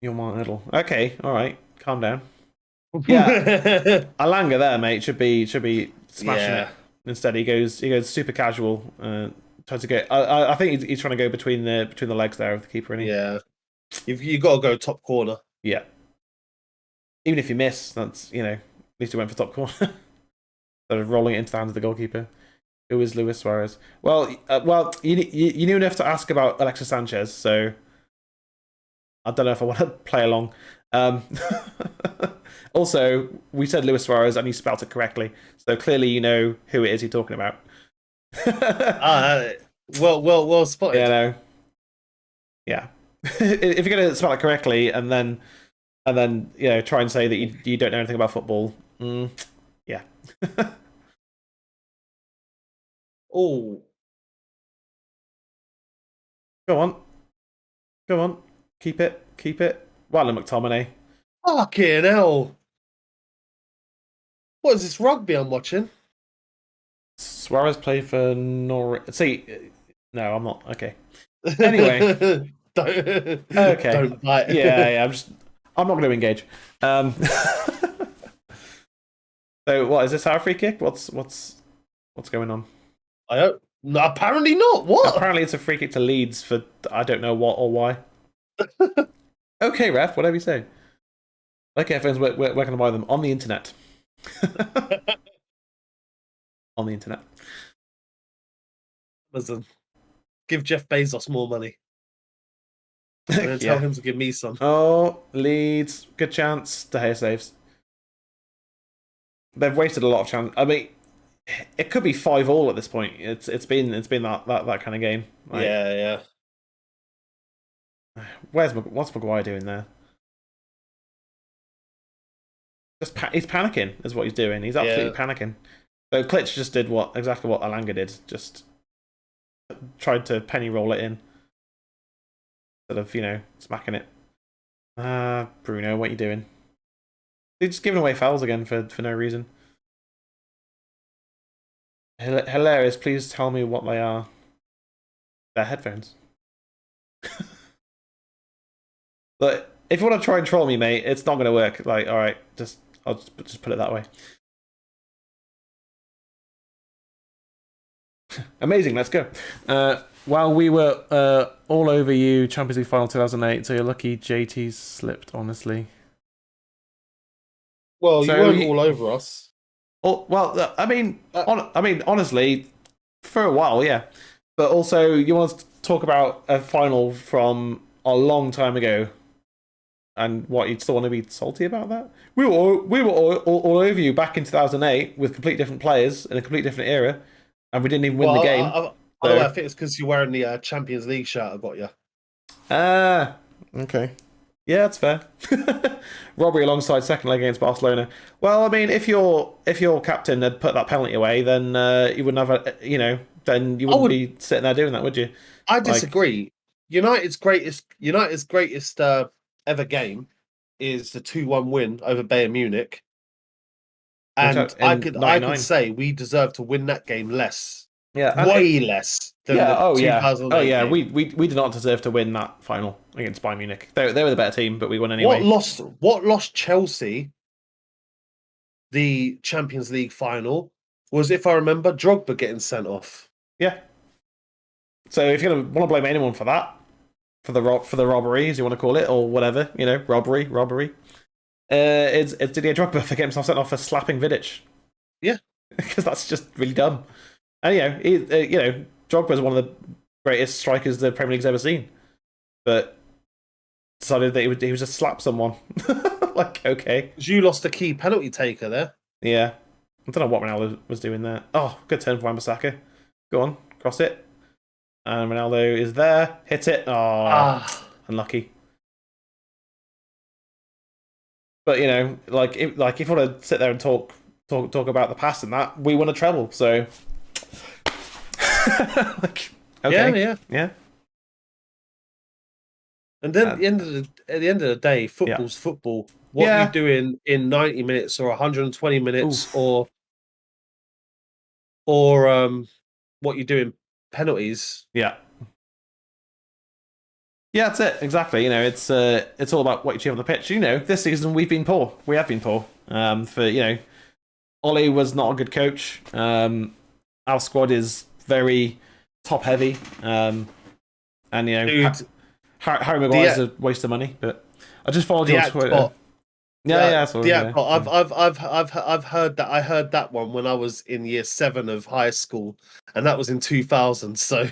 Speaker 1: You're my idol. Okay, alright. Calm down. Yeah. Alanga there, mate, should be smashing it. Instead he goes super casual. Tries to go I think he's trying to go between the legs there of the keeper, isn't he?
Speaker 2: Yeah. You gotta go top corner.
Speaker 1: Yeah. Even if you miss, that's at least you went for top corner. Instead of rolling it into the hands of the goalkeeper. Who is Luis Suarez? Well, you knew enough to ask about Alexis Sanchez, so I don't know if I want to play along. Also, we said Luis Suarez and he spelt it correctly, so clearly you know who it is you're talking about.
Speaker 2: Well spotted.
Speaker 1: Yeah, no. Yeah. If you're gonna spell it correctly and then try and say that you don't know anything about football, yeah.
Speaker 2: Oh.
Speaker 1: Go on. Keep it. Well, McTominay.
Speaker 2: Fucking hell. What is this rugby I'm watching?
Speaker 1: Suarez played for Norwich. See, no, I'm not. Okay. Anyway.
Speaker 2: Don't bite.
Speaker 1: Yeah. I'm not going to engage. So, what is this? Our free kick? What's going on?
Speaker 2: No, apparently not. What?
Speaker 1: Apparently, it's a free kick to Leeds for I don't know what or why. Okay, ref. Whatever you say. Okay, friends. Where can I buy them? On the internet. On the internet.
Speaker 2: Listen, give Jeff Bezos more money. And tell him to give me some.
Speaker 1: Oh, Leeds. Good chance. De Gea saves. They've wasted a lot of chance. I mean, it could be 5-5 at this point. It's been that kind of game.
Speaker 2: Like, yeah.
Speaker 1: What's Maguire doing there? He's panicking, is what he's doing. He's absolutely panicking. So Klitsch just did exactly what Alanga did. Just tried to penny roll it in. Instead of, smacking it. Bruno, what are you doing? They're just giving away fouls again for no reason. Hilarious, please tell me what they are. They're headphones. But if you want to try and troll me, mate, it's not going to work. Like, alright, I'll just put it that way. Amazing, let's go. While we were all over you, Champions League final 2008, so you're lucky JT slipped, honestly.
Speaker 2: Well, you weren't all over us.
Speaker 1: Well, I mean, honestly, for a while, yeah. But also, you want to talk about a final from a long time ago, and what, you'd still want to be salty about that? We were all over you back in 2008 with completely different players in a completely different era, and we didn't even win the game.
Speaker 2: I think it's because you're wearing the Champions League shirt I got you.
Speaker 1: Okay. Yeah, that's fair. Robbery alongside second leg against Barcelona. Well, I mean, if your captain had put that penalty away, then you wouldn't have, then you wouldn't be sitting there doing that, would you?
Speaker 2: I disagree. United's greatest ever game is the 2-1 win over Bayern Munich, and I could say we deserve to win that game less
Speaker 1: Yeah. And
Speaker 2: way less than
Speaker 1: yeah.
Speaker 2: the
Speaker 1: Oh yeah.
Speaker 2: 2008
Speaker 1: Oh yeah.
Speaker 2: game.
Speaker 1: We did not deserve to win that final against Bayern Munich. They were the better team, but we won
Speaker 2: What
Speaker 1: anyway.
Speaker 2: lost? What lost Chelsea the Champions League final was, if I remember, Drogba getting sent off.
Speaker 1: Yeah. So if you're gonna want to blame anyone for that, for the robbery, as you want to call it, or whatever, robbery. It's Didier Drogba for getting himself sent off for slapping Vidic.
Speaker 2: Yeah,
Speaker 1: because that's just really dumb. And Drogba's one of the greatest strikers the Premier League's ever seen, but decided that he would just slap someone. Like, okay,
Speaker 2: because you lost a key penalty taker there.
Speaker 1: yeah. I don't know what Ronaldo was doing there. Oh, good turn for Wan-Bissaka. Go on, cross it. And Ronaldo is there. Hit it. Oh, unlucky. But if you want to sit there and talk about the past and that, we won a treble. So, like, okay, yeah.
Speaker 2: And then at the end of the day, football's football. What you doing in 90 minutes or 120 minutes or what you doing penalties?
Speaker 1: Yeah. Yeah, that's it. Exactly. It's all about what you achieve on the pitch. This season we've been poor. We have been poor. Ollie was not a good coach. Our squad is very top heavy. And Dude, Harry Maguire's a waste of money. But I just followed you on Twitter. Yeah.
Speaker 2: I've heard that. I heard that one when I was in year 7 of high school, and that was in 2000. So,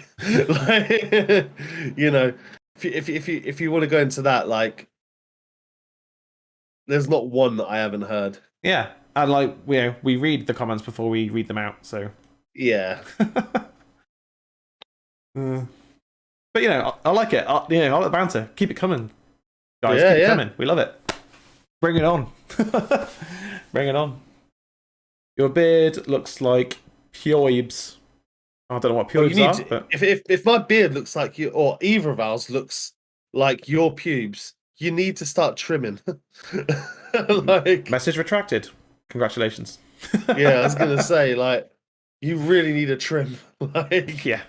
Speaker 2: if you want to go into that, like, there's not one that I haven't heard.
Speaker 1: Yeah, and we read the comments before we read them out. So
Speaker 2: yeah.
Speaker 1: But I like it. I like the banter. Keep it coming, guys. Keep it coming. We love it. Bring it on. Bring it on. Your beard looks like pubes. I don't know what pubes are. But...
Speaker 2: If my beard looks like you, or either of ours looks like your pubes, you need to start trimming.
Speaker 1: Message retracted. Congratulations.
Speaker 2: Yeah, I was gonna say, you really need a trim.
Speaker 1: Yeah.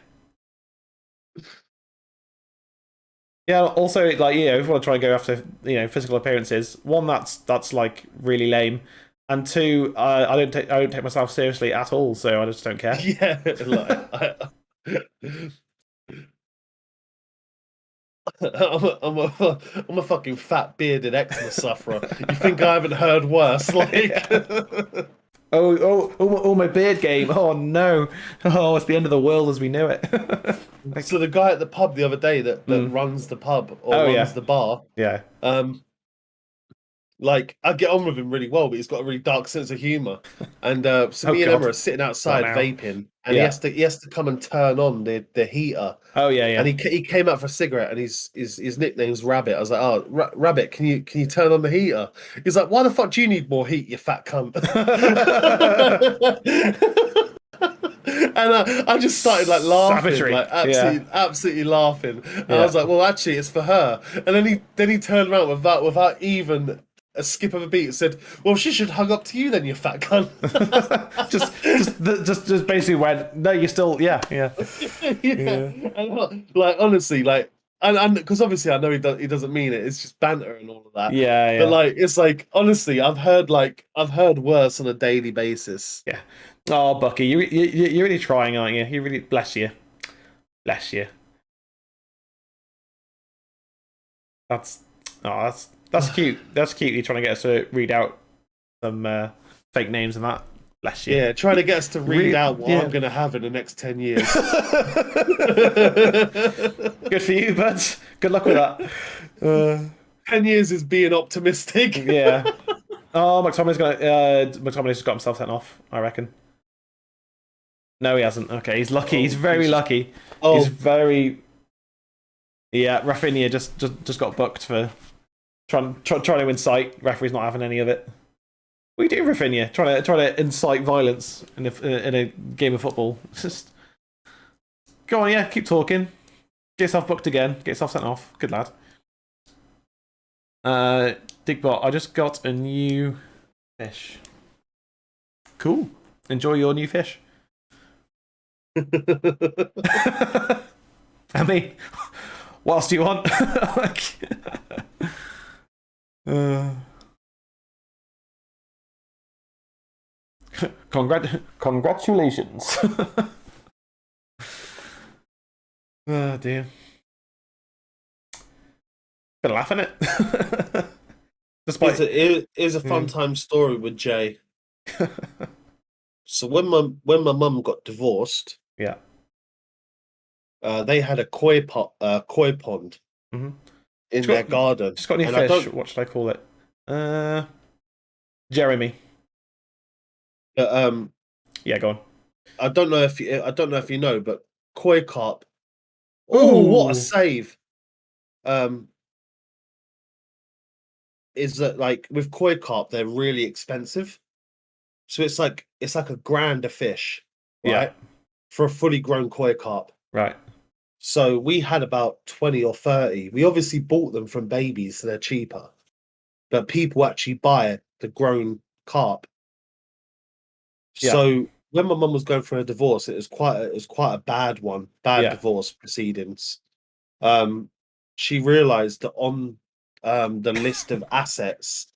Speaker 1: Yeah. Also, if you want to try and go after physical appearances, one that's like really lame, and two, I don't take myself seriously at all, so I just don't care.
Speaker 2: Yeah, I'm a fucking fat bearded eczema sufferer. You think I haven't heard worse?
Speaker 1: Oh, my beard game. Oh no. Oh, it's the end of the world as we know it.
Speaker 2: So the guy at the pub the other day that runs the pub or runs the bar.
Speaker 1: Yeah.
Speaker 2: I get on with him really well, but he's got a really dark sense of humour. And so me and Emma are sitting outside vaping, and he has to come and turn on the heater.
Speaker 1: Oh yeah.
Speaker 2: And he came out for a cigarette, and his nickname's Rabbit. I was like, oh, Rabbit, can you turn on the heater? He's like, why the fuck do you need more heat, you fat cunt? And I just started laughing,
Speaker 1: Savagery.
Speaker 2: Absolutely laughing. And I was like, well, actually, it's for her. And then he turned around without even a skip of a beat and said, well, she should hug up to you then, you fat cunt.
Speaker 1: just basically went, no, you're still, yeah.
Speaker 2: And, honestly, and because obviously I know he doesn't mean it. It's just banter and all of that.
Speaker 1: Yeah.
Speaker 2: But it's honestly, I've heard worse on a daily basis.
Speaker 1: Yeah. Oh, Bucky, you're really trying, aren't you? You really bless you. That's cute. That's cute. You're trying to get us to read out some fake names and that. Bless you.
Speaker 2: Yeah, trying to get us to read out what I'm going to have in the next 10 years.
Speaker 1: Good for you, bud. Good luck with that.
Speaker 2: 10 years is being optimistic.
Speaker 1: Yeah. Oh, McTominay's got himself sent off, I reckon. No, he hasn't. Okay, he's lucky. He's very lucky. Oh. He's very... Yeah, Rafinha just got booked for trying to incite. Referee's not having any of it. What are you doing, Rafinha? Trying to incite violence in a game of football. It's just... Go on, yeah, keep talking. Get yourself booked again. Get yourself sent off. Good lad. Digbot, I just got a new fish. Cool. Enjoy your new fish. I mean, what else do you want? Like, congratulations. Oh dear. Been laughing at it. Despite
Speaker 2: It is a fun time story with Jay. So when my mum got divorced,
Speaker 1: yeah.
Speaker 2: they had a koi pond
Speaker 1: Mm-hmm.
Speaker 2: in their garden.
Speaker 1: Just got any
Speaker 2: and
Speaker 1: fish? What should I call it? Jeremy. Yeah, go on.
Speaker 2: I don't know if you know, but koi carp. Oh, what a
Speaker 1: Ooh.
Speaker 2: save! Is that like with koi carp, they're really expensive. So it's like a grand a fish,
Speaker 1: Yeah.
Speaker 2: right? For a fully grown koi carp.
Speaker 1: Right.
Speaker 2: So we had about 20 or 30. We obviously bought them from babies, so they're cheaper. But people actually buy the grown carp.
Speaker 1: Yeah.
Speaker 2: So when my mum was going through a divorce, it was quite a bad one, bad
Speaker 1: Yeah.
Speaker 2: divorce proceedings. She realized that on the list of assets,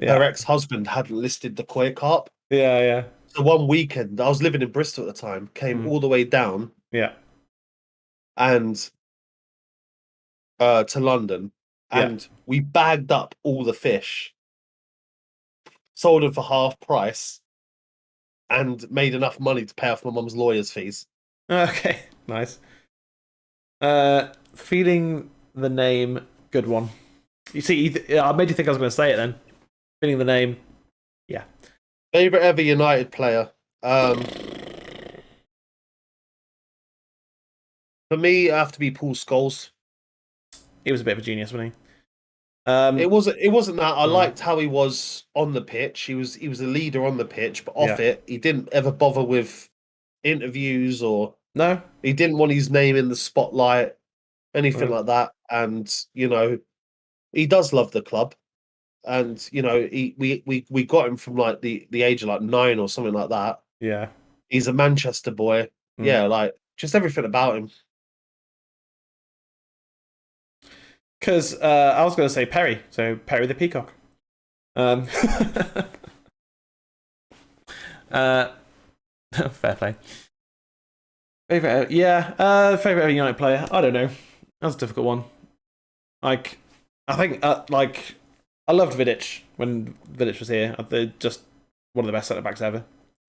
Speaker 2: her ex-husband hadn't listed the koi carp.
Speaker 1: Yeah, yeah.
Speaker 2: So one weekend, I was living in Bristol at the time, came all the way down
Speaker 1: Yeah.
Speaker 2: and to London, and we bagged up all the fish, sold them for half price, and made enough money to pay off my mum's lawyer's fees.
Speaker 1: Okay, nice. Feeling the name, good one. You see, I made you think I was going to say it then. Feeling the name, yeah.
Speaker 2: Favorite ever United player. For me, I have to be Paul Scholes.
Speaker 1: He was a bit of a genius, wasn't he?
Speaker 2: It wasn't that. I liked how he was on the pitch. He was a leader on the pitch, but off it, he didn't ever bother with interviews or he didn't want his name in the spotlight, anything like that. And he does love the club. And we got him from like the age of like 9 or something like that.
Speaker 1: Yeah.
Speaker 2: He's a Manchester boy. Yeah, like just everything about him.
Speaker 1: Because I was going to say Perry, so Perry the Peacock. Fair play. Favorite, favorite United player. I don't know. That's a difficult one. Like, I think I loved Vidic when Vidic was here. They're just one of the best centre backs ever.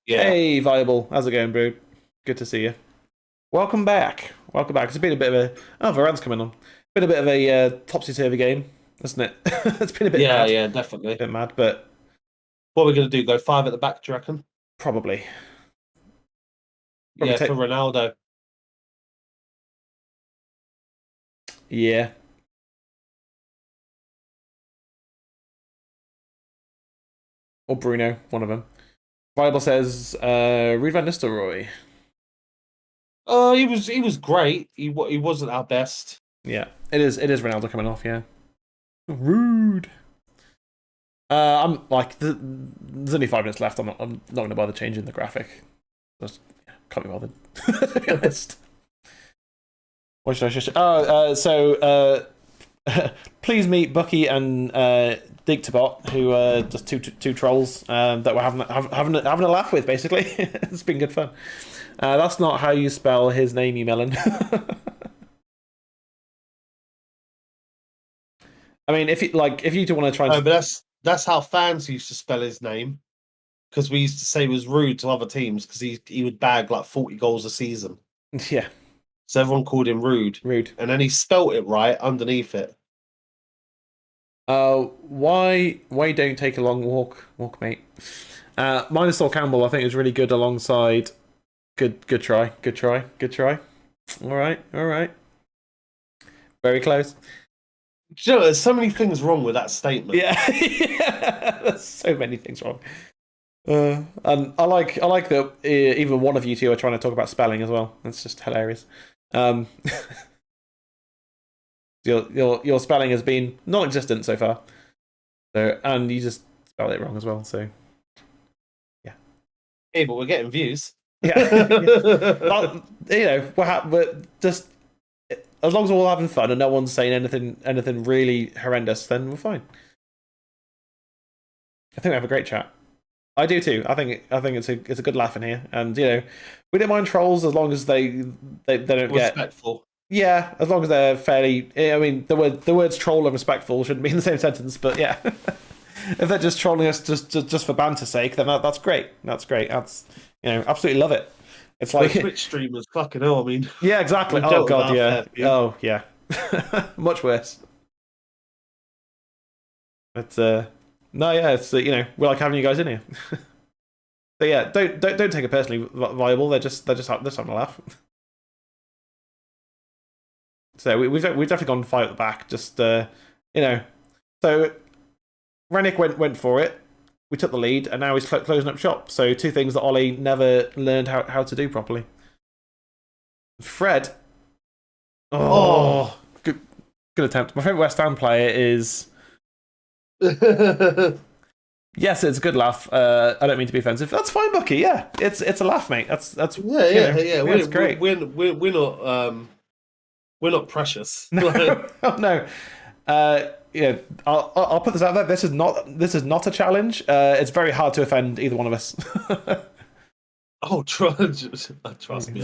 Speaker 2: Yeah.
Speaker 1: Hey, Viable. How's it going, bro? Good to see you. Welcome back. Welcome back. It's been a bit of a... Oh, Varane's coming on. Been a bit of a topsy-turvy game, hasn't it? It's been a bit mad.
Speaker 2: Yeah, definitely.
Speaker 1: A bit mad, but...
Speaker 2: What are we going to do? Go 5 at the back, do you reckon?
Speaker 1: Probably.
Speaker 2: For Ronaldo.
Speaker 1: Yeah. Or Bruno, one of them. Bible says Ruud van Nistelrooy.
Speaker 2: He was great. He wasn't our best.
Speaker 1: Yeah, it is Ronaldo coming off. Yeah, rude. I'm like, there's only 5 minutes left. I'm not going to bother changing the graphic. Just can't be bothered. To be honest. What should I? So please meet Bucky and Digtabot, who are just two trolls that we're having a laugh with. Basically, it's been good fun. That's not how you spell his name, you melon. I mean, if you do want to try,
Speaker 2: but that's how fans used to spell his name, because we used to say he was rude to other teams because he would bag like 40 goals a season.
Speaker 1: Yeah.
Speaker 2: So everyone called him Rude.
Speaker 1: Rude.
Speaker 2: And then he spelt it right underneath it.
Speaker 1: Why don't take a long walk, mate? Minus Saul Campbell, I think, is really good alongside. Good try. All right. Very close.
Speaker 2: Do you know, there's so many things wrong with that statement.
Speaker 1: Yeah, there's so many things wrong. And I like that even one of you two are trying to talk about spelling as well. That's just hilarious. Your spelling has been non-existent so far. So, and you just spelled it wrong as well. So, yeah.
Speaker 2: Hey, but we're getting views.
Speaker 1: Yeah. Well, we're just as long as we're all having fun and no one's saying anything really horrendous, then we're fine. I think we have a great chat. I do too. I think it's a good laugh in here, and we don't mind trolls as long as they don't get
Speaker 2: respectful.
Speaker 1: Yeah, as long as they're fairly. I mean, the words troll and respectful shouldn't be in the same sentence, but yeah, if they're just trolling us just for banter's sake, then that's great. That's great. That's absolutely love it. It's like
Speaker 2: Twitch streamers, fucking hell. I mean,
Speaker 1: yeah, exactly. Oh god, yeah. Oh yeah, much worse. But no, yeah, it's we like having you guys in here. So yeah, don't take it personally, viable. They're just having a laugh. So we've definitely gone fight at the back. Just So Rennick went for it. We took the lead, and now he's closing up shop. So two things that Ollie never learned how to do properly. Fred. Oh. Good attempt. My favourite West Ham player is. Yes, it's a good laugh. I don't mean to be offensive. That's fine, Bucky. Yeah, it's a laugh, mate. That's
Speaker 2: yeah.
Speaker 1: It's great.
Speaker 2: We're not precious.
Speaker 1: No, no. Yeah, I'll put this out there. This is not a challenge. It's very hard to offend either one of us.
Speaker 2: Oh, trust me.
Speaker 1: It's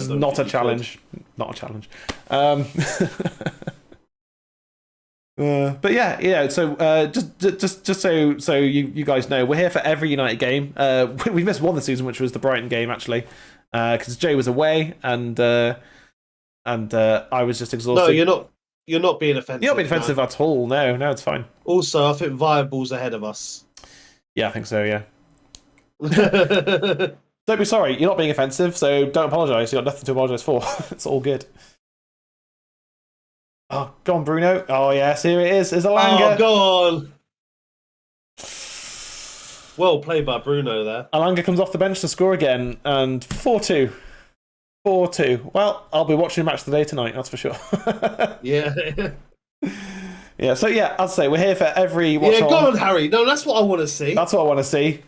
Speaker 1: not a challenge. Not a challenge. But yeah. So just so you guys know, we're here for every United game. We missed one this season, which was the Brighton game actually, because Jay was away and I was just exhausted.
Speaker 2: No, you're not being offensive.
Speaker 1: You're not being offensive at all. No, it's fine.
Speaker 2: Also, I think Viable's ahead of us.
Speaker 1: Yeah, I think so. Yeah. Don't be sorry. You're not being offensive, so don't apologise. You got nothing to apologise for. It's all good. Oh, go on, Bruno. Oh, yes, here it is. Is Elanga.
Speaker 2: Oh, go on. Well played by Bruno there.
Speaker 1: Elanga comes off the bench to score again, and 4-2. 4-2. Well, I'll be watching Match of the Day tonight, that's for sure.
Speaker 2: Yeah.
Speaker 1: Yeah, so yeah, I'd say we're here for every Watchalong.
Speaker 2: Yeah, go on, Harry. No, that's what I want to see.
Speaker 1: That's what I want to see.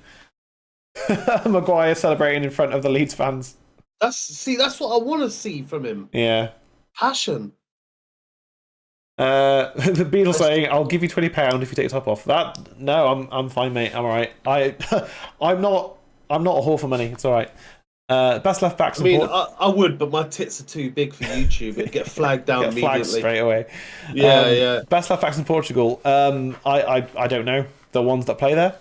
Speaker 1: Maguire celebrating in front of the Leeds fans.
Speaker 2: That's what I want to see from him.
Speaker 1: Yeah.
Speaker 2: Passion.
Speaker 1: The Beatles saying, "I'll give you £20 if you take your top off." No, I'm fine, mate. I'm alright. I'm not a whore for money. It's alright. Best left back support.
Speaker 2: I would, but my tits are too big for YouTube. It'd get flagged down immediately.
Speaker 1: Flagged straight away.
Speaker 2: Yeah.
Speaker 1: Best left backs in Portugal. I don't know the ones that play there.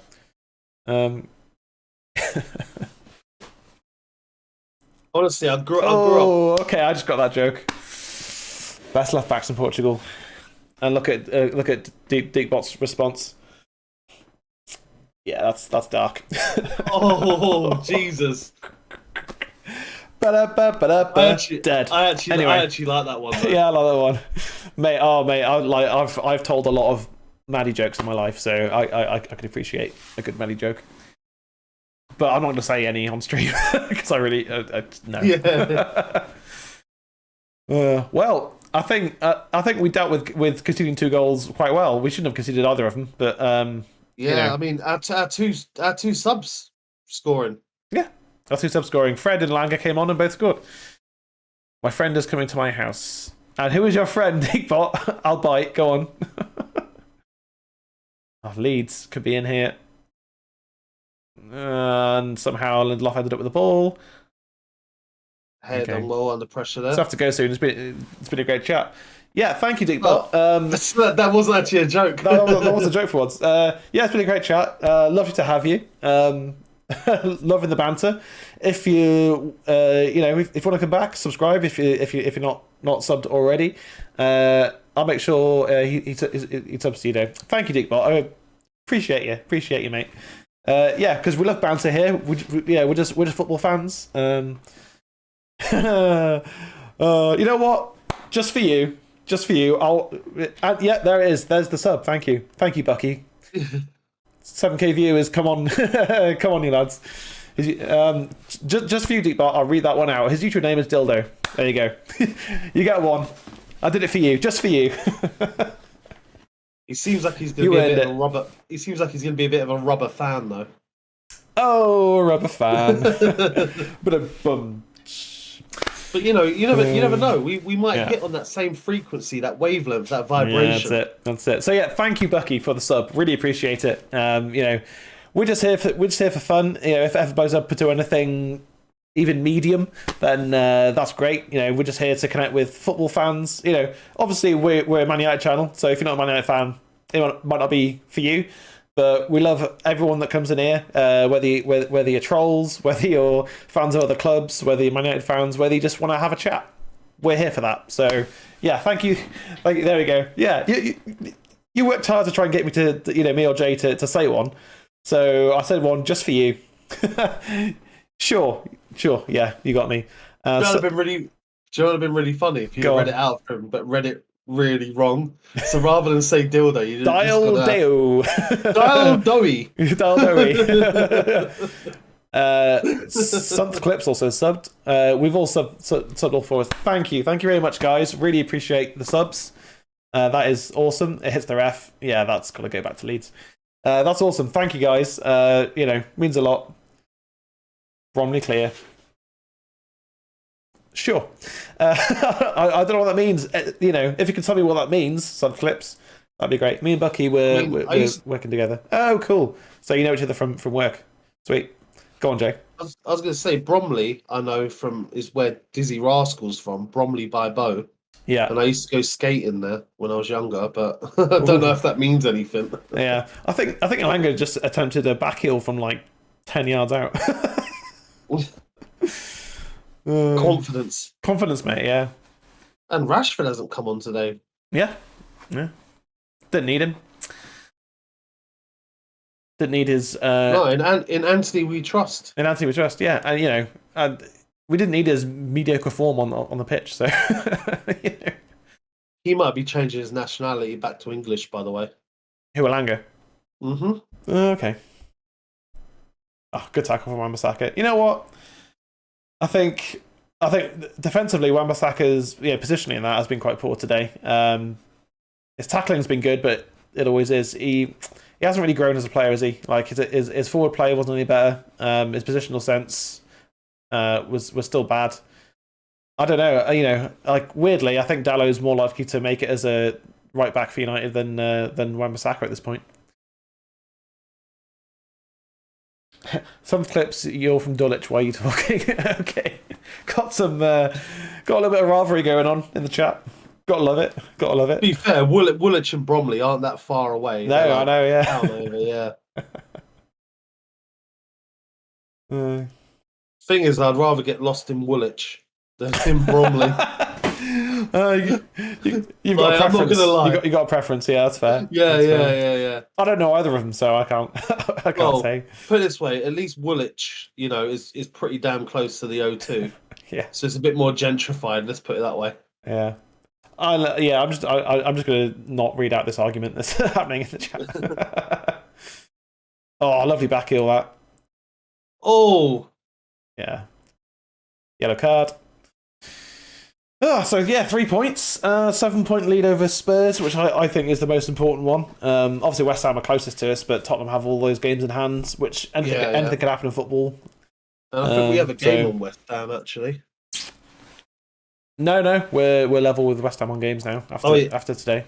Speaker 2: Honestly, I grew up.
Speaker 1: Oh, okay. I just got that joke. Best left backs in Portugal. And look at Deepbot's response. Yeah, that's dark.
Speaker 2: Oh Jesus!
Speaker 1: Dead.
Speaker 2: I actually like that one. Though.
Speaker 1: Yeah, I like that one, mate. Oh, mate, I've told a lot of Maddie jokes in my life, so I can appreciate a good Maddie joke. But I'm not going to say any on stream because I really no.
Speaker 2: Yeah.
Speaker 1: Well, I think we dealt with conceding 2 goals quite well. We shouldn't have conceded either of them, but
Speaker 2: I mean, our two subs scoring.
Speaker 1: Yeah, our 2 subs scoring. Fred and Langer came on and both scored. My friend is coming to my house. And who is your friend, Dickbot? I'll bite. Go on. Leeds could be in here. And somehow Lindelof ended up with the ball.
Speaker 2: Head on low under pressure there.
Speaker 1: So I have to go soon. It's been a great chat. Yeah, thank you, Dickbot.
Speaker 2: That wasn't actually a joke.
Speaker 1: that was a joke for once. Yeah, it's been a great chat. Lovely to have you. Loving the banter. If you if you want to come back, subscribe. If you're not subbed already, I'll make sure he subs to you. Thank you, Dickbot. I appreciate you, mate. Yeah, because we love banter here. We're just football fans. You know what? Just for you. Yeah, there it is. There's the sub. Thank you, Bucky. 7K viewers. Come on, come on, you lads. Just for you, Deepbot. I'll read that one out. His YouTube name is Dildo. There you go. You get one. I did it for you, just for you.
Speaker 2: He seems like he's going to be a bit of a rubber. He seems like he's going to be a bit of a rubber fan, though.
Speaker 1: Oh, rubber fan. But a bum.
Speaker 2: But you never know. We might hit on that same frequency, that wavelength, that vibration.
Speaker 1: Yeah, that's it. So yeah, thank you, Bucky, for the sub. Really appreciate it. We're just here for fun. If everybody's up to anything even medium, then that's great. We're just here to connect with football fans. Obviously we're a Man United channel, so if you're not a Man United fan, it might not be for you. But we love everyone that comes in here, whether you're trolls, whether you're fans of other clubs, whether you're Man United fans, whether you just want to have a chat. We're here for that. So, yeah, thank you. There we go. Yeah, you worked hard to try and get me to, me or Jay to say one. So I said one just for you. Sure. Yeah, you got me.
Speaker 2: Do you know what would have been really funny if you read it out for him, but read it really wrong. So rather than say dildo, you
Speaker 1: dial deo.
Speaker 2: Dial doughy.
Speaker 1: Dial doughy. Sunth Clips also subbed. We've all subbed all for us. Thank you very much, guys. Really appreciate the subs. That is awesome. It hits the ref. Yeah, that's got to go back to Leeds. That's awesome. Thank you, guys. Means a lot. Bromley clear. Sure. I don't know what that means. If you can tell me what that means, some clips, that'd be great. Me and Bucky we're working together. Oh, cool. So you know each other from work. Sweet. Go on, Jay.
Speaker 2: I was going to say Bromley, I know is where Dizzy Rascal's from, Bromley by Bow.
Speaker 1: Yeah.
Speaker 2: And I used to go skating there when I was younger, but I don't know if that means anything.
Speaker 1: Yeah. I think Elanga just attempted a back heel from like 10 yards out.
Speaker 2: Confidence,
Speaker 1: mate. Yeah.
Speaker 2: And Rashford hasn't come on today.
Speaker 1: Yeah. Didn't need him. Didn't need his.
Speaker 2: No, in Anthony we trust.
Speaker 1: In Anthony we trust. Yeah, and we didn't need his mediocre form on the pitch. So
Speaker 2: he might be changing his nationality back to English. By the way.
Speaker 1: Who, Elanga?
Speaker 2: Mm-hmm.
Speaker 1: Okay. Oh, good tackle from Wan-Bissaka. You know what? I think defensively, Wan-Bissaka's positioning in that has been quite poor today. His tackling's been good, but it always is. He hasn't really grown as a player, has he? Like his forward play wasn't any better. His positional sense was still bad. I don't know. Like weirdly, I think Dallow's more likely to make it as a right back for United than Wan-Bissaka at this point. Some clips, you're from Dulwich, why are you talking? Okay. Got a little bit of rivalry going on in the chat. Gotta love it. To
Speaker 2: be fair, Woolwich and Bromley aren't that far away.
Speaker 1: No, I know, yeah.
Speaker 2: Down over, yeah. Thing is, I'd rather get lost in Woolwich than in Bromley.
Speaker 1: You've got a preference. I'm not gonna lie. You got a preference, yeah, that's fair.
Speaker 2: Yeah.
Speaker 1: I don't know either of them, so I can't say.
Speaker 2: Put it this way, at least Woolwich, is pretty damn close to the O2.
Speaker 1: Yeah.
Speaker 2: So it's a bit more gentrified, let's put it that way.
Speaker 1: Yeah. I'm just gonna not read out this argument that's happening in the chat. Oh, lovely back heel that.
Speaker 2: Oh.
Speaker 1: Yeah. Yellow card. So yeah, 3 points, 7-point lead over Spurs, which I think is the most important one. Obviously West Ham are closest to us, but Tottenham have all those games in hand, which anything can happen in football.
Speaker 2: And I think we have a game on West Ham actually.
Speaker 1: No, we're level with West Ham on games now after today.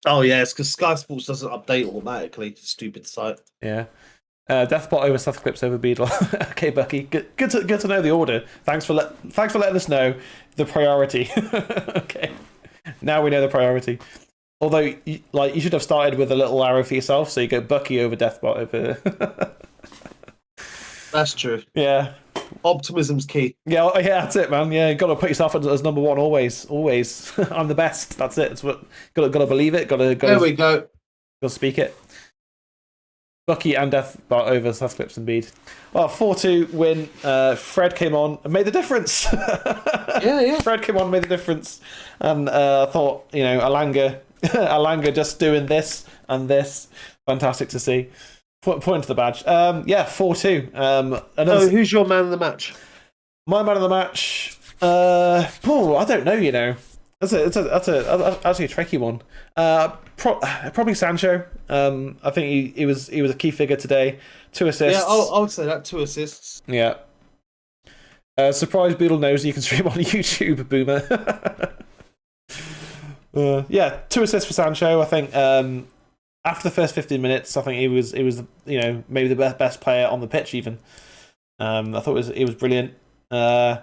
Speaker 2: Oh yeah, it's because Sky Sports doesn't update automatically. Stupid site.
Speaker 1: Yeah. Deathbot over South Clips over Beadle. Okay, Bucky. Good to know the order. Thanks for letting us know the priority. Okay. Now we know the priority. Although, you should have started with a little arrow for yourself, so you go Bucky over Deathbot over.
Speaker 2: That's true.
Speaker 1: Yeah.
Speaker 2: Optimism's key.
Speaker 1: Yeah, that's it, man. Yeah, you got to put yourself as number one always. I'm the best. That's it. It's what got to believe it.
Speaker 2: There we go.
Speaker 1: Got to speak it. Bucky and Deathbot over South Clips and Bede. Well, 4-2 win. Fred came on and made the difference.
Speaker 2: Yeah.
Speaker 1: Fred came on and made the difference. And I thought, Elanga just doing this and this. Fantastic to see. Point to the badge. 4-2.
Speaker 2: Who's your man of the match?
Speaker 1: My man of the match? I don't know, That's actually a tricky one. Probably Sancho. I think he was a key figure today. 2 assists.
Speaker 2: Yeah, I would say that 2 assists.
Speaker 1: Yeah. Surprise Beetle knows you can stream on YouTube, Boomer. Yeah, 2 assists for Sancho. I think after the first 15 minutes, I think he was maybe the best player on the pitch even. I thought it was brilliant. And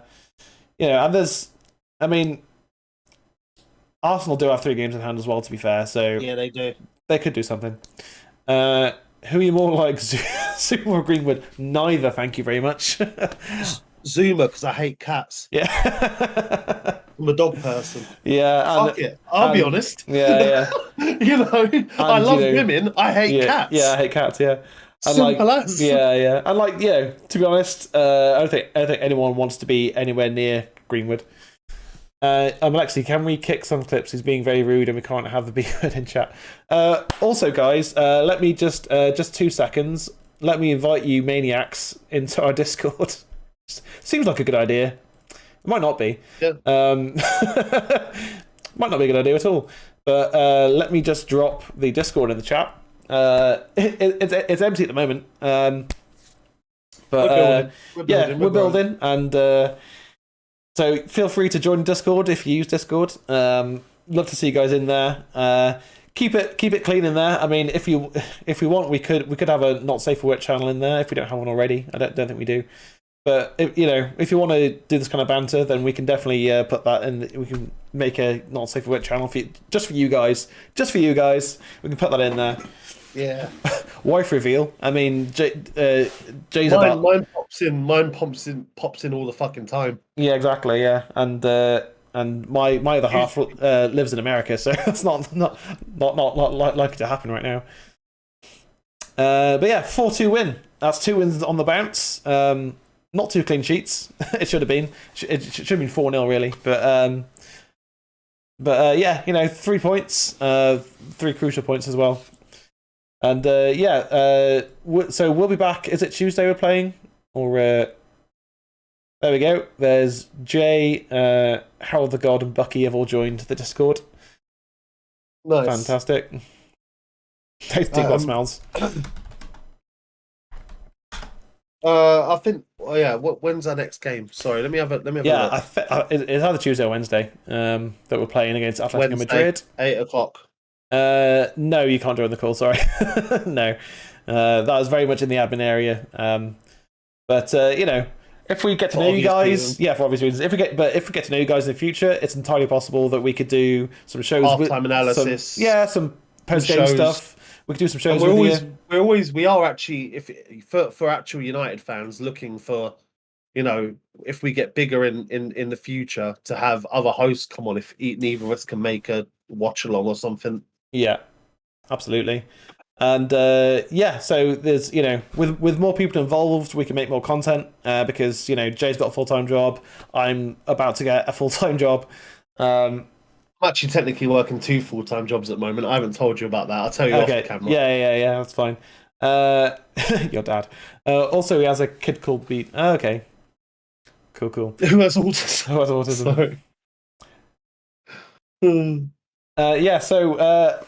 Speaker 1: Arsenal do have 3 games in hand as well, to be fair. So
Speaker 2: yeah, they do.
Speaker 1: They could do something. Who are you more like, Zuma or Greenwood? Neither, thank you very much.
Speaker 2: Zuma, because I hate cats.
Speaker 1: Yeah.
Speaker 2: I'm a dog person.
Speaker 1: Yeah.
Speaker 2: Fuck it. I'll be honest.
Speaker 1: Yeah.
Speaker 2: I love women. I hate cats.
Speaker 1: Yeah, I hate cats, yeah.
Speaker 2: Simple as.
Speaker 1: Yeah. And to be honest, I don't think anyone wants to be anywhere near Greenwood. ALEXI, can we kick some clips? He's being very rude and we can't have the B word in chat. Also, guys, let me just 2 seconds. Let me invite you maniacs into our Discord. Seems like a good idea. It might not be.
Speaker 2: Yeah.
Speaker 1: Might not be a good idea at all. But let me just drop the Discord in the chat. It's empty at the moment. But we're building. And so feel free to join Discord if you use Discord. Love to see you guys in there. Keep it clean in there. I mean, if we want, we could have a not safe for work channel in there if we don't have one already. I don't think we do. But if you want to do this kind of banter, then we can definitely put that in. We can make a not safe for work channel just for you guys. We can put that in there.
Speaker 2: Yeah.
Speaker 1: Wife reveal. I mean, Jay's
Speaker 2: mine pops in all the fucking time.
Speaker 1: Yeah, exactly. Yeah, and my other half lives in America, so that's not likely to happen right now. But yeah, 4-2 win. That's 2 wins on the bounce. Not 2 clean sheets. It should have been. It should have been 4-0 really. But yeah, 3 points. 3 crucial points as well. And so we'll be back. Is it Tuesday we're playing? Or there we go. There's Jay, Harold the God, and Bucky have all joined the Discord.
Speaker 2: Nice.
Speaker 1: Fantastic. Tasty got smells.
Speaker 2: I think. Oh yeah. When's our next game? Sorry. Let me have a look.
Speaker 1: It's either Tuesday or Wednesday. That we're playing against Atletico Madrid.
Speaker 2: 8:00.
Speaker 1: No, you can't join the call. Sorry. No. That was very much in the admin area. But if we get to know you guys, for obvious reasons. If we get to know you guys in the future, it's entirely possible that we could do some shows,
Speaker 2: halftime analysis,
Speaker 1: some post game stuff. We could do some shows.
Speaker 2: We are actually, for actual United fans looking for, if we get bigger in the future, to have other hosts come on if neither of us can make a watch along or something.
Speaker 1: Yeah, absolutely. And so there's with more people involved, we can make more content because Jay's got a full-time job. I'm about to get a full-time job. I'm
Speaker 2: actually technically working 2 full-time jobs at the moment. I haven't told you about that. I'll tell you off the camera.
Speaker 1: Yeah, that's fine. Your dad. Also, he has a kid called Beat. Oh, okay. Cool.
Speaker 2: Who has autism?
Speaker 1: Sorry. So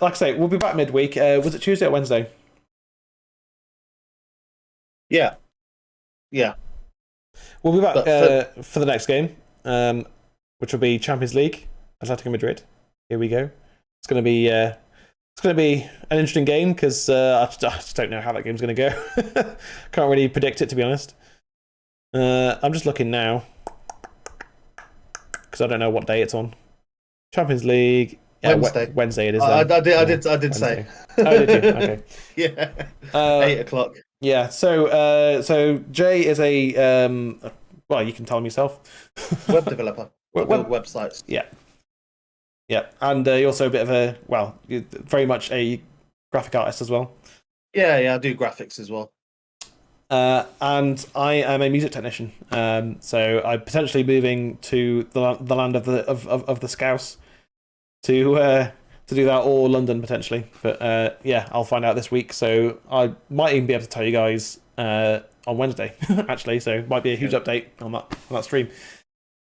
Speaker 1: like I say, we'll be back midweek. Was it Tuesday or Wednesday?
Speaker 2: Yeah.
Speaker 1: We'll be back for the next game, which will be Champions League, Atletico Madrid. Here we go. It's going to be an interesting game because I just don't know how that game's going to go. Can't really predict it, to be honest. I'm just looking now because I don't know what day it's on. Champions League. Yeah, Wednesday it is.
Speaker 2: I did say.
Speaker 1: Oh, did you? Okay.
Speaker 2: Yeah. 8:00.
Speaker 1: Yeah. So Jay is a well, you can tell him yourself.
Speaker 2: Web developer. Build websites.
Speaker 1: Yeah. And you're also a bit of very much a graphic artist as well.
Speaker 2: Yeah, I do graphics as well.
Speaker 1: And I am a music technician. So I'm potentially moving to the land of the Scouse to do that, or London potentially. But I'll find out this week. So I might even be able to tell you guys on Wednesday actually. So it might be a huge update on that stream.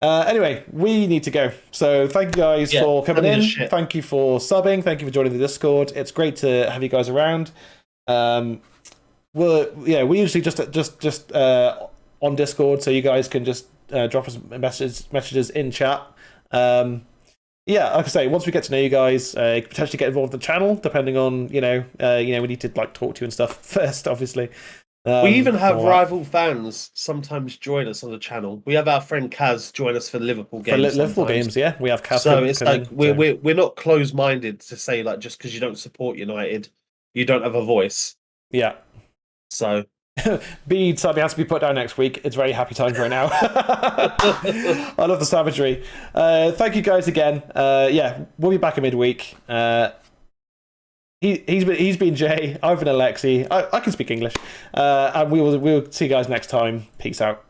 Speaker 1: Anyway, we need to go. So thank you guys for coming in. Thank you for subbing. Thank you for joining the Discord. It's great to have you guys around. We usually just on Discord, so you guys can just drop us messages in chat. Like I say, once we get to know you guys, you can potentially get involved in the channel, depending on we need to like talk to you and stuff first, obviously.
Speaker 2: We even have rival fans sometimes join us on the channel. We have our friend Kaz join us for Liverpool games.
Speaker 1: For Liverpool games, yeah, we have Kaz.
Speaker 2: So it's like we're not closed-minded to say like just because you don't support United, you don't have a voice.
Speaker 1: Yeah.
Speaker 2: So
Speaker 1: Bede sadly has to be put down next week. It's very happy times right now. I love the savagery. Thank you guys again. We'll be back in midweek. He's been Jay. I've been Alexi. I can speak English. And we'll see you guys next time. Peace out.